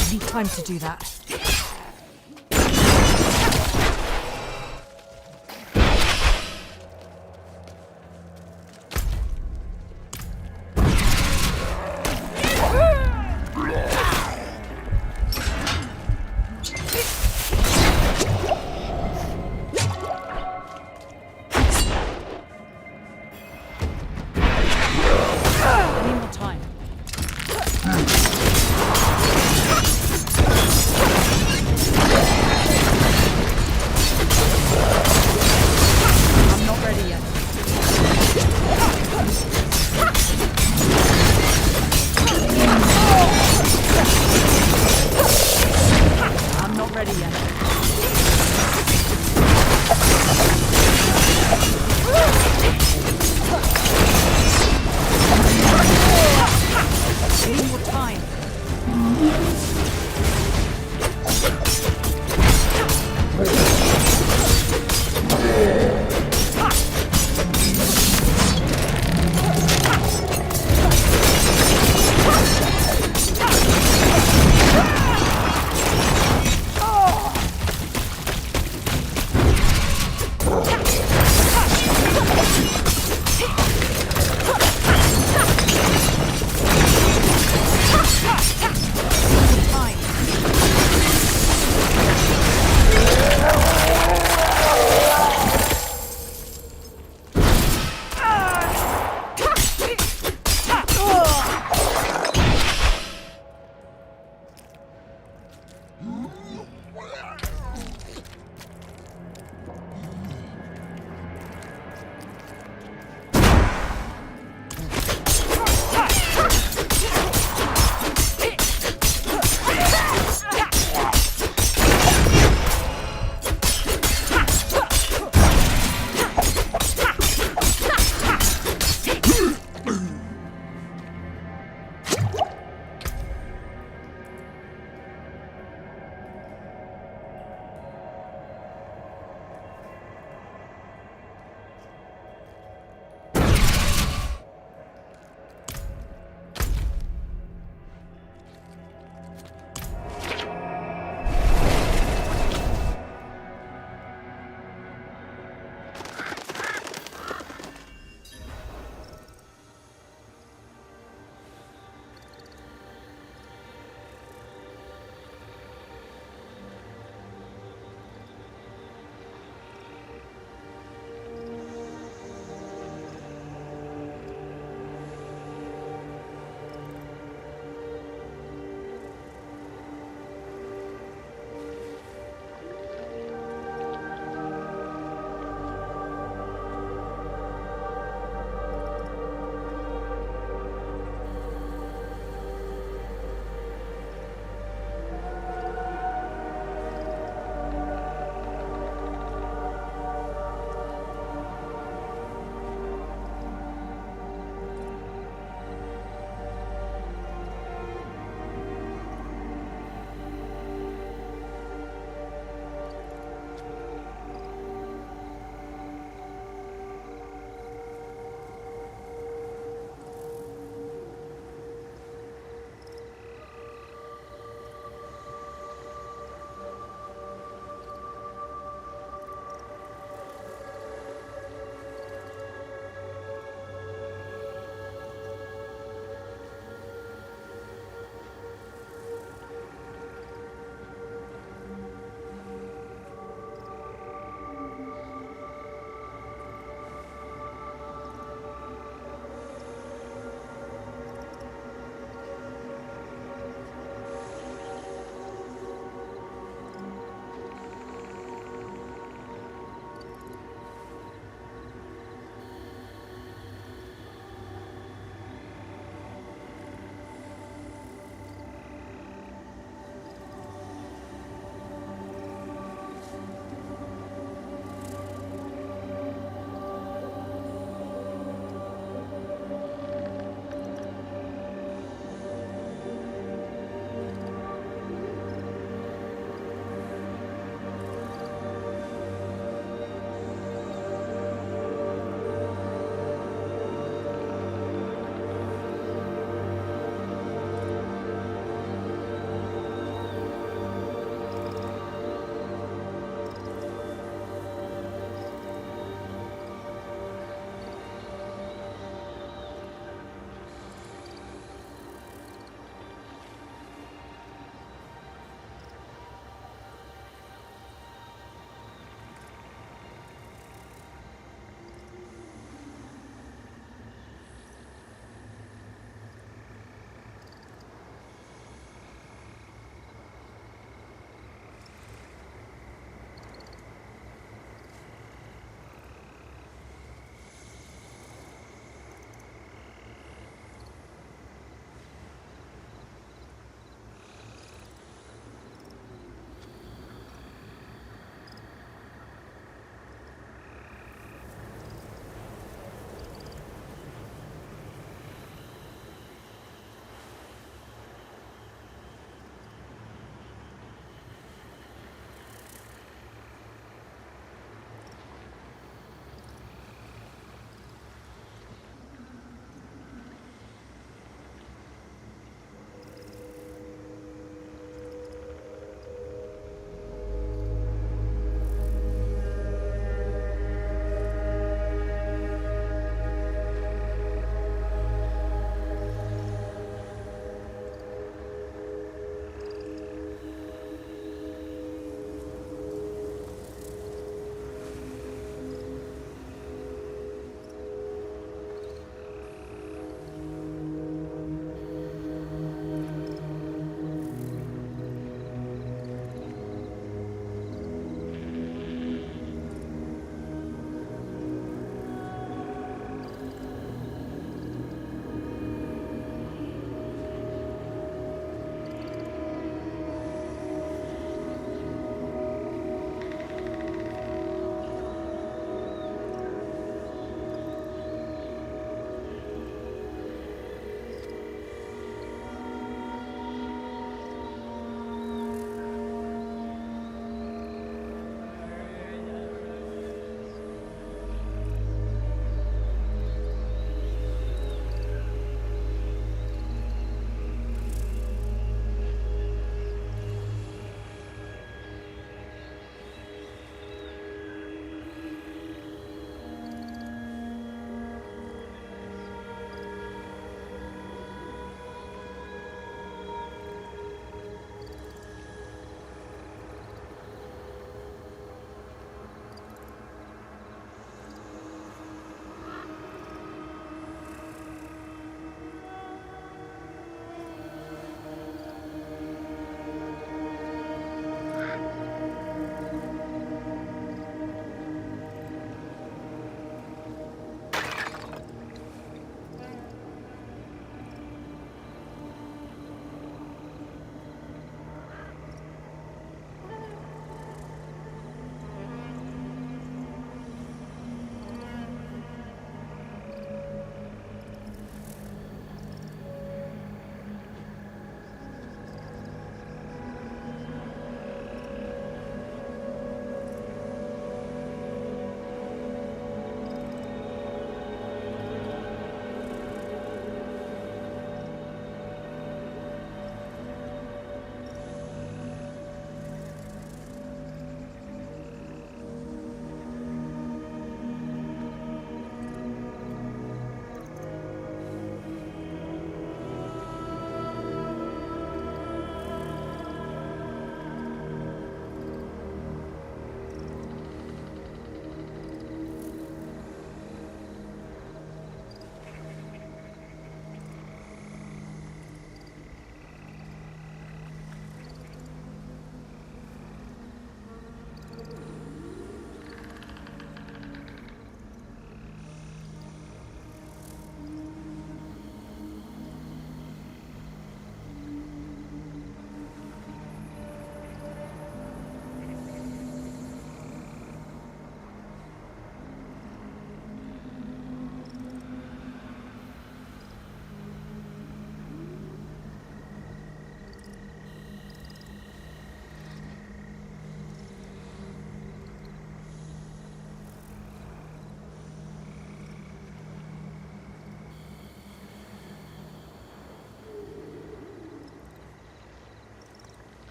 I need time to do that. I need more time.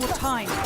more time.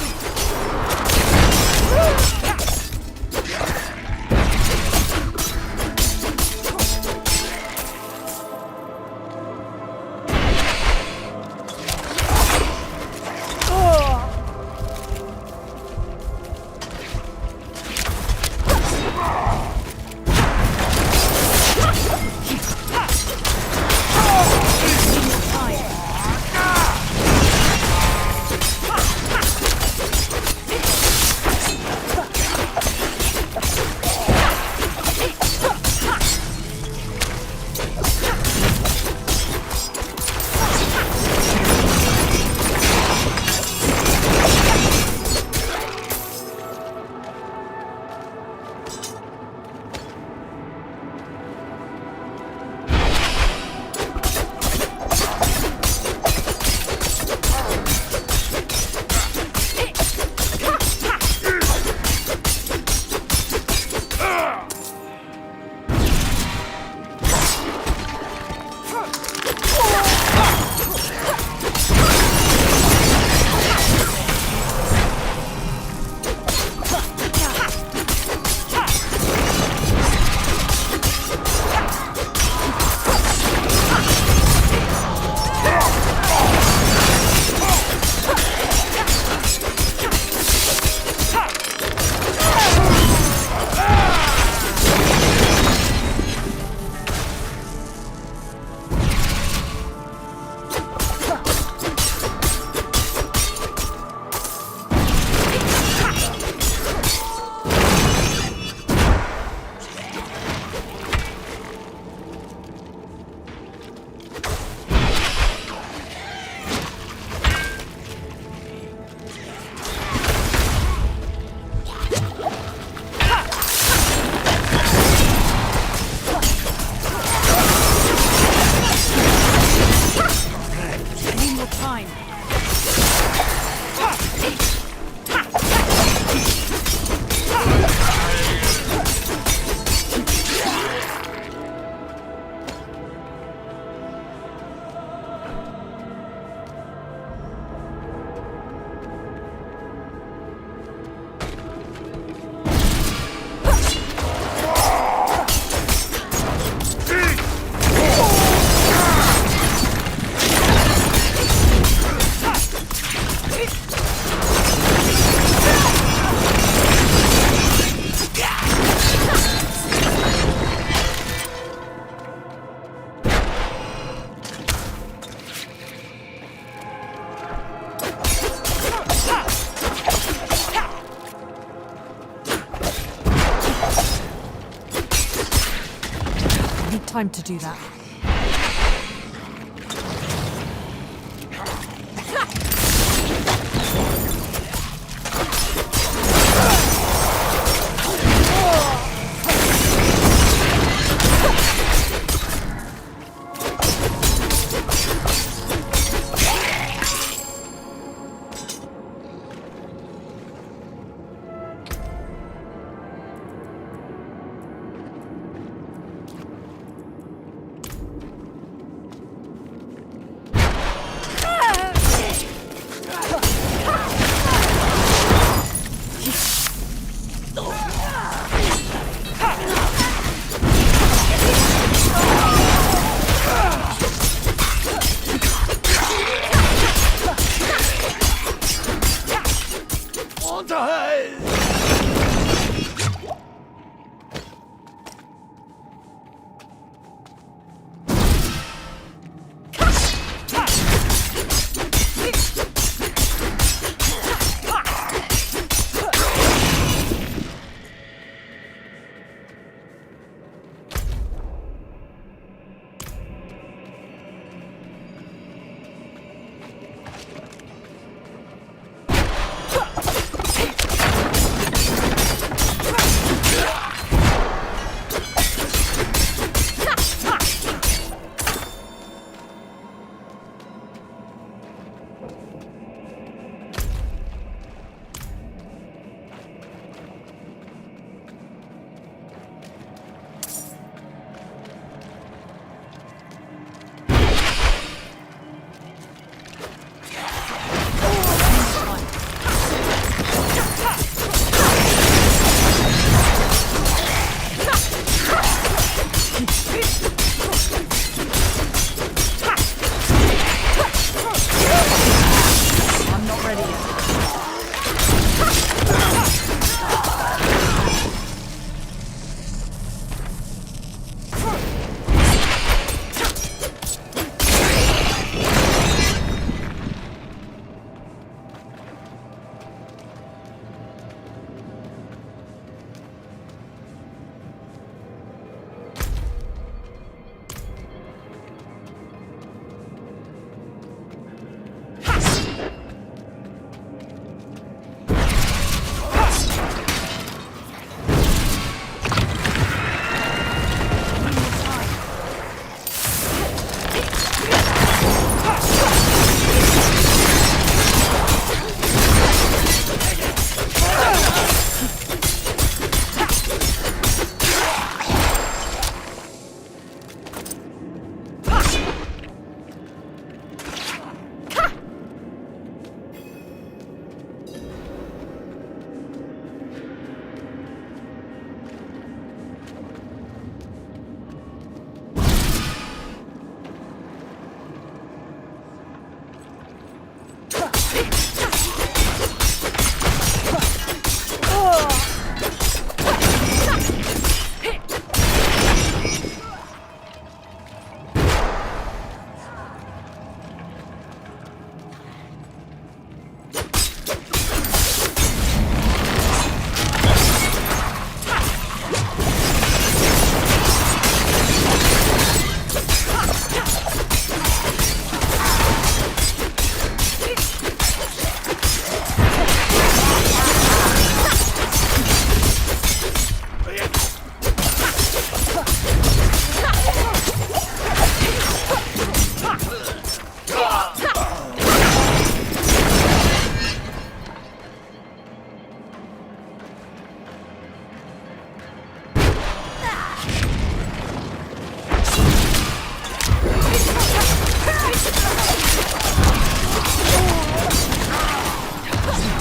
Time to do that.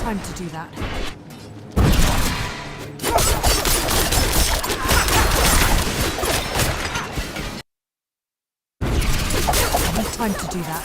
time to do that. I need time to do that.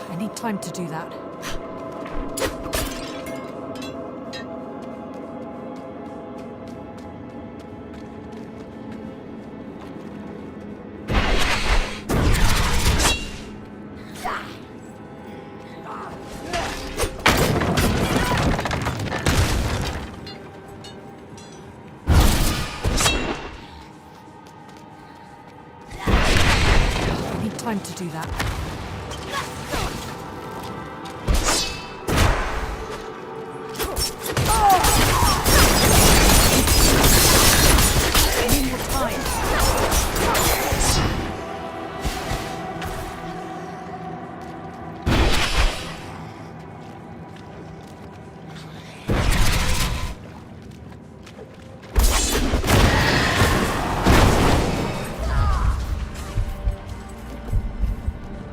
I need time to do that. I need time to do that.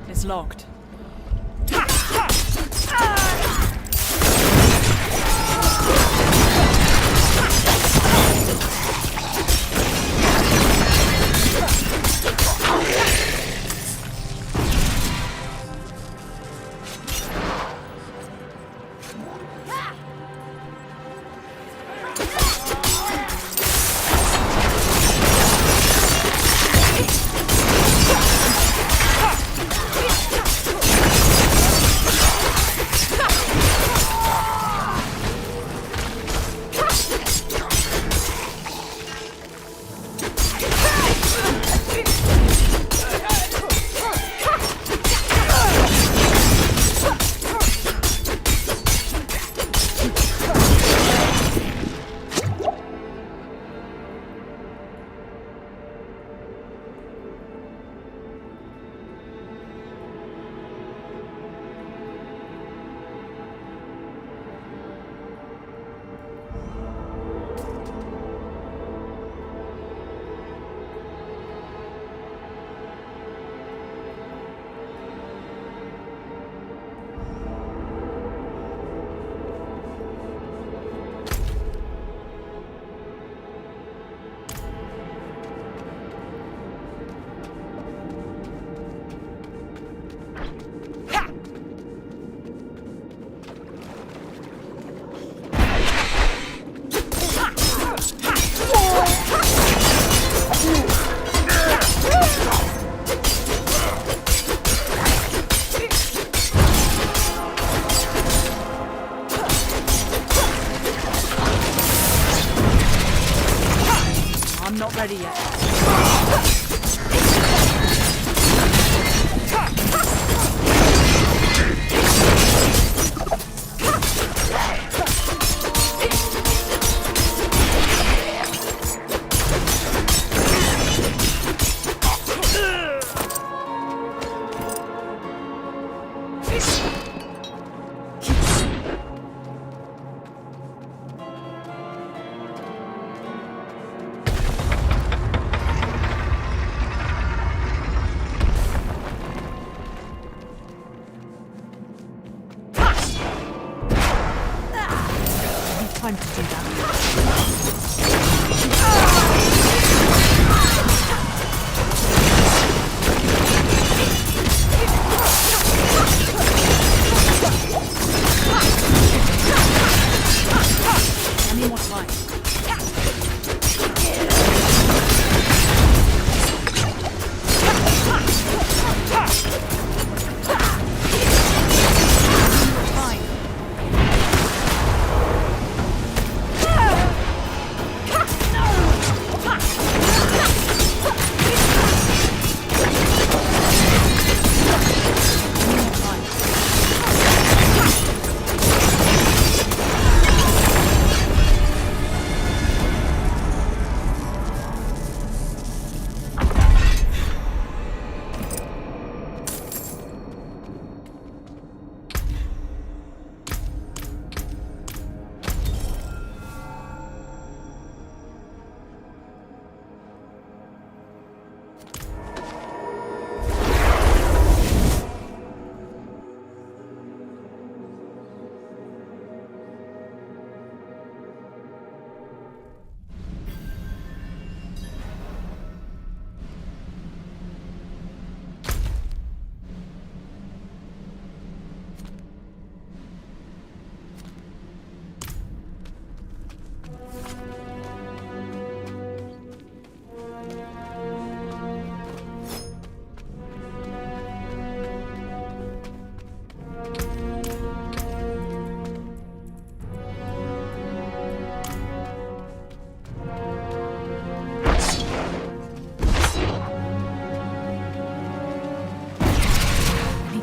It's locked. I'm not ready yet. Time to do that.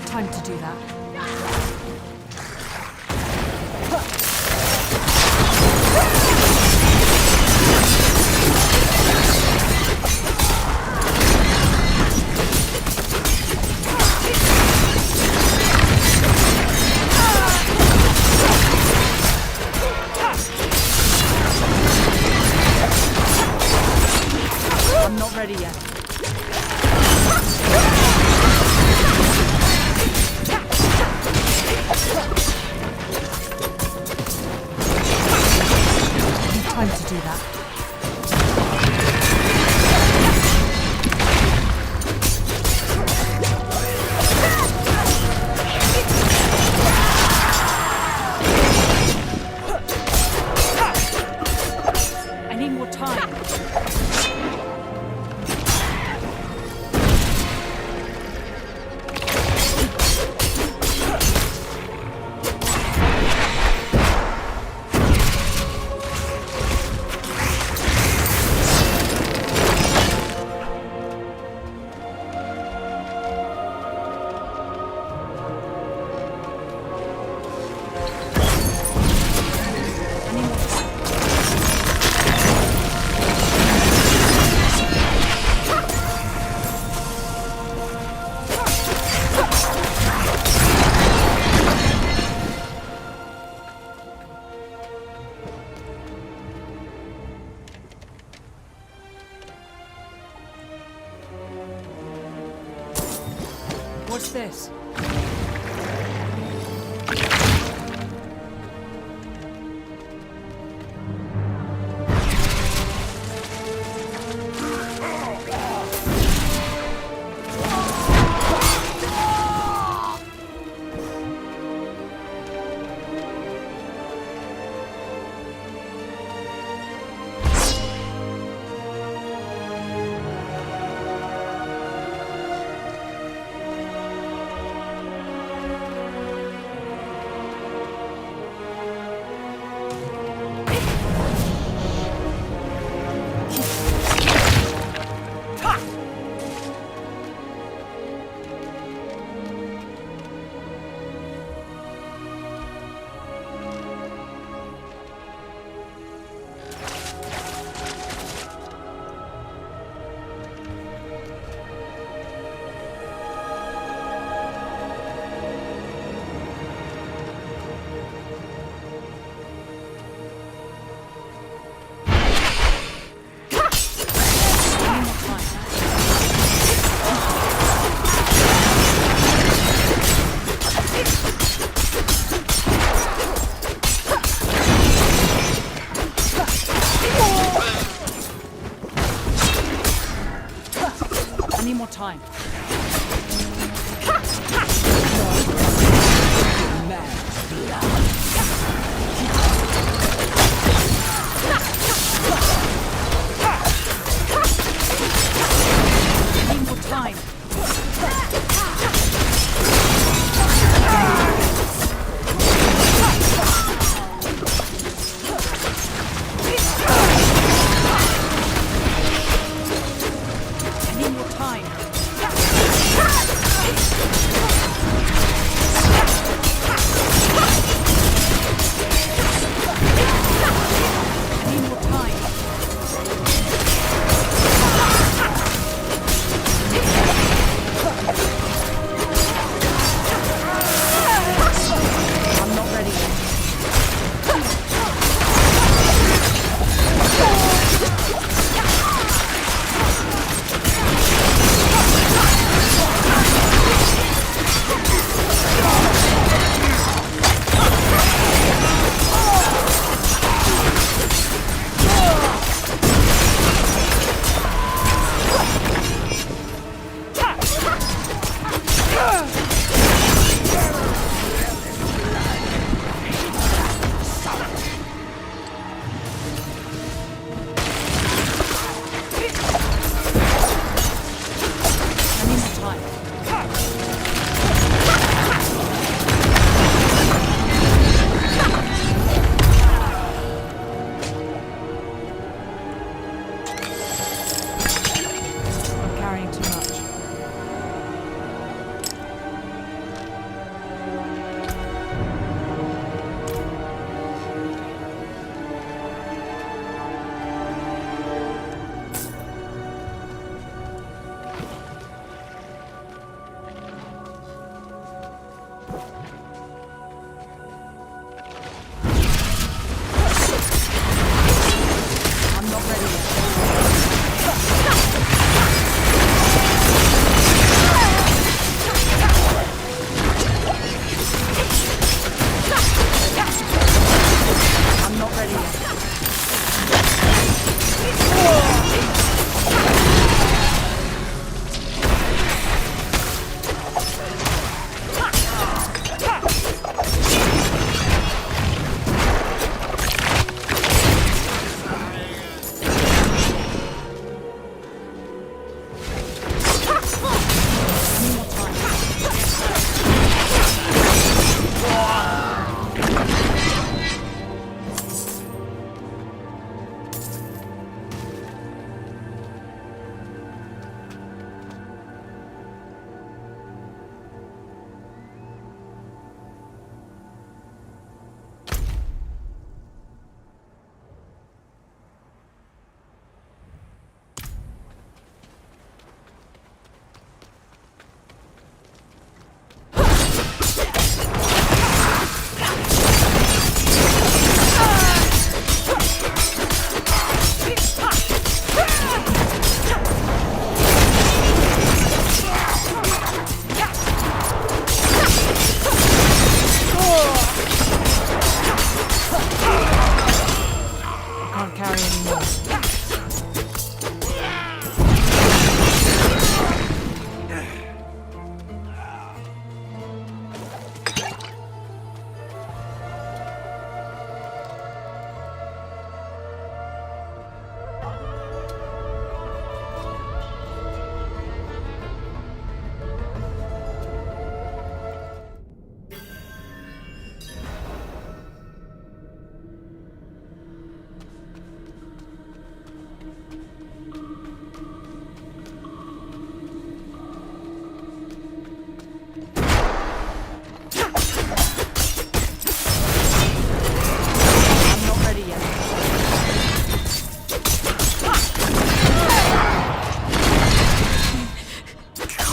need time to do that. I'm not ready yet. Time to do that. I need more time. What's this? I need more time. I need more time. I need more time.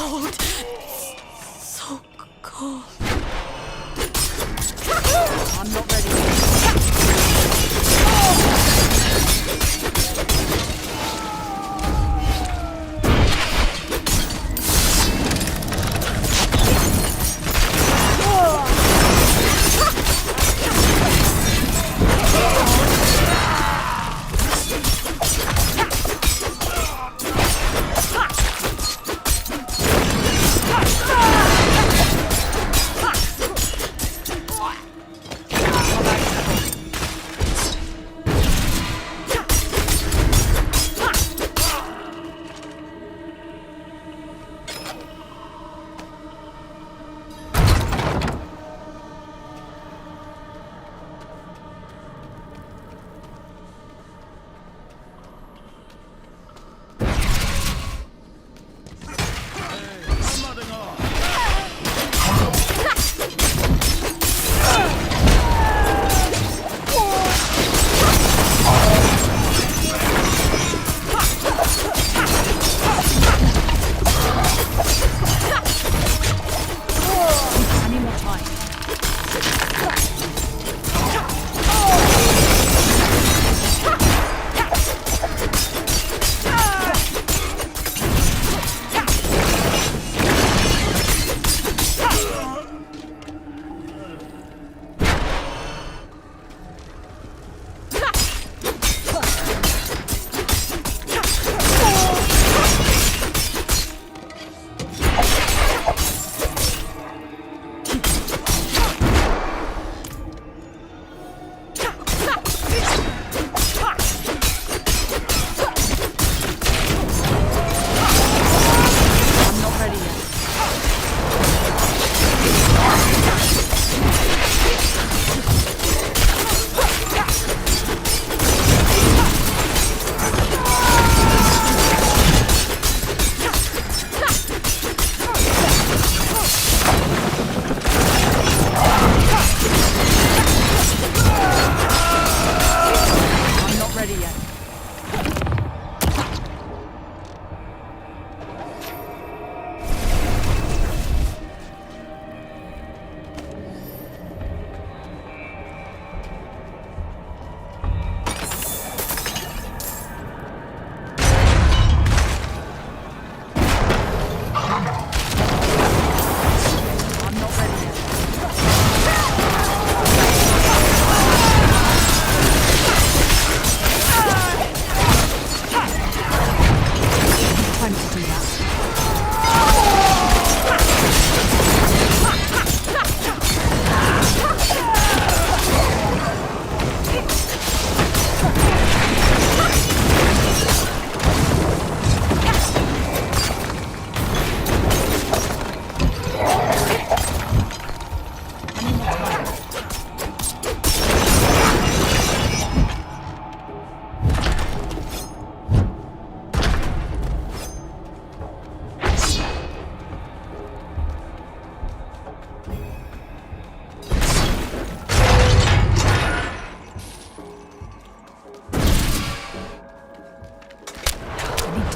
cold. So cold. I'm not ready.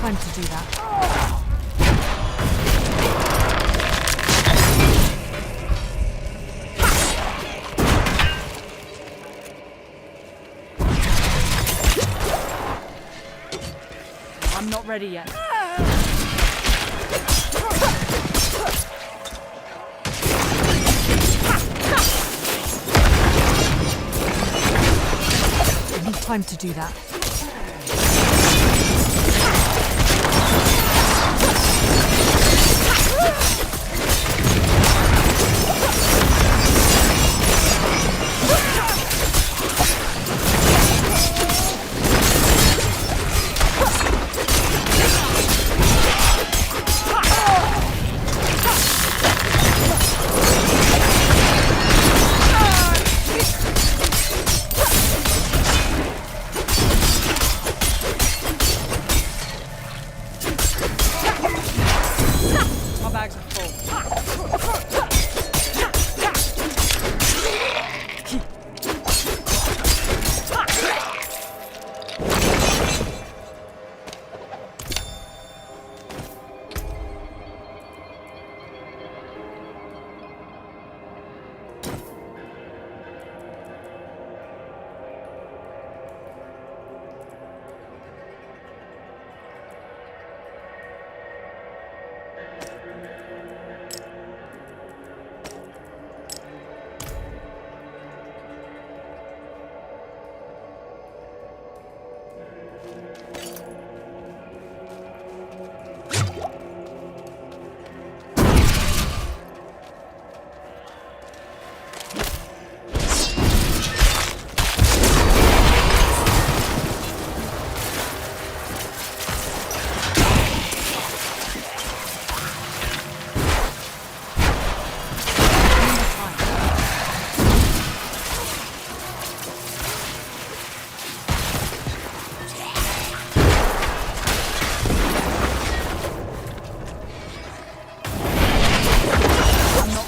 time to do that. I'm not ready yet. I need time to do that.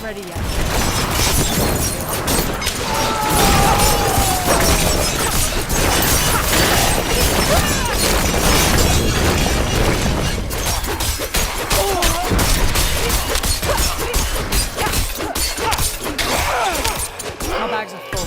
ready yet. My bags are full.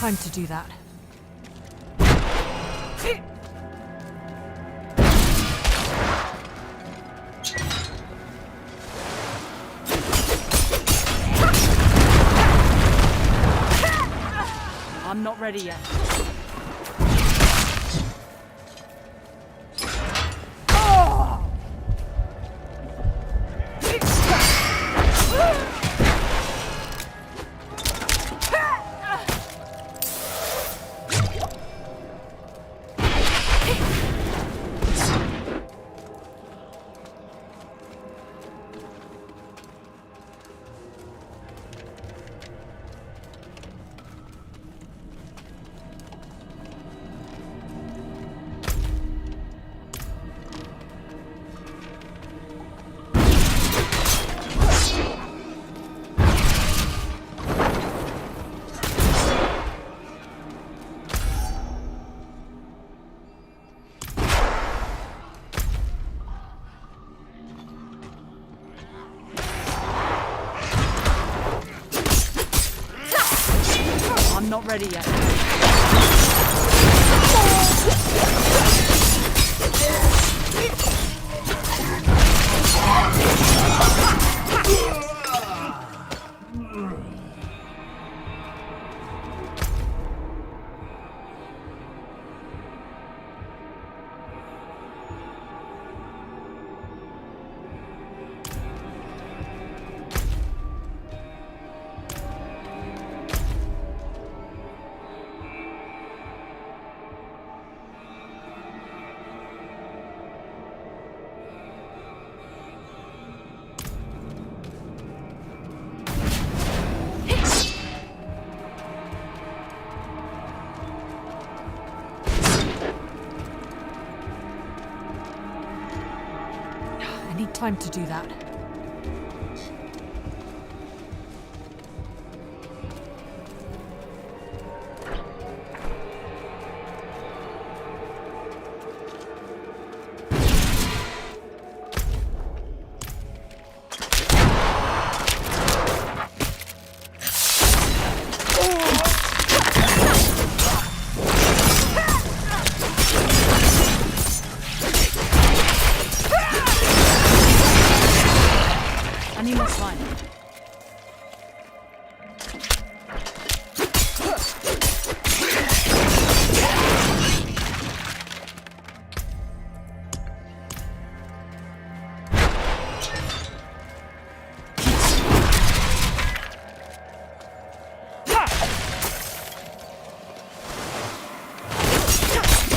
Time to do that. I'm not ready yet. I'm not ready yet. I need time to do that. I need more slime.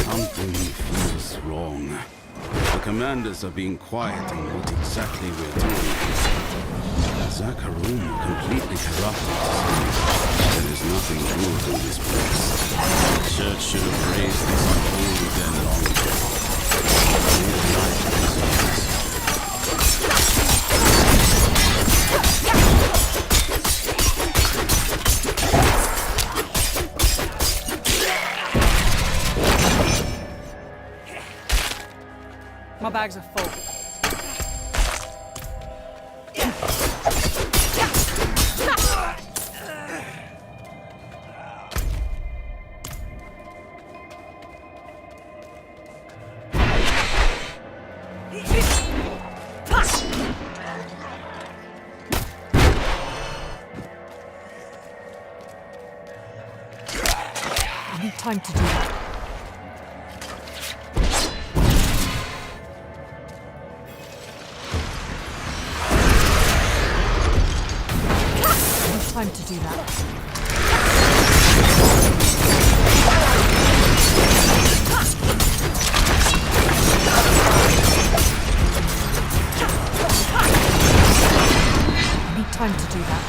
Something feels wrong. The commanders are being quiet on what exactly we're doing. Zakharum completely corrupted. There is nothing good in this place. The church should have raised this on hold again long ago. Only the light preserves. bags are full. I need time to do that. I need time to do that. I need time to do that.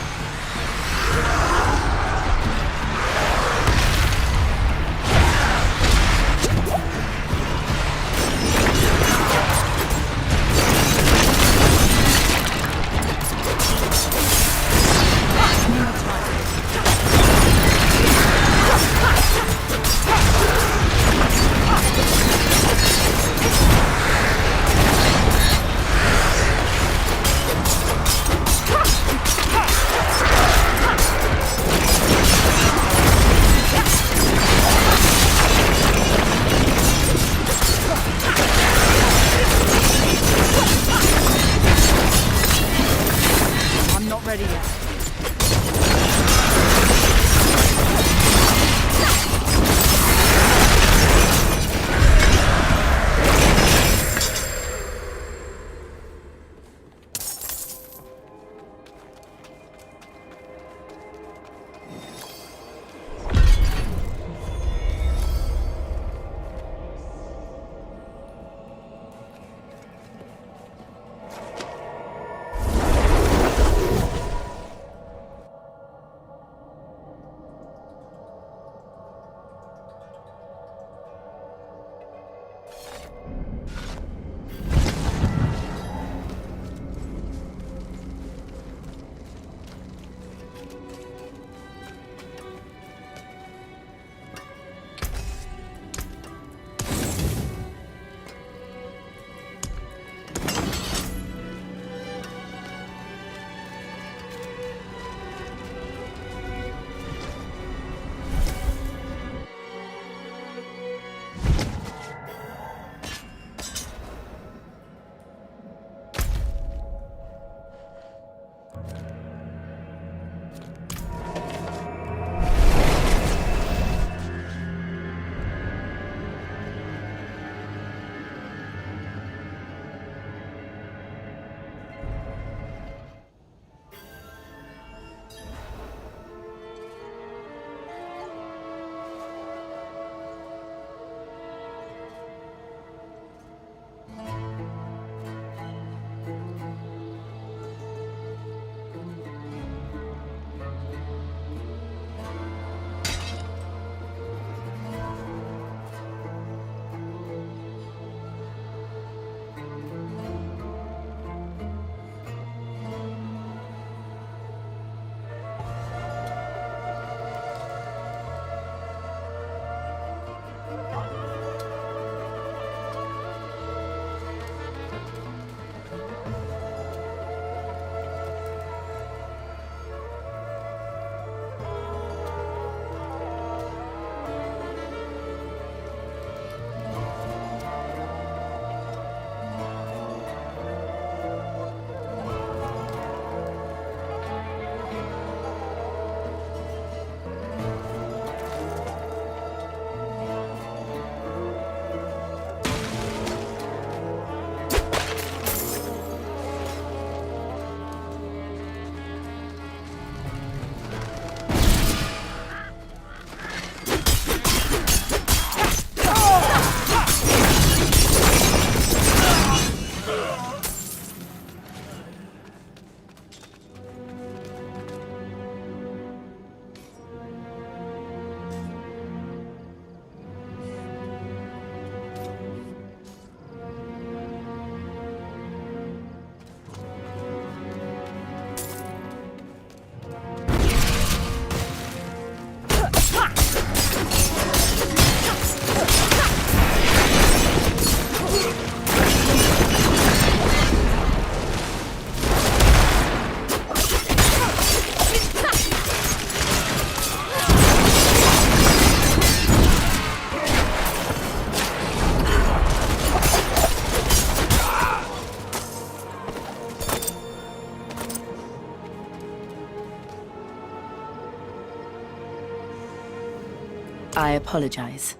I apologize.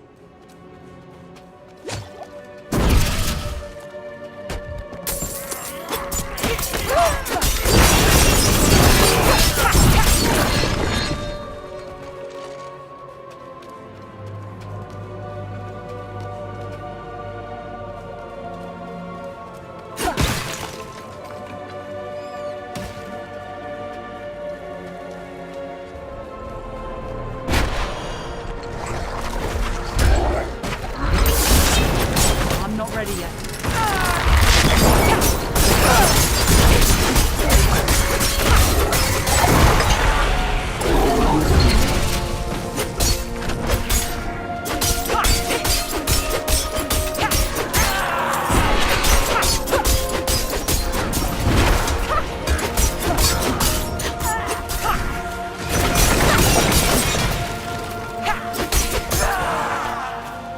I'm not ready yet.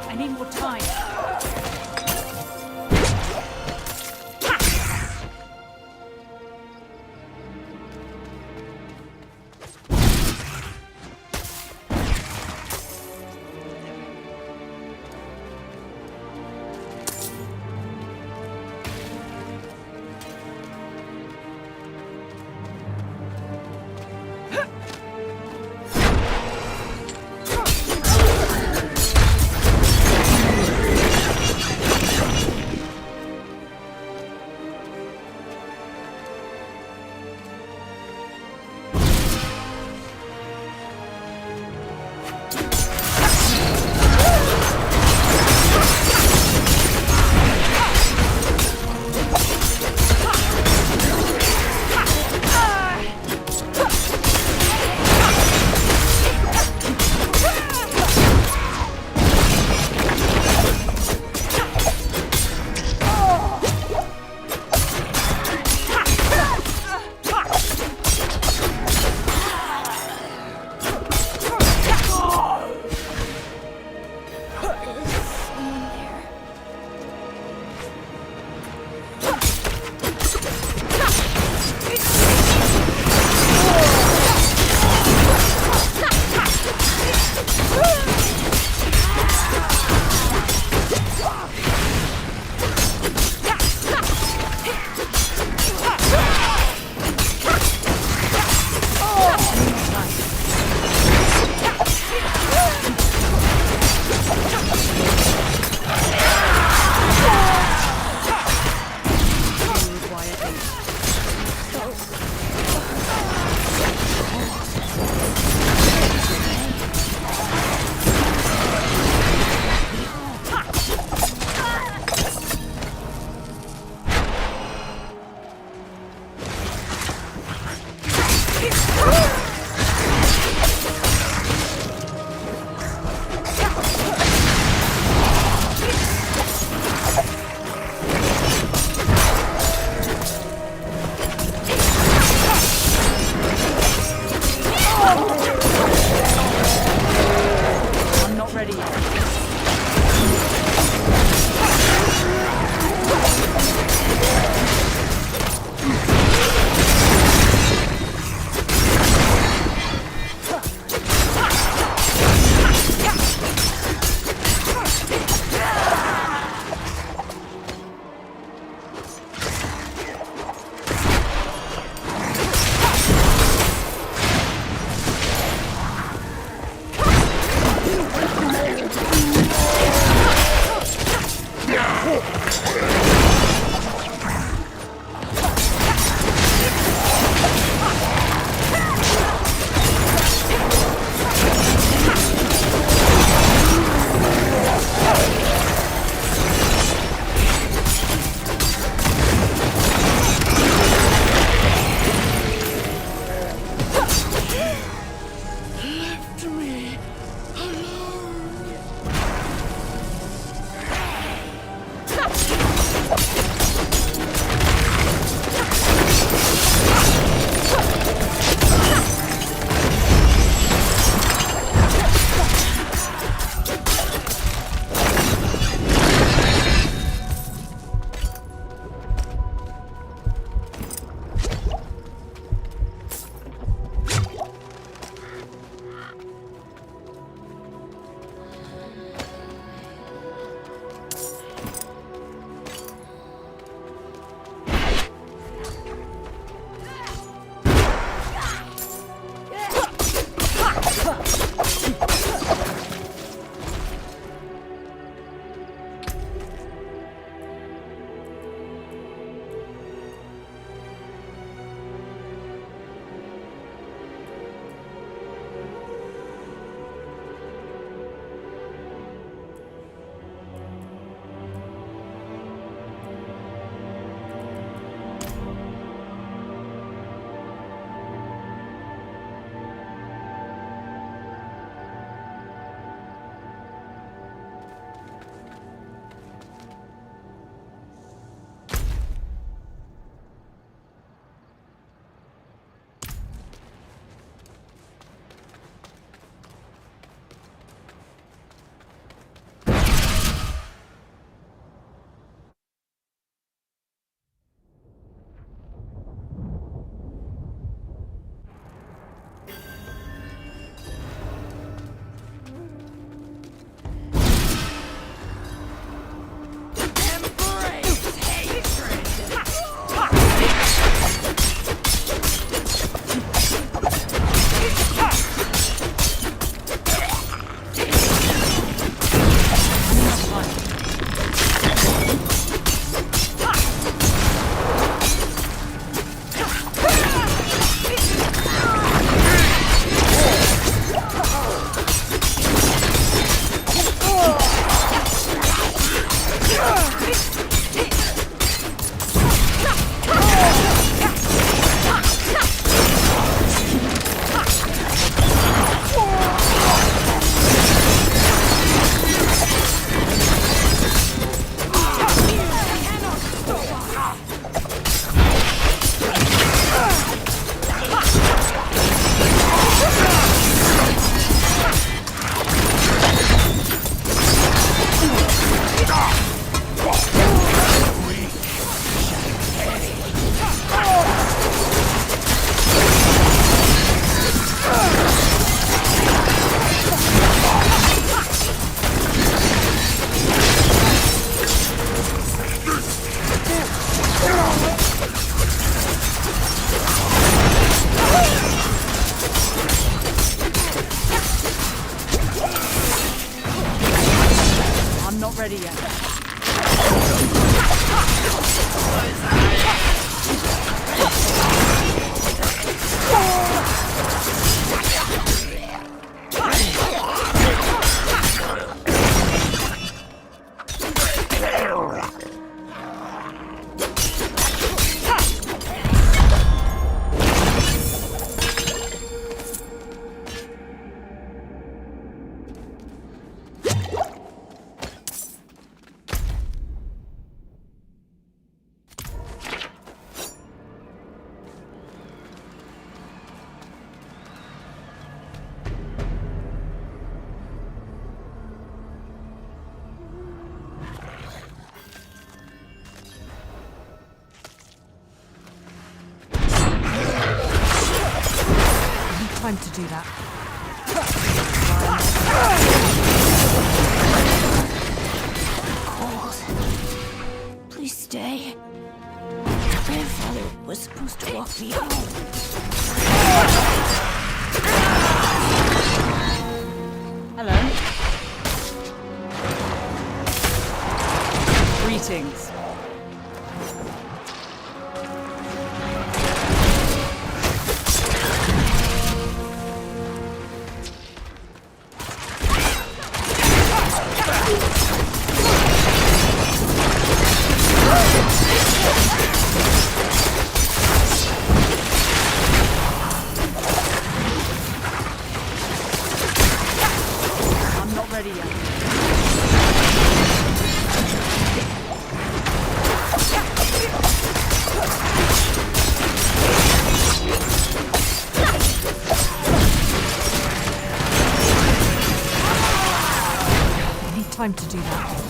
I need more time. time to do that. Cold. Please stay. My grandfather was supposed to walk me home. Hello. Greetings. I'm not ready yet. I need time to do that.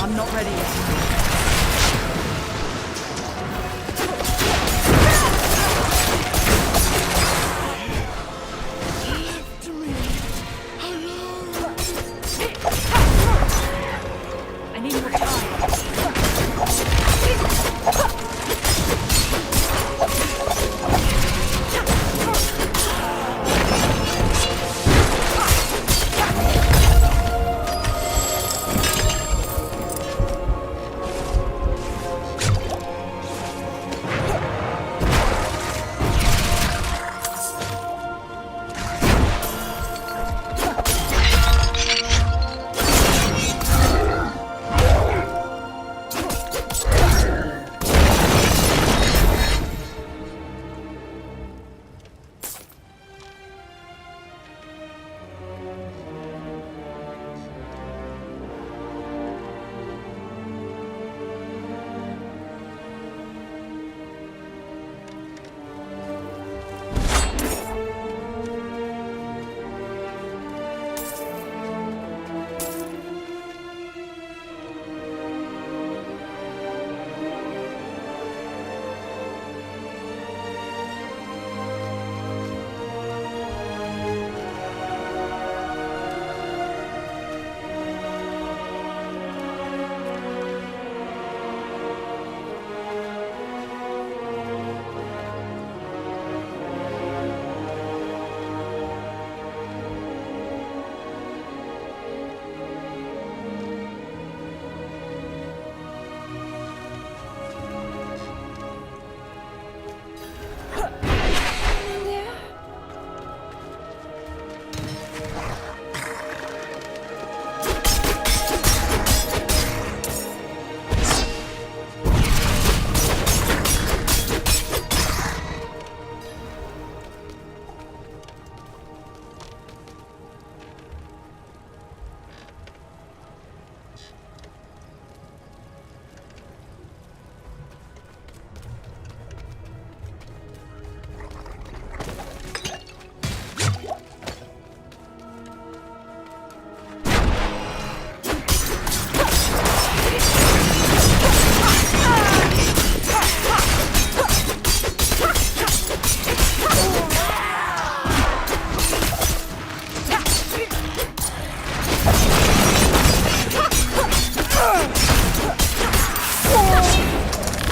I'm not ready yet. I need more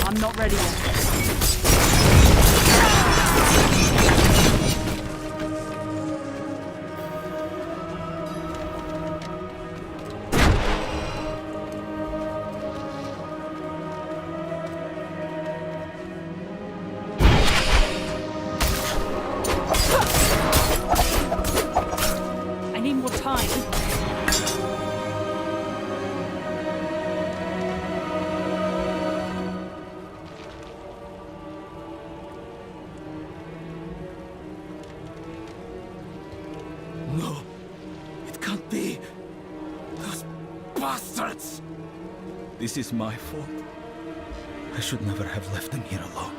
I'm not ready yet. I need more time. No, it can't be. Those bastards! This is my fault. I should never have left them here alone.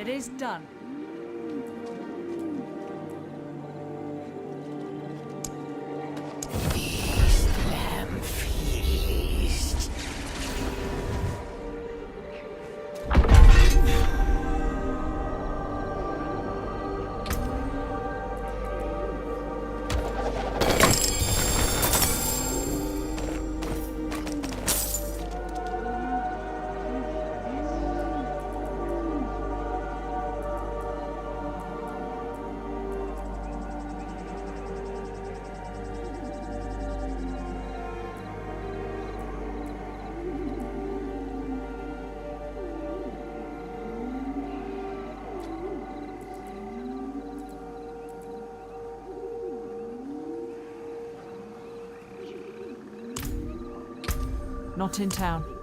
It is done. Not in town.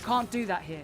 can't do that here.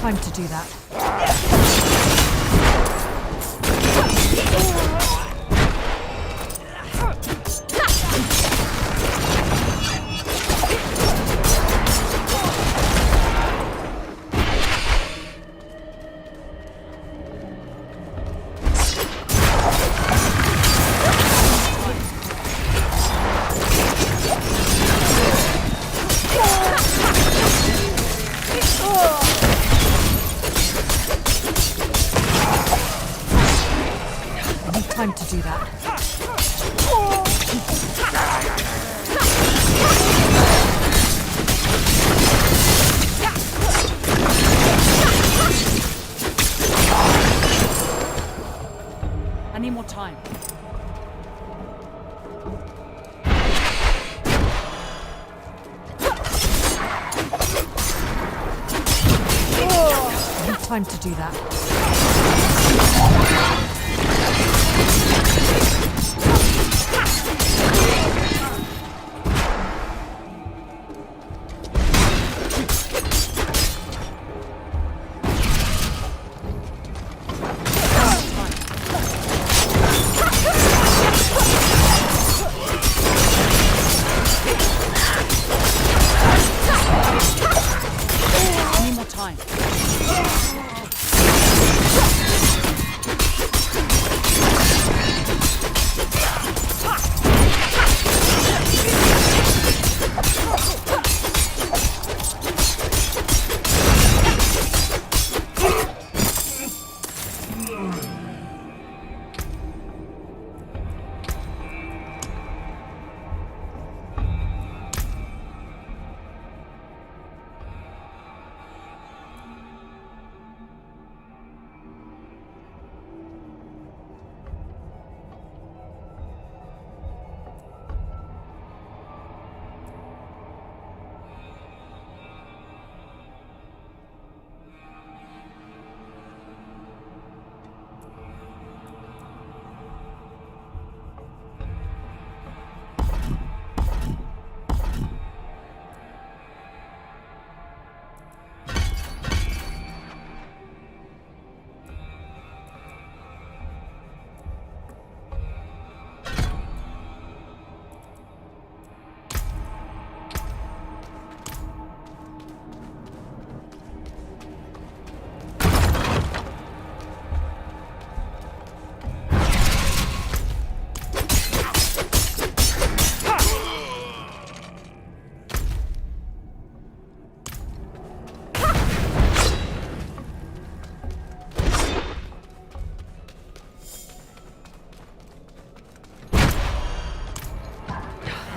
Time to do that. Time to do that. more time. I need time to do that. I need more time.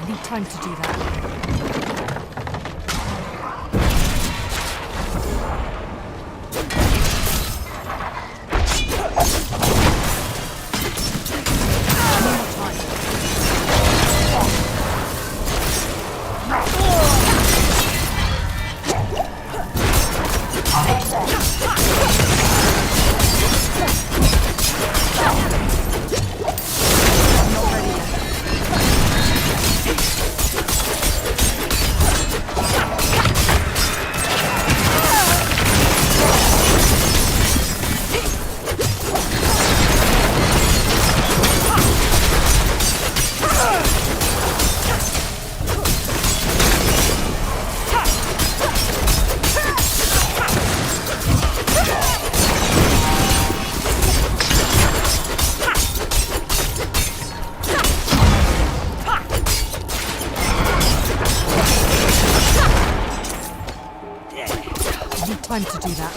I need time to do that. I need time to do that.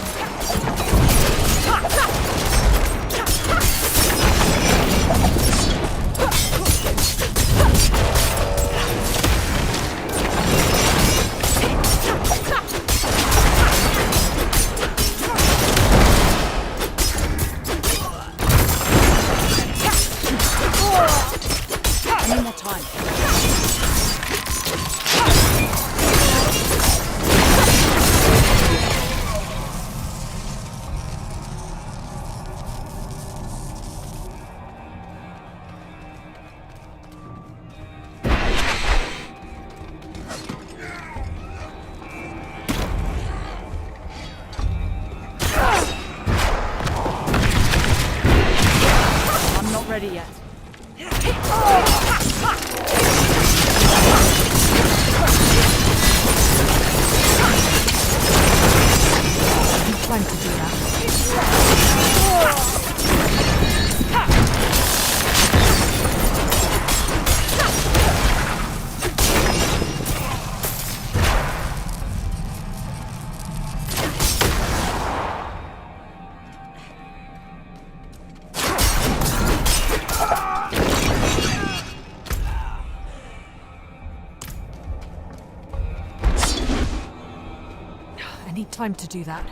I need more time. I'm not ready yet. I'm trying to do that. I need time to do that.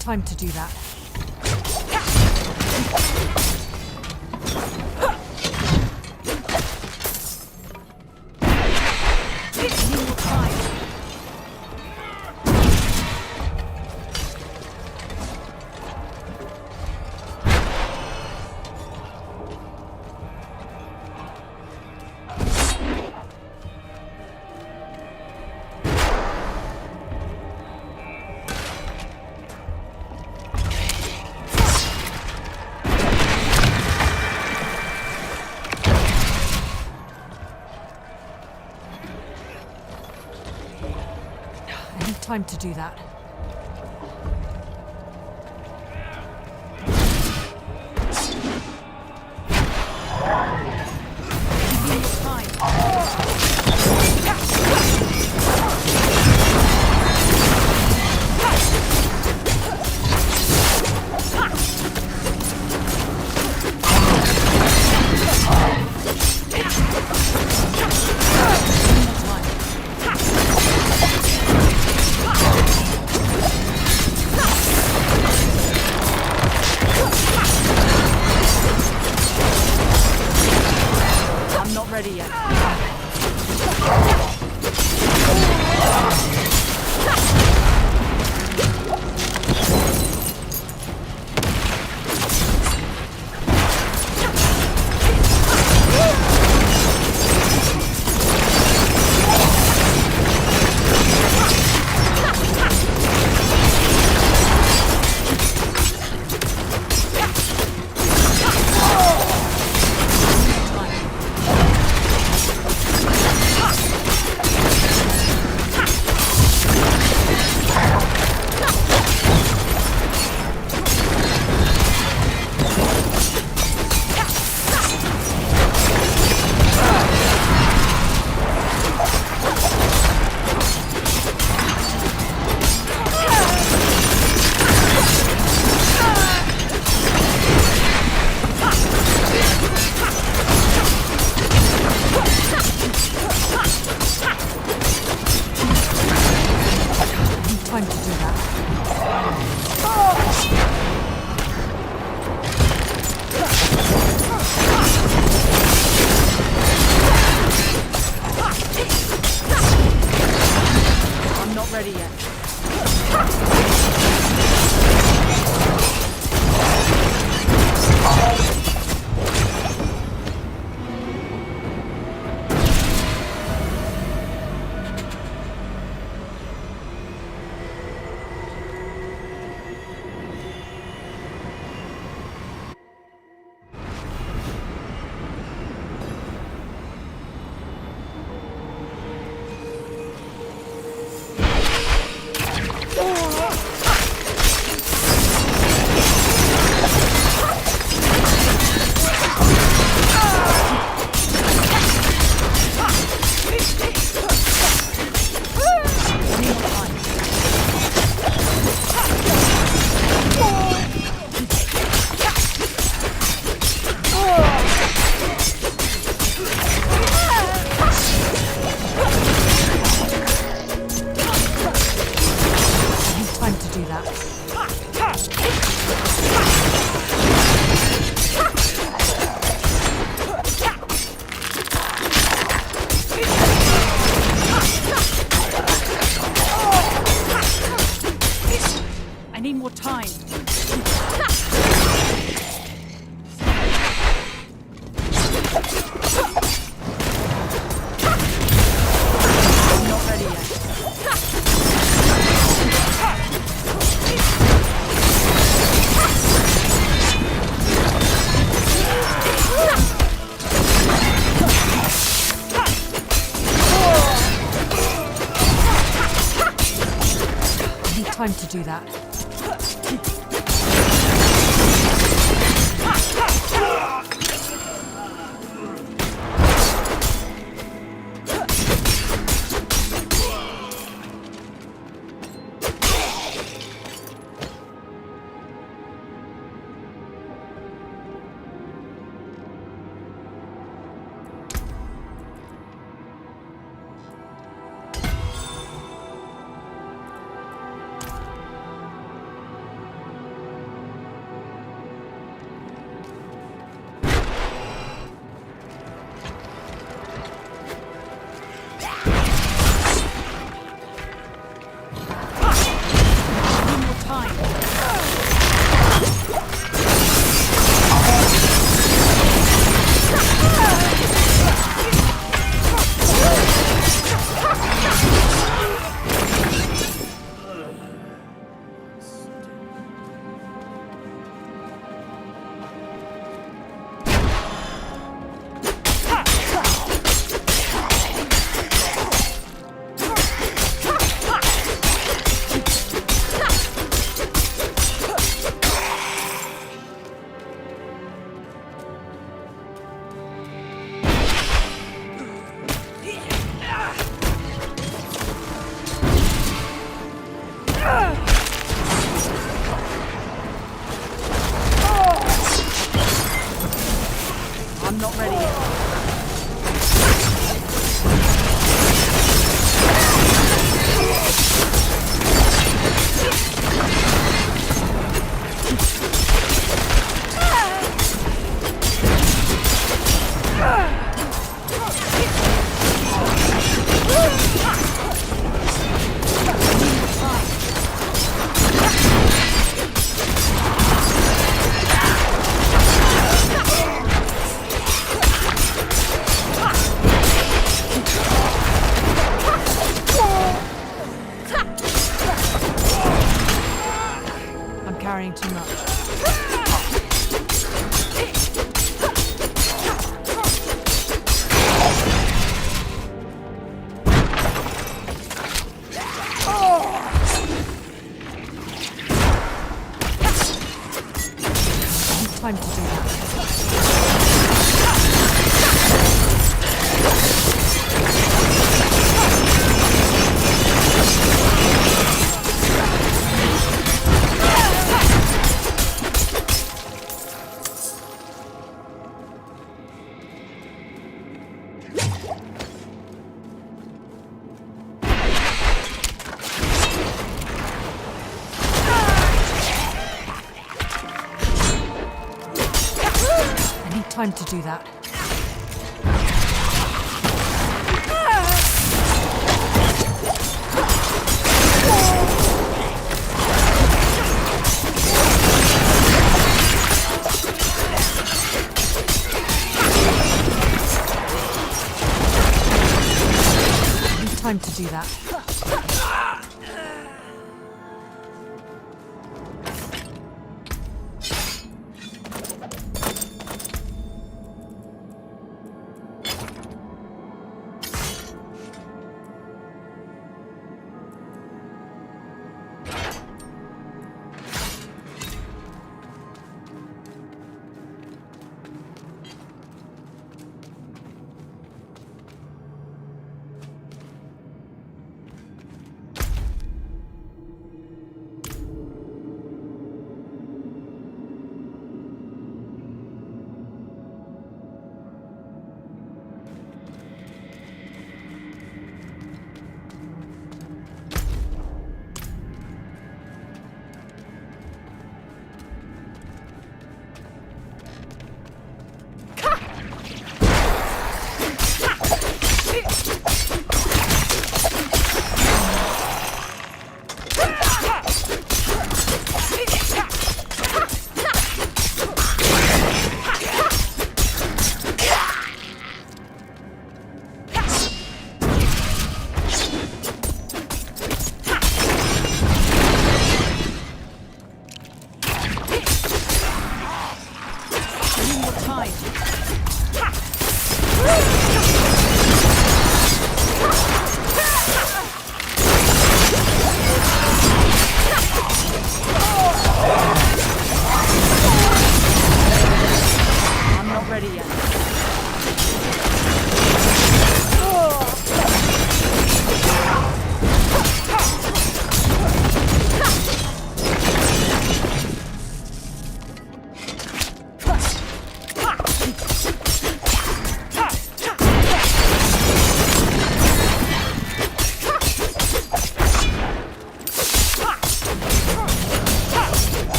need time to do that. Time to do that. Ready yet. Time to do that. I'm not ready yet. I need more time. I'm not ready yet. I need time to do that. not ready yet. Carrying too much. Time to do that. Time to do that. Time to do that.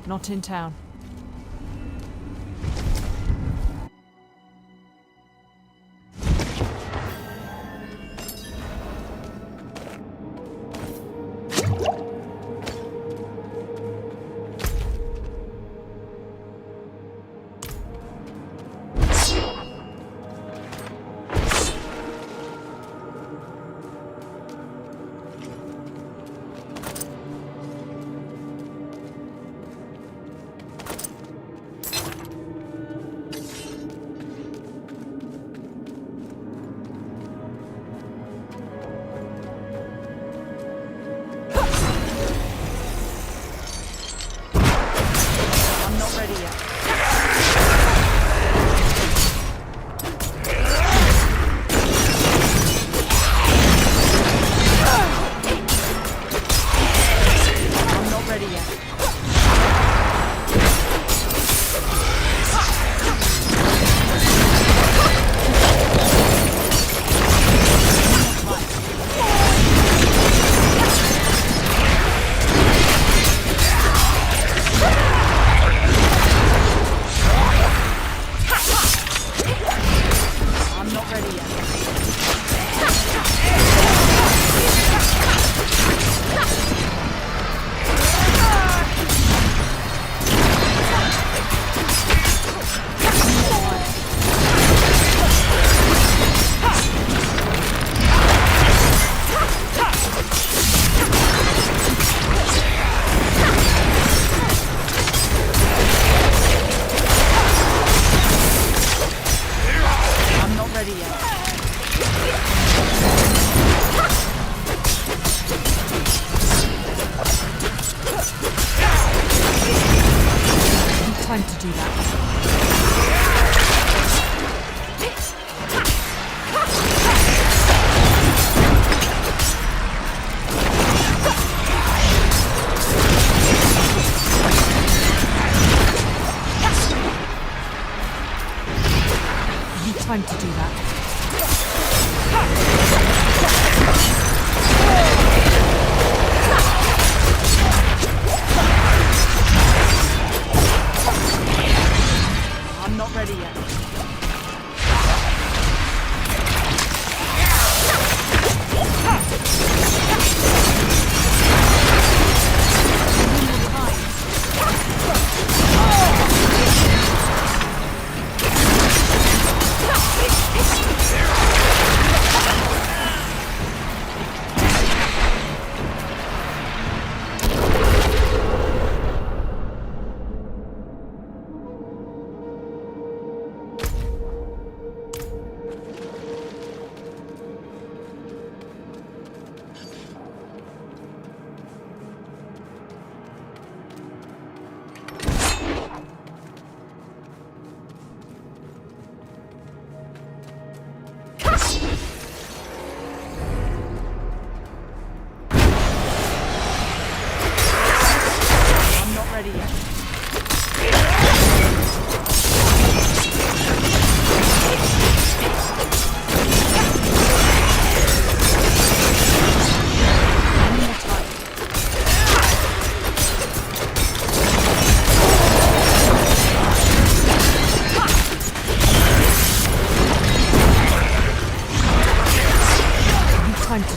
Not in town.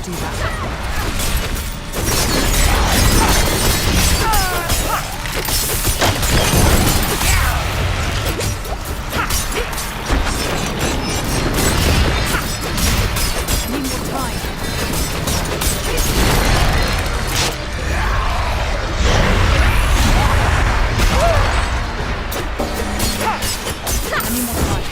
do that. Need more time. I need more time.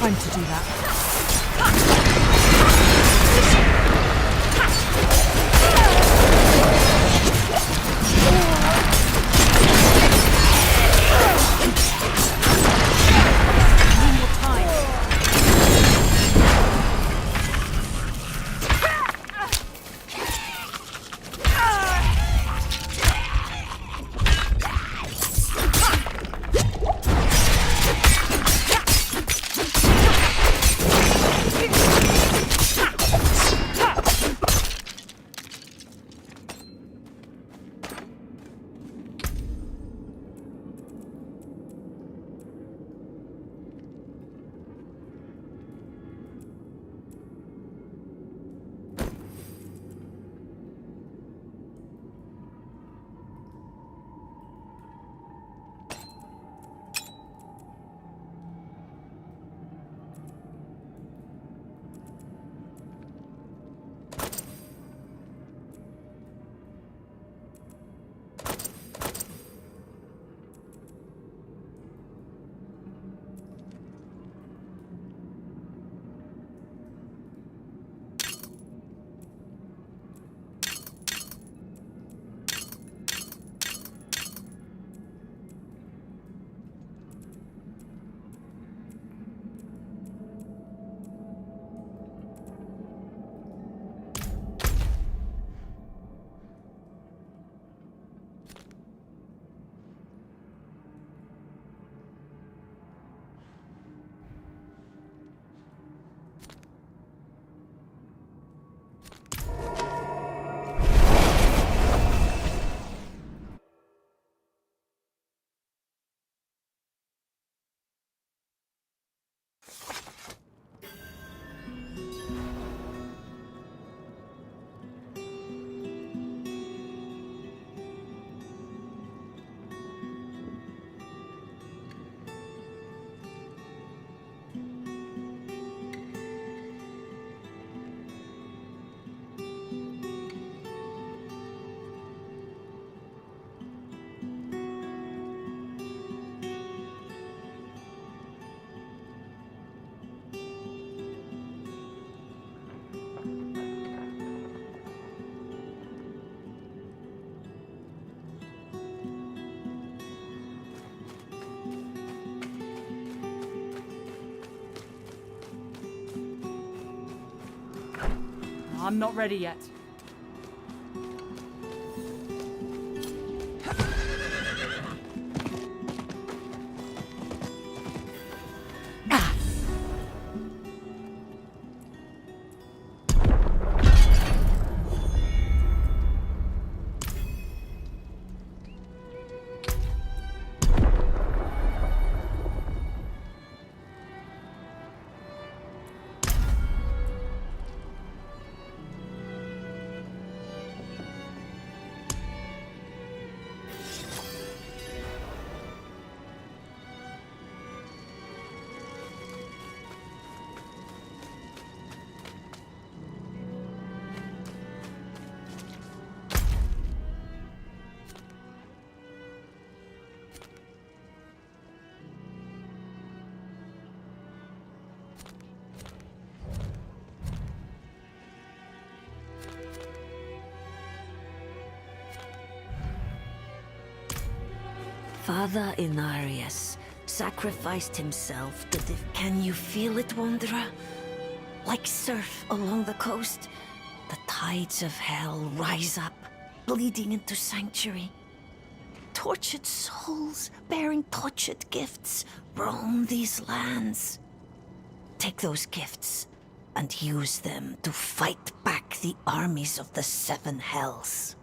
Time to do that. Need more time. I'm not ready yet. Father Inarius sacrificed himself to Can you feel it, Wanderer? Like surf along the coast, the tides of hell rise up, bleeding into sanctuary. tortured souls bearing tortured gifts roam these lands. Take those gifts and use them to fight back the armies of the Seven Hells.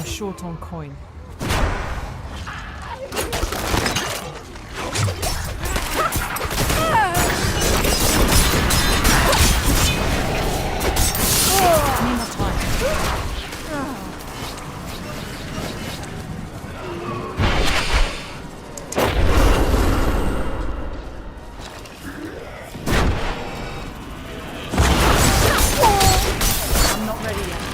Short on coin. I'm not ready yet.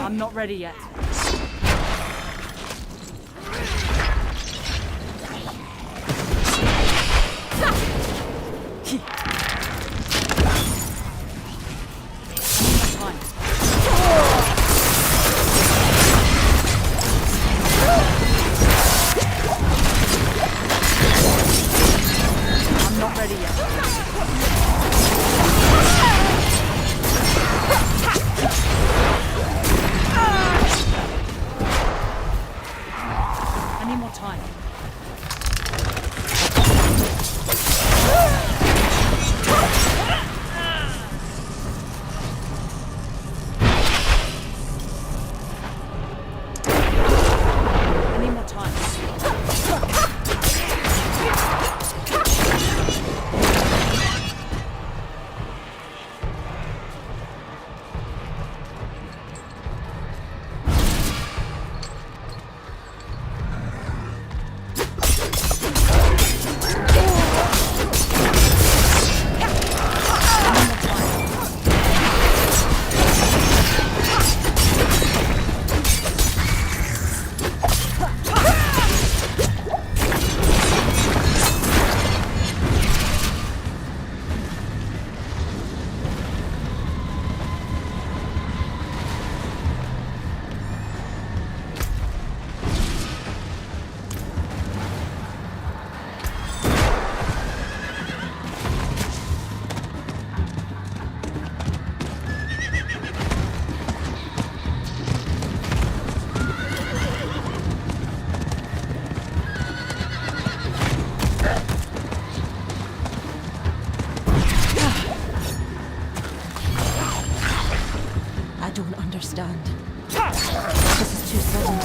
I'm not ready yet. I'm not ready yet. I need more time. I need more time. I don't understand. This is too sudden.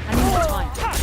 I need more time.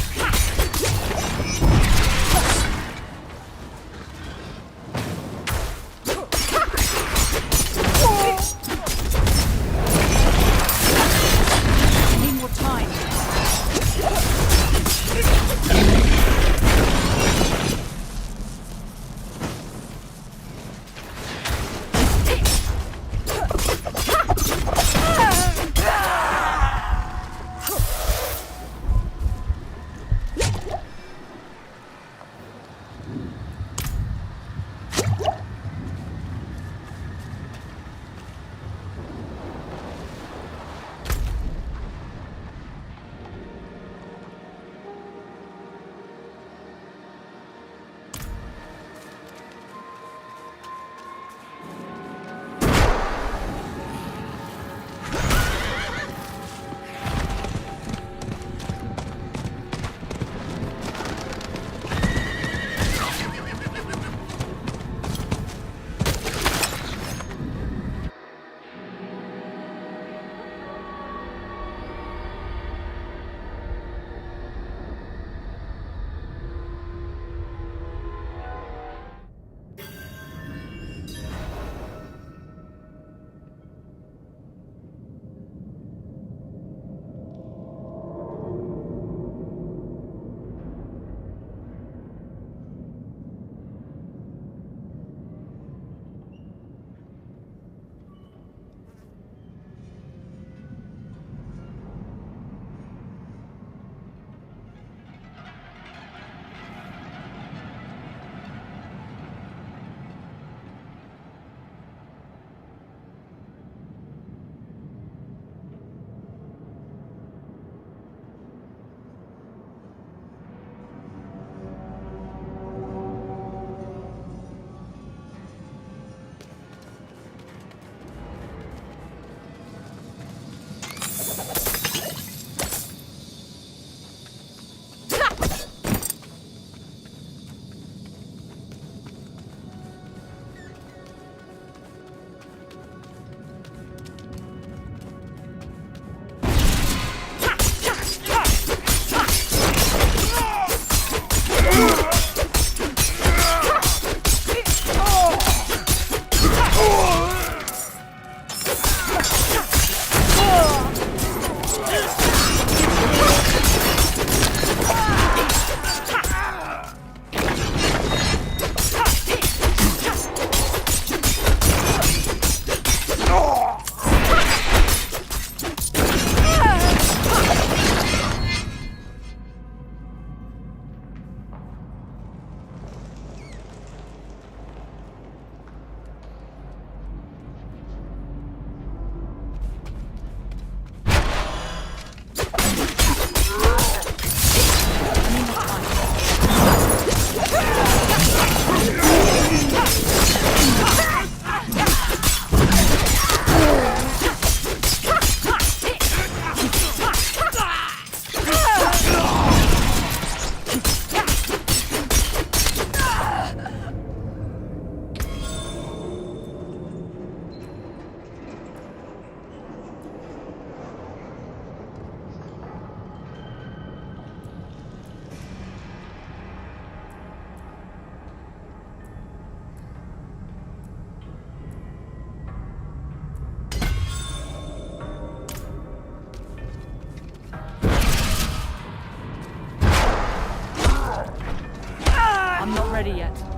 yet.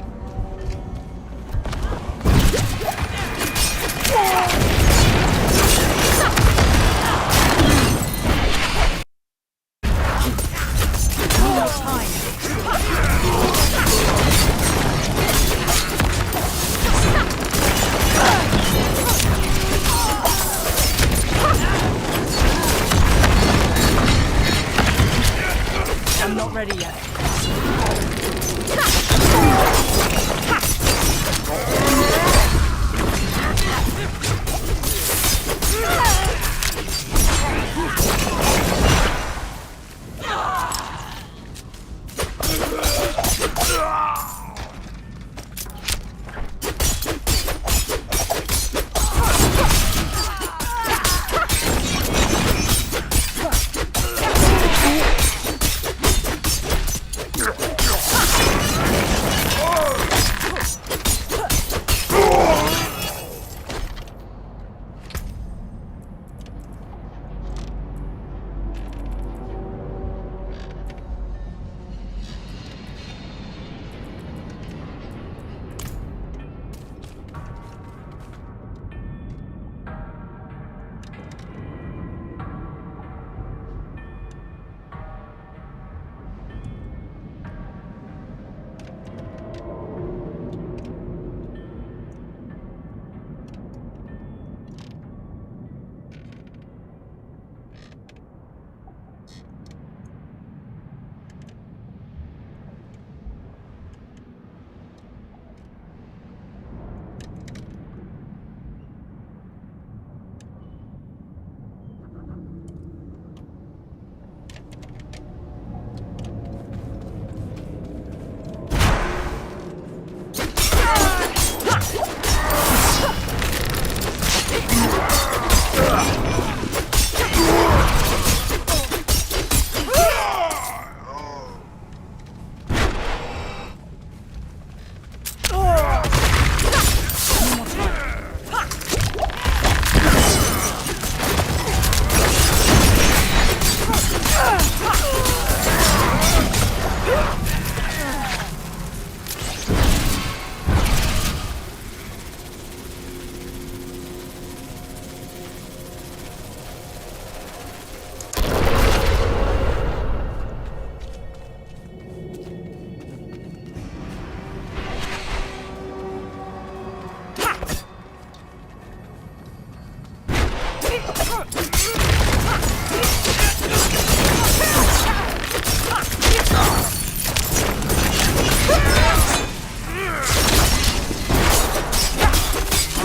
I'm not ready yet.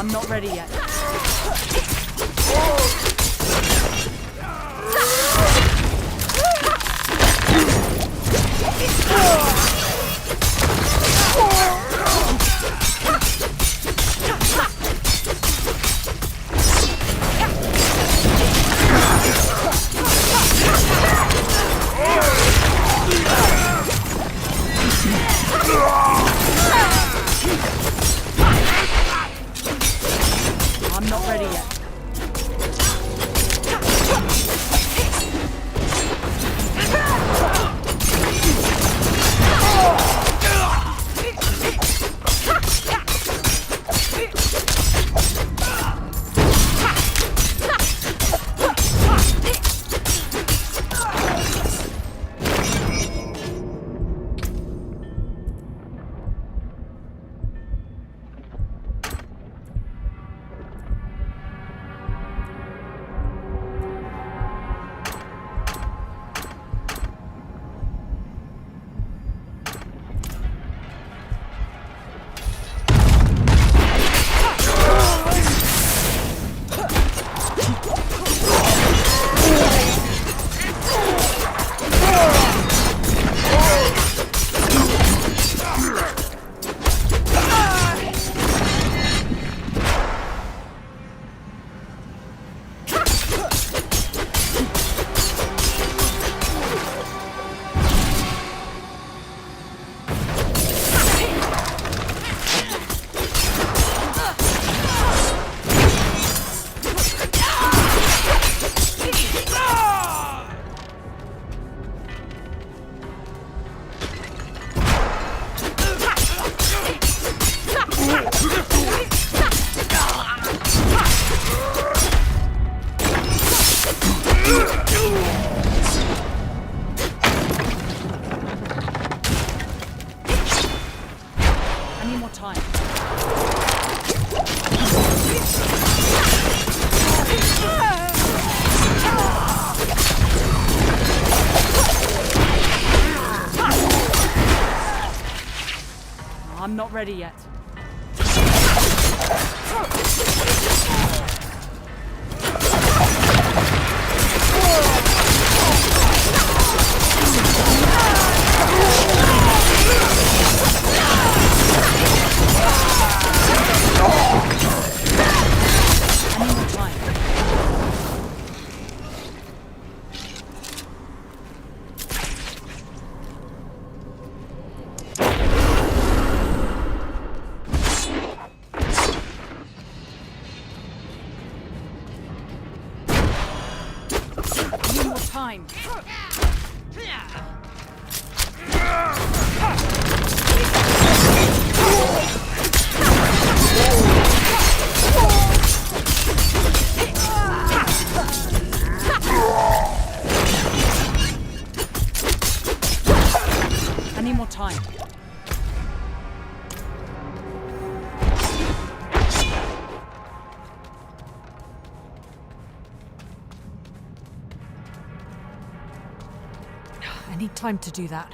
I'm not ready yet. I'm not ready yet. ready yet. Time. I need more time. I need time to do that.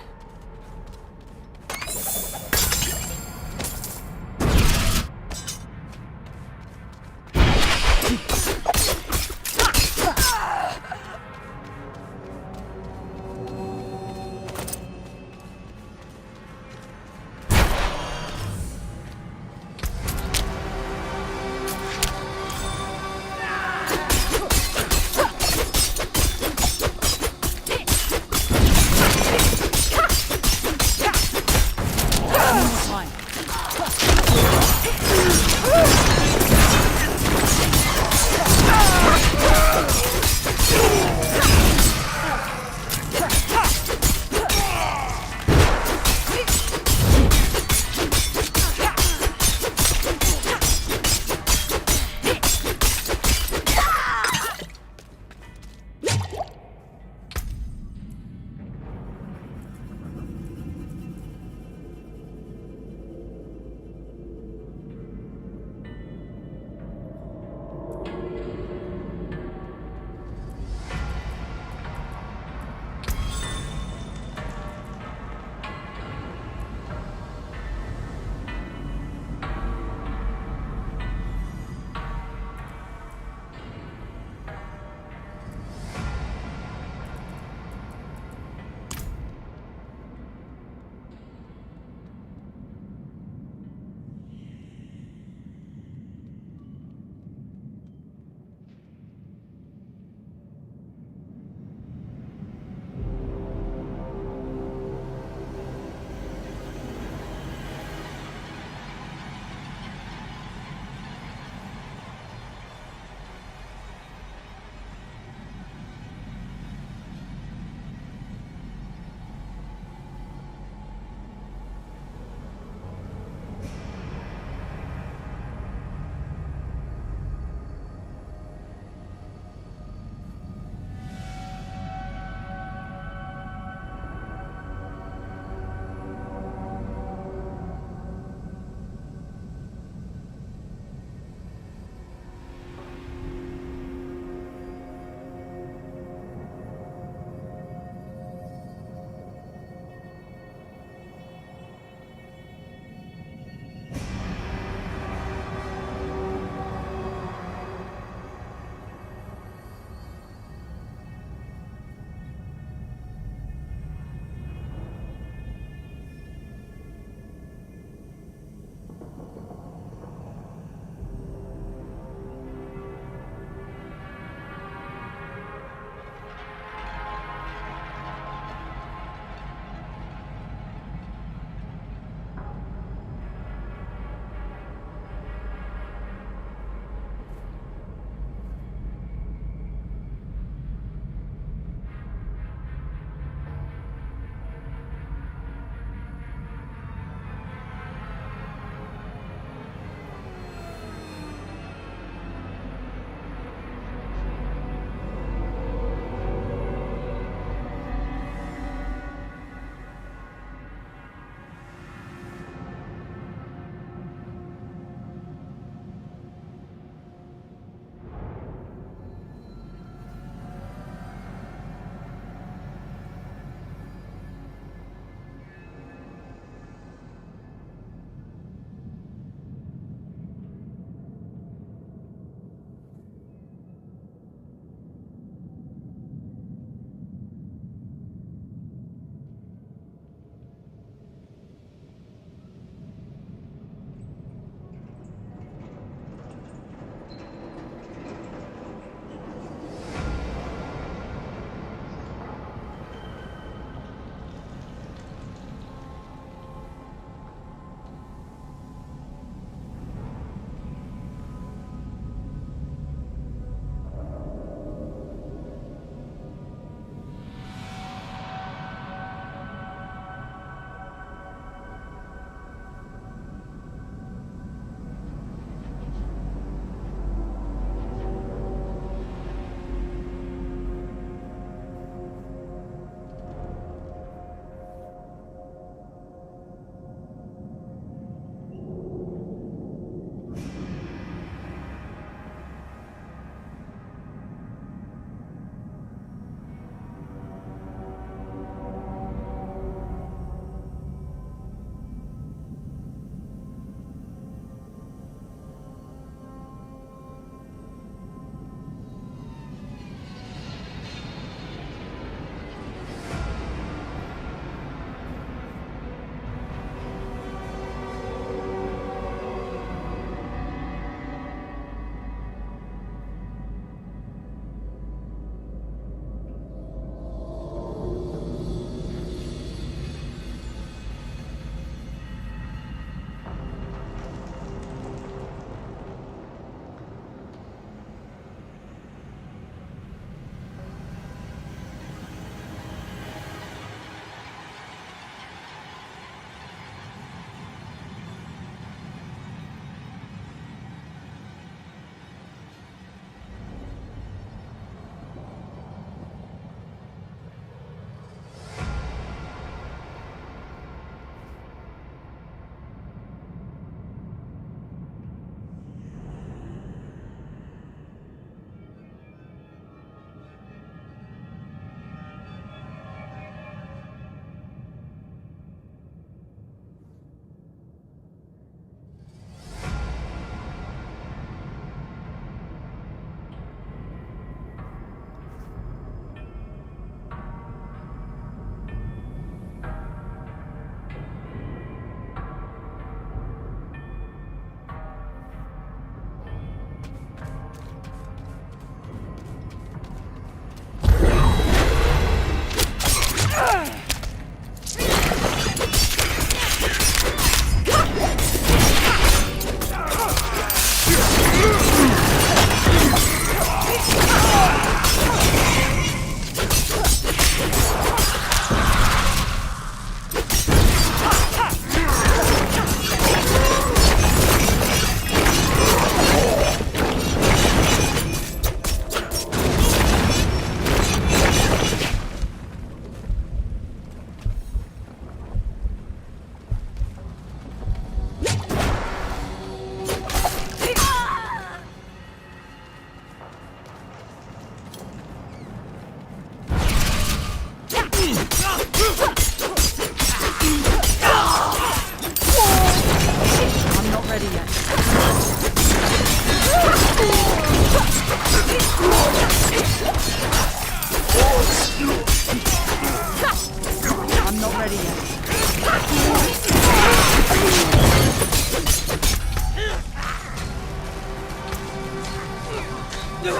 I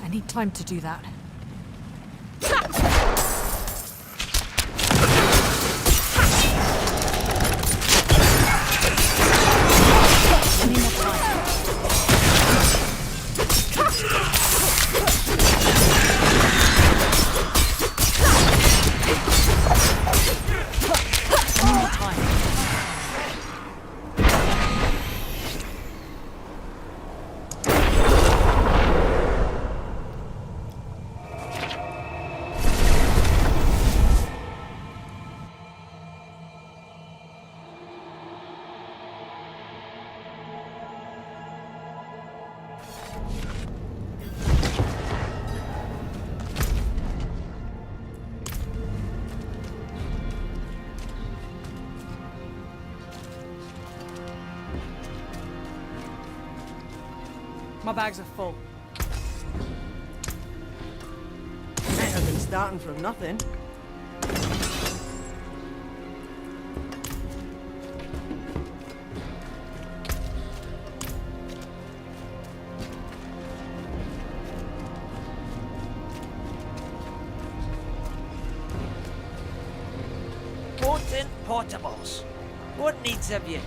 need time to do that. My bags are full. Better than starting from nothing. Potent portables. What needs of you?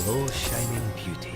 Hello, shining beauty.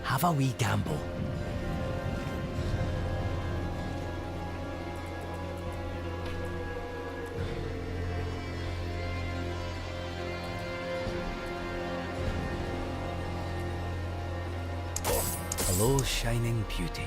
Have a wee gamble. Hello, shining beauty.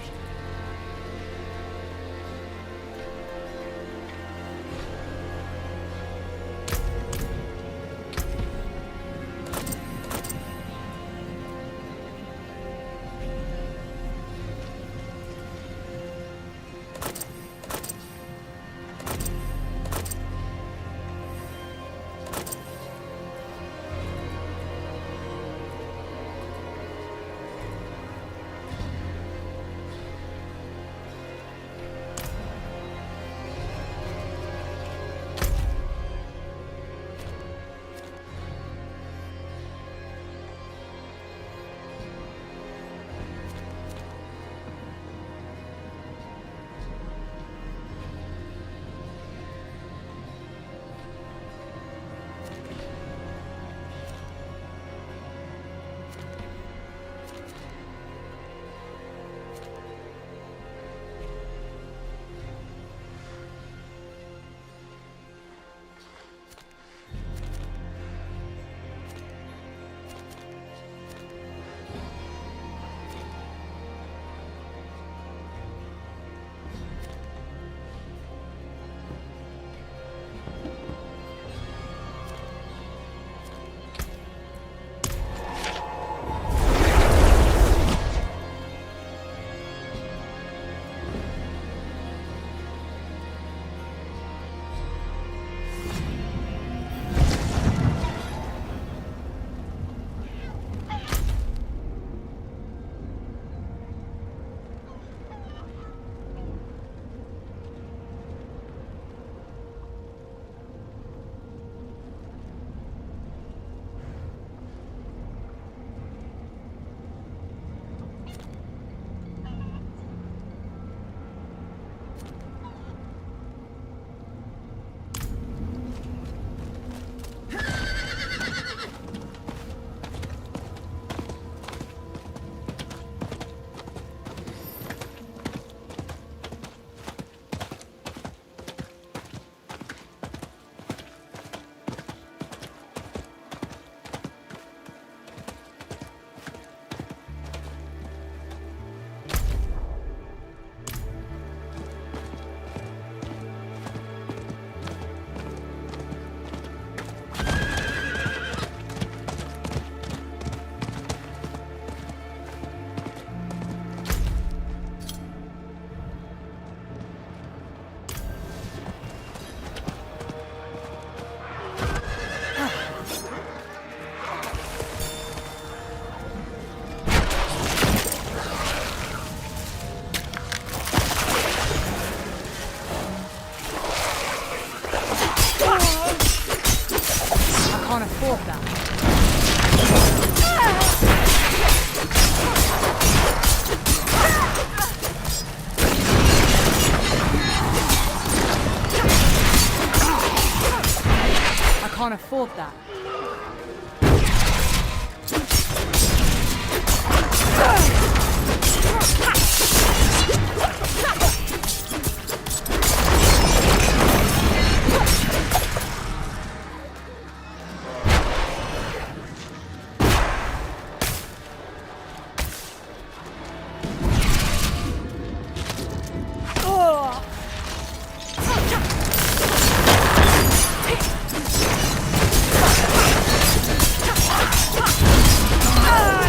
afford that.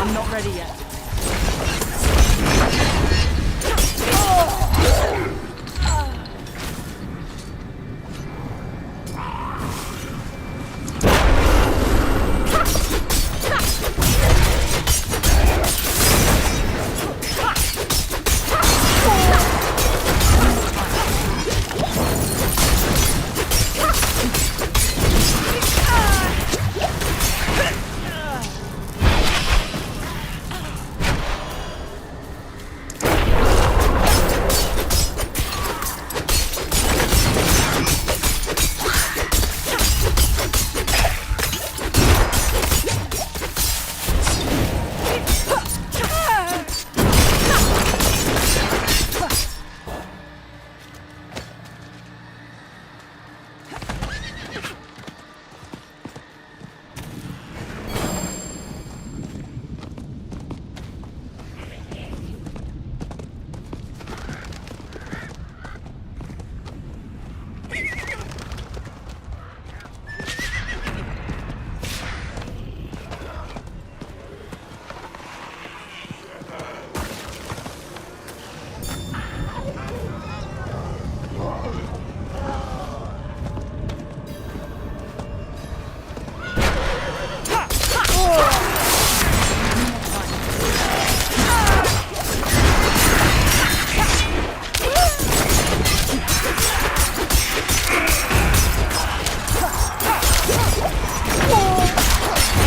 I'm not ready yet.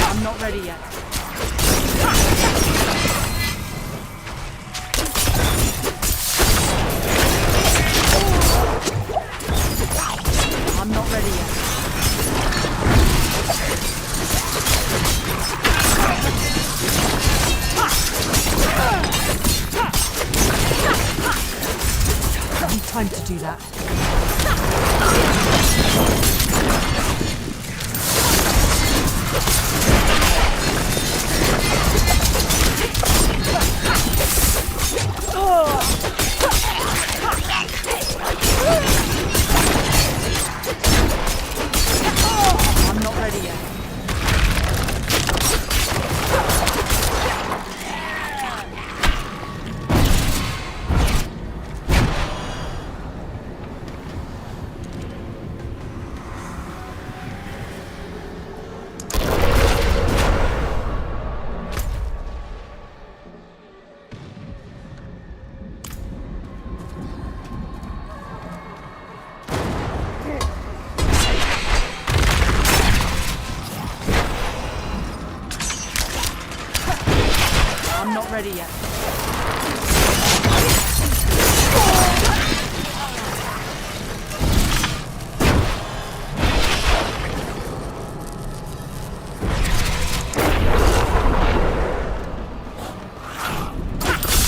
I'm not ready yet. I'm not ready yet. I need time to do that. I'm not ready yet. I'm not ready yet.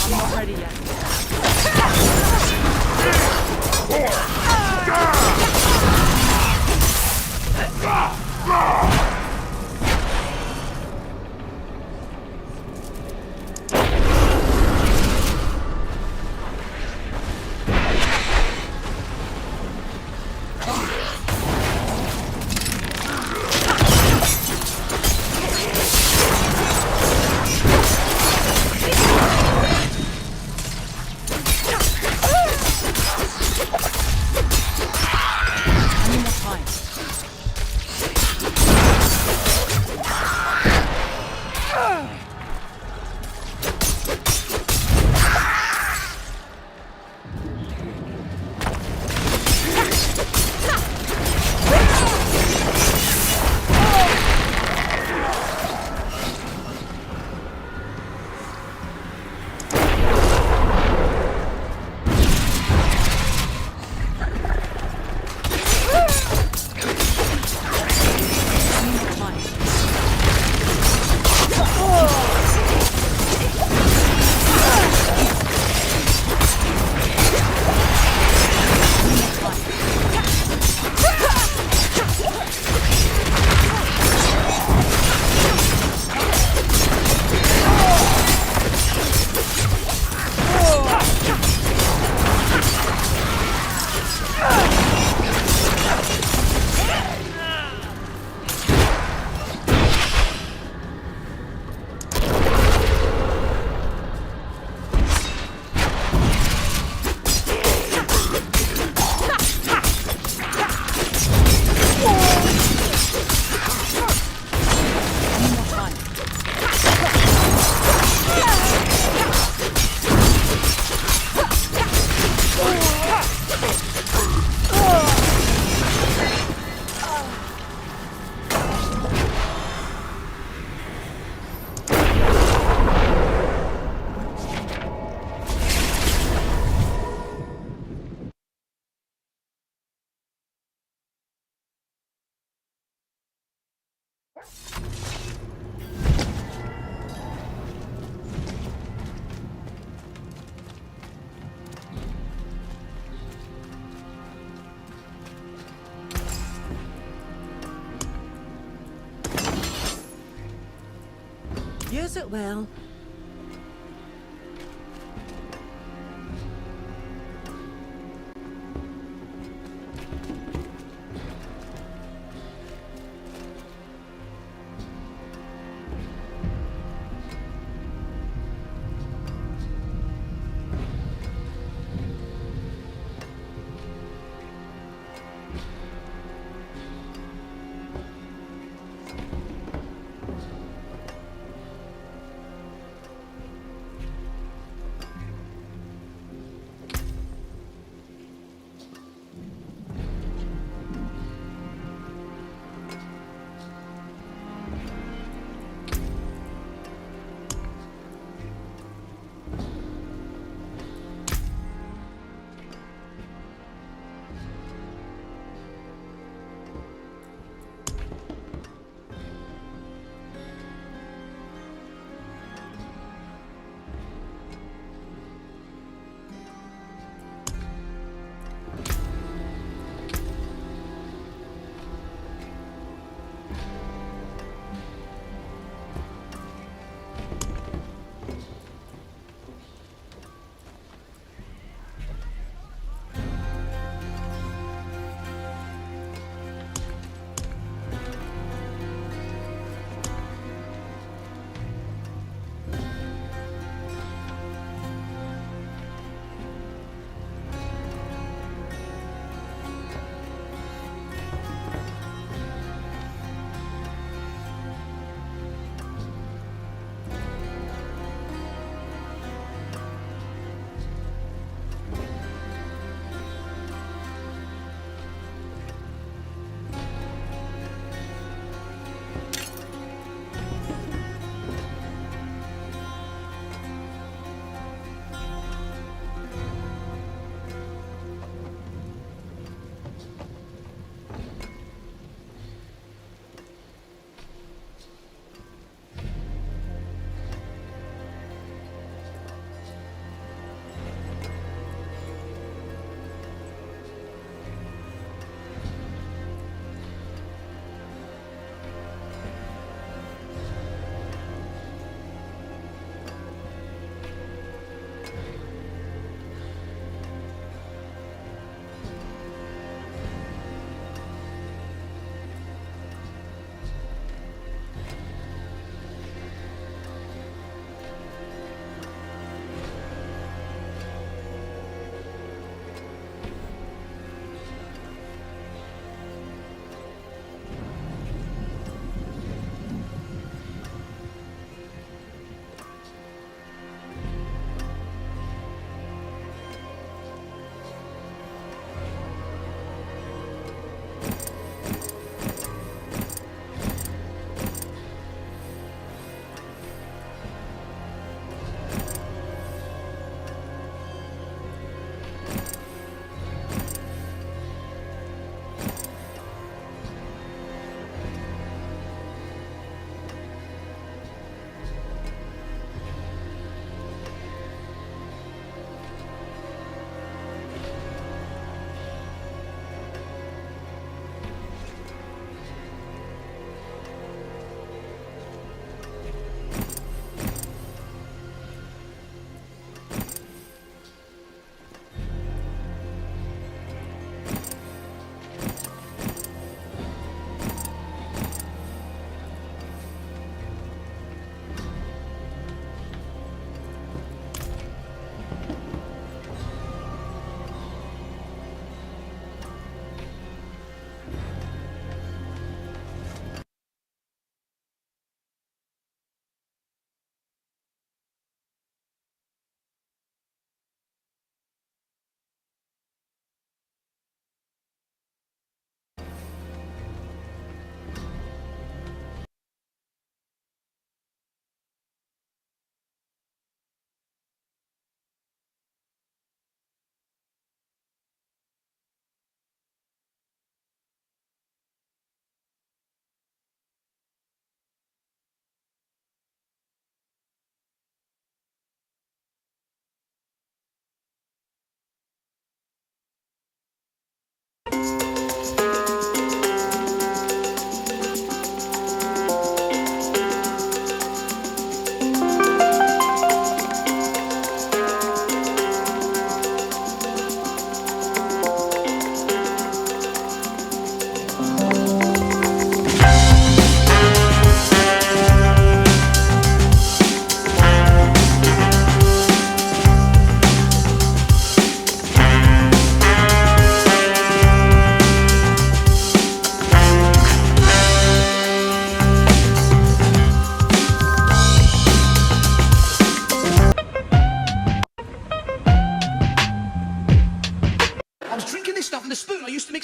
I'm not ready yet. Use it well.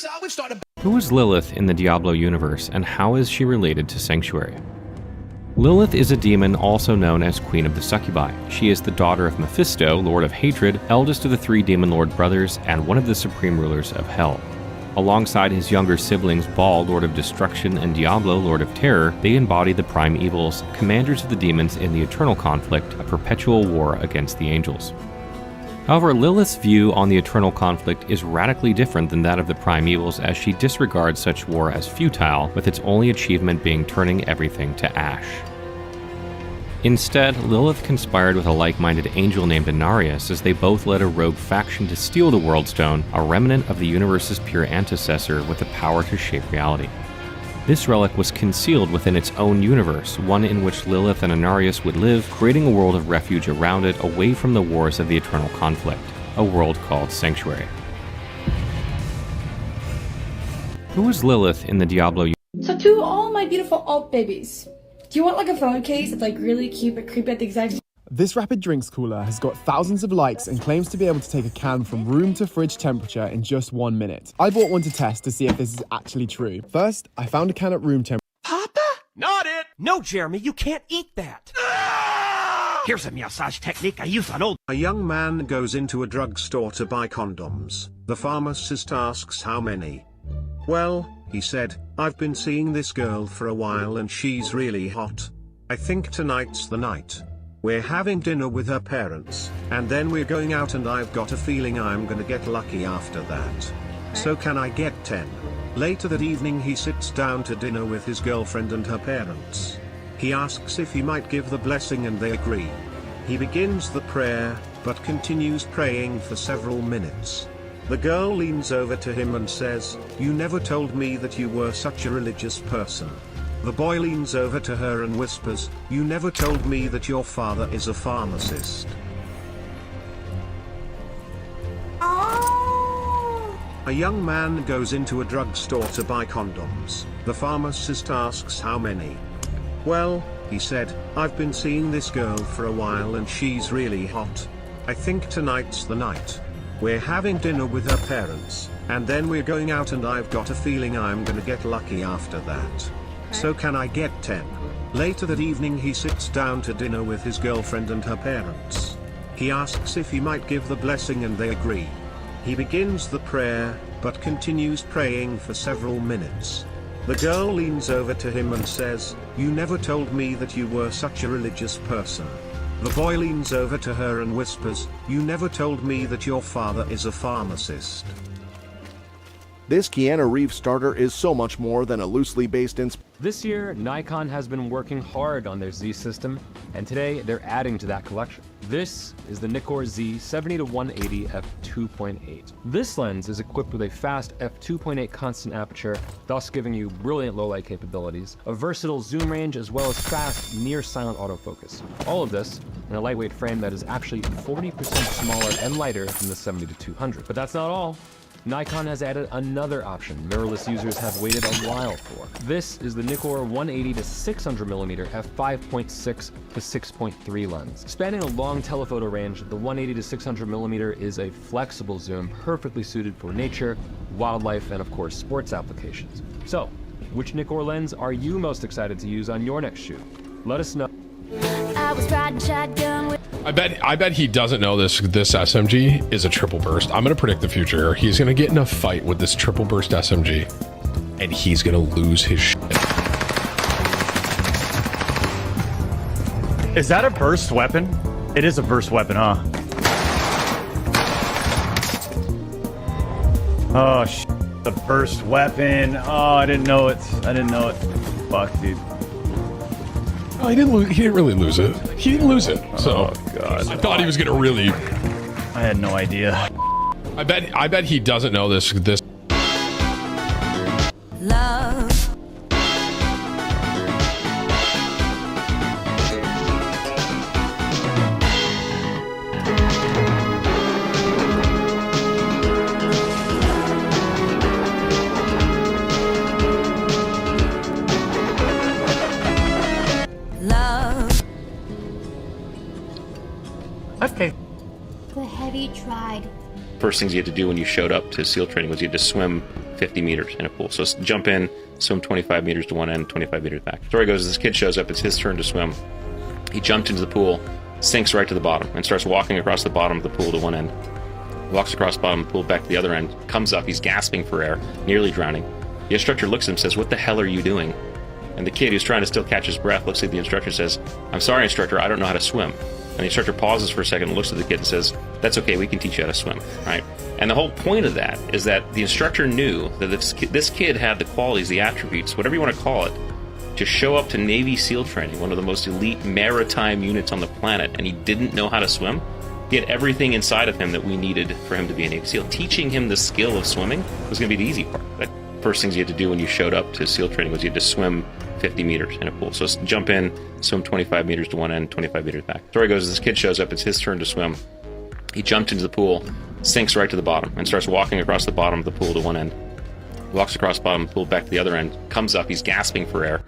weeks, we've started. Who is Lilith in the Diablo universe, and how is she related to Sanctuary? Lilith is a demon also known as Queen of the Succubi. She is the daughter of Mephisto, Lord of Hatred, eldest of the 3 Demon Lord brothers, and one of the supreme rulers of Hell. Alongside his younger siblings Baal, Lord of Destruction, and Diablo, Lord of Terror, they embody the Prime Evils, commanders of the demons in the Eternal Conflict, a perpetual war against the angels. However, Lilith's view on the Eternal Conflict is radically different than that of the Prime Evils, as she disregards such war as futile, with its only achievement being turning everything to ash. Instead, Lilith conspired with a like-minded angel named Inarius as they both led a rogue faction to steal the Worldstone, a remnant of the universe's pure antecessor with the power to shape reality. This relic was concealed within its own universe, one in which Lilith and Inarius would live, creating a world of refuge around it, away from the wars of the Eternal Conflict, a world called Sanctuary. Who is Lilith in the Diablo universe? So to all my beautiful alt babies, do you want like a phone case that's like really cute but creepy at the exact same? This rapid drinks cooler has got thousands of likes and claims to be able to take a can from room to fridge temperature in just 1 minute. I bought one to test to see if this is actually true. First, I found a can at room temperature. Papa? Not it! No, Jeremy, you can't eat that! Here's a massage technique I use on old. A young man goes into a drugstore to buy condoms. The pharmacist asks how many. Well, he said, I've been seeing this girl for a while and she's really hot. I think tonight's the night. We're having dinner with her parents, and then we're going out and I've got a feeling I'm gonna get lucky after that. So can I get 10? Later that evening he sits down to dinner with his girlfriend and her parents. He asks if he might give the blessing and they agree. He begins the prayer, but continues praying for several minutes. The girl leans over to him and says, "You never told me that you were such a religious person." The boy leans over to her and whispers, "You never told me that your father is a pharmacist." A young man goes into a drugstore to buy condoms. The pharmacist asks how many. Well, he said, I've been seeing this girl for a while and she's really hot. I think tonight's the night. We're having dinner with her parents, and then we're going out and I've got a feeling I'm gonna get lucky after that. So can I get 10? Later that evening he sits down to dinner with his girlfriend and her parents. He asks if he might give the blessing and they agree. He begins the prayer, but continues praying for several minutes. The girl leans over to him and says, "You never told me that you were such a religious person." The boy leans over to her and whispers, "You never told me that your father is a pharmacist." This Keanu Reeves starter is so much more than a loosely based This year, Nikon has been working hard on their Z system, and today they're adding to that collection. This is the Nikkor Z 70-180 f2.8. This lens is equipped with a fast f2.8 constant aperture, thus giving you brilliant low-light capabilities, a versatile zoom range, as well as fast, near-silent autofocus. All of this in a lightweight frame that is actually 40% smaller and lighter than the 70-200. But that's not all. Nikon has added another option mirrorless users have waited a while for. This is the Nikkor 180-600mm f5.6 to 6.3 lens. Spanning a long telephoto range, the 180-600mm is a flexible zoom perfectly suited for nature, wildlife, and of course sports applications. So, which Nikkor lens are you most excited to use on your next shoot? Let us know. I was riding shotgun with I bet he doesn't know this SMG is a triple burst. I'm gonna predict the future here. He's gonna get in a fight with this triple burst SMG, and he's gonna lose his shit. Is that a burst weapon? It is a burst weapon, huh? Oh, the burst weapon. Oh, I didn't know it. I didn't know it. Fuck, dude. Oh, he didn't really lose it. He didn't lose it. So, oh, God. I thought he was gonna really. I had no idea. I bet he doesn't know this. love. Okay. But have you tried first things you had to do when you showed up to SEAL training was you had to swim 50 meters in a pool. So jump in, swim 25 meters to one end, 25 meters back. Story goes, this kid shows up, it's his turn to swim. He jumped into the pool, sinks right to the bottom, and starts walking across the bottom of the pool to one end. Walks across the bottom of the pool back to the other end, comes up, he's gasping for air, nearly drowning. The instructor looks at him and says, what the hell are you doing? And the kid, who's trying to still catch his breath, looks at the instructor and says, I'm sorry, instructor, I don't know how to swim. And the instructor pauses for a second and looks at the kid and says, that's okay, we can teach you how to swim, right? And the whole point of that is that the instructor knew that this kid had the qualities, the attributes, whatever you want to call it, to show up to Navy SEAL training, one of the most elite maritime units on the planet, and he didn't know how to swim. He had everything inside of him that we needed for him to be a Navy SEAL. Teaching him the skill of swimming was going to be the easy part. The first things you had to do when you showed up to SEAL training was you had to swim 50 meters in a pool. So jump in, swim 25 meters to one end, 25 meters back. Story goes, this kid shows up, it's his turn to swim. He jumped into the pool, sinks right to the bottom, and starts walking across the bottom of the pool to one end. Walks across the bottom of the pool back to the other end, comes up, he's gasping for air,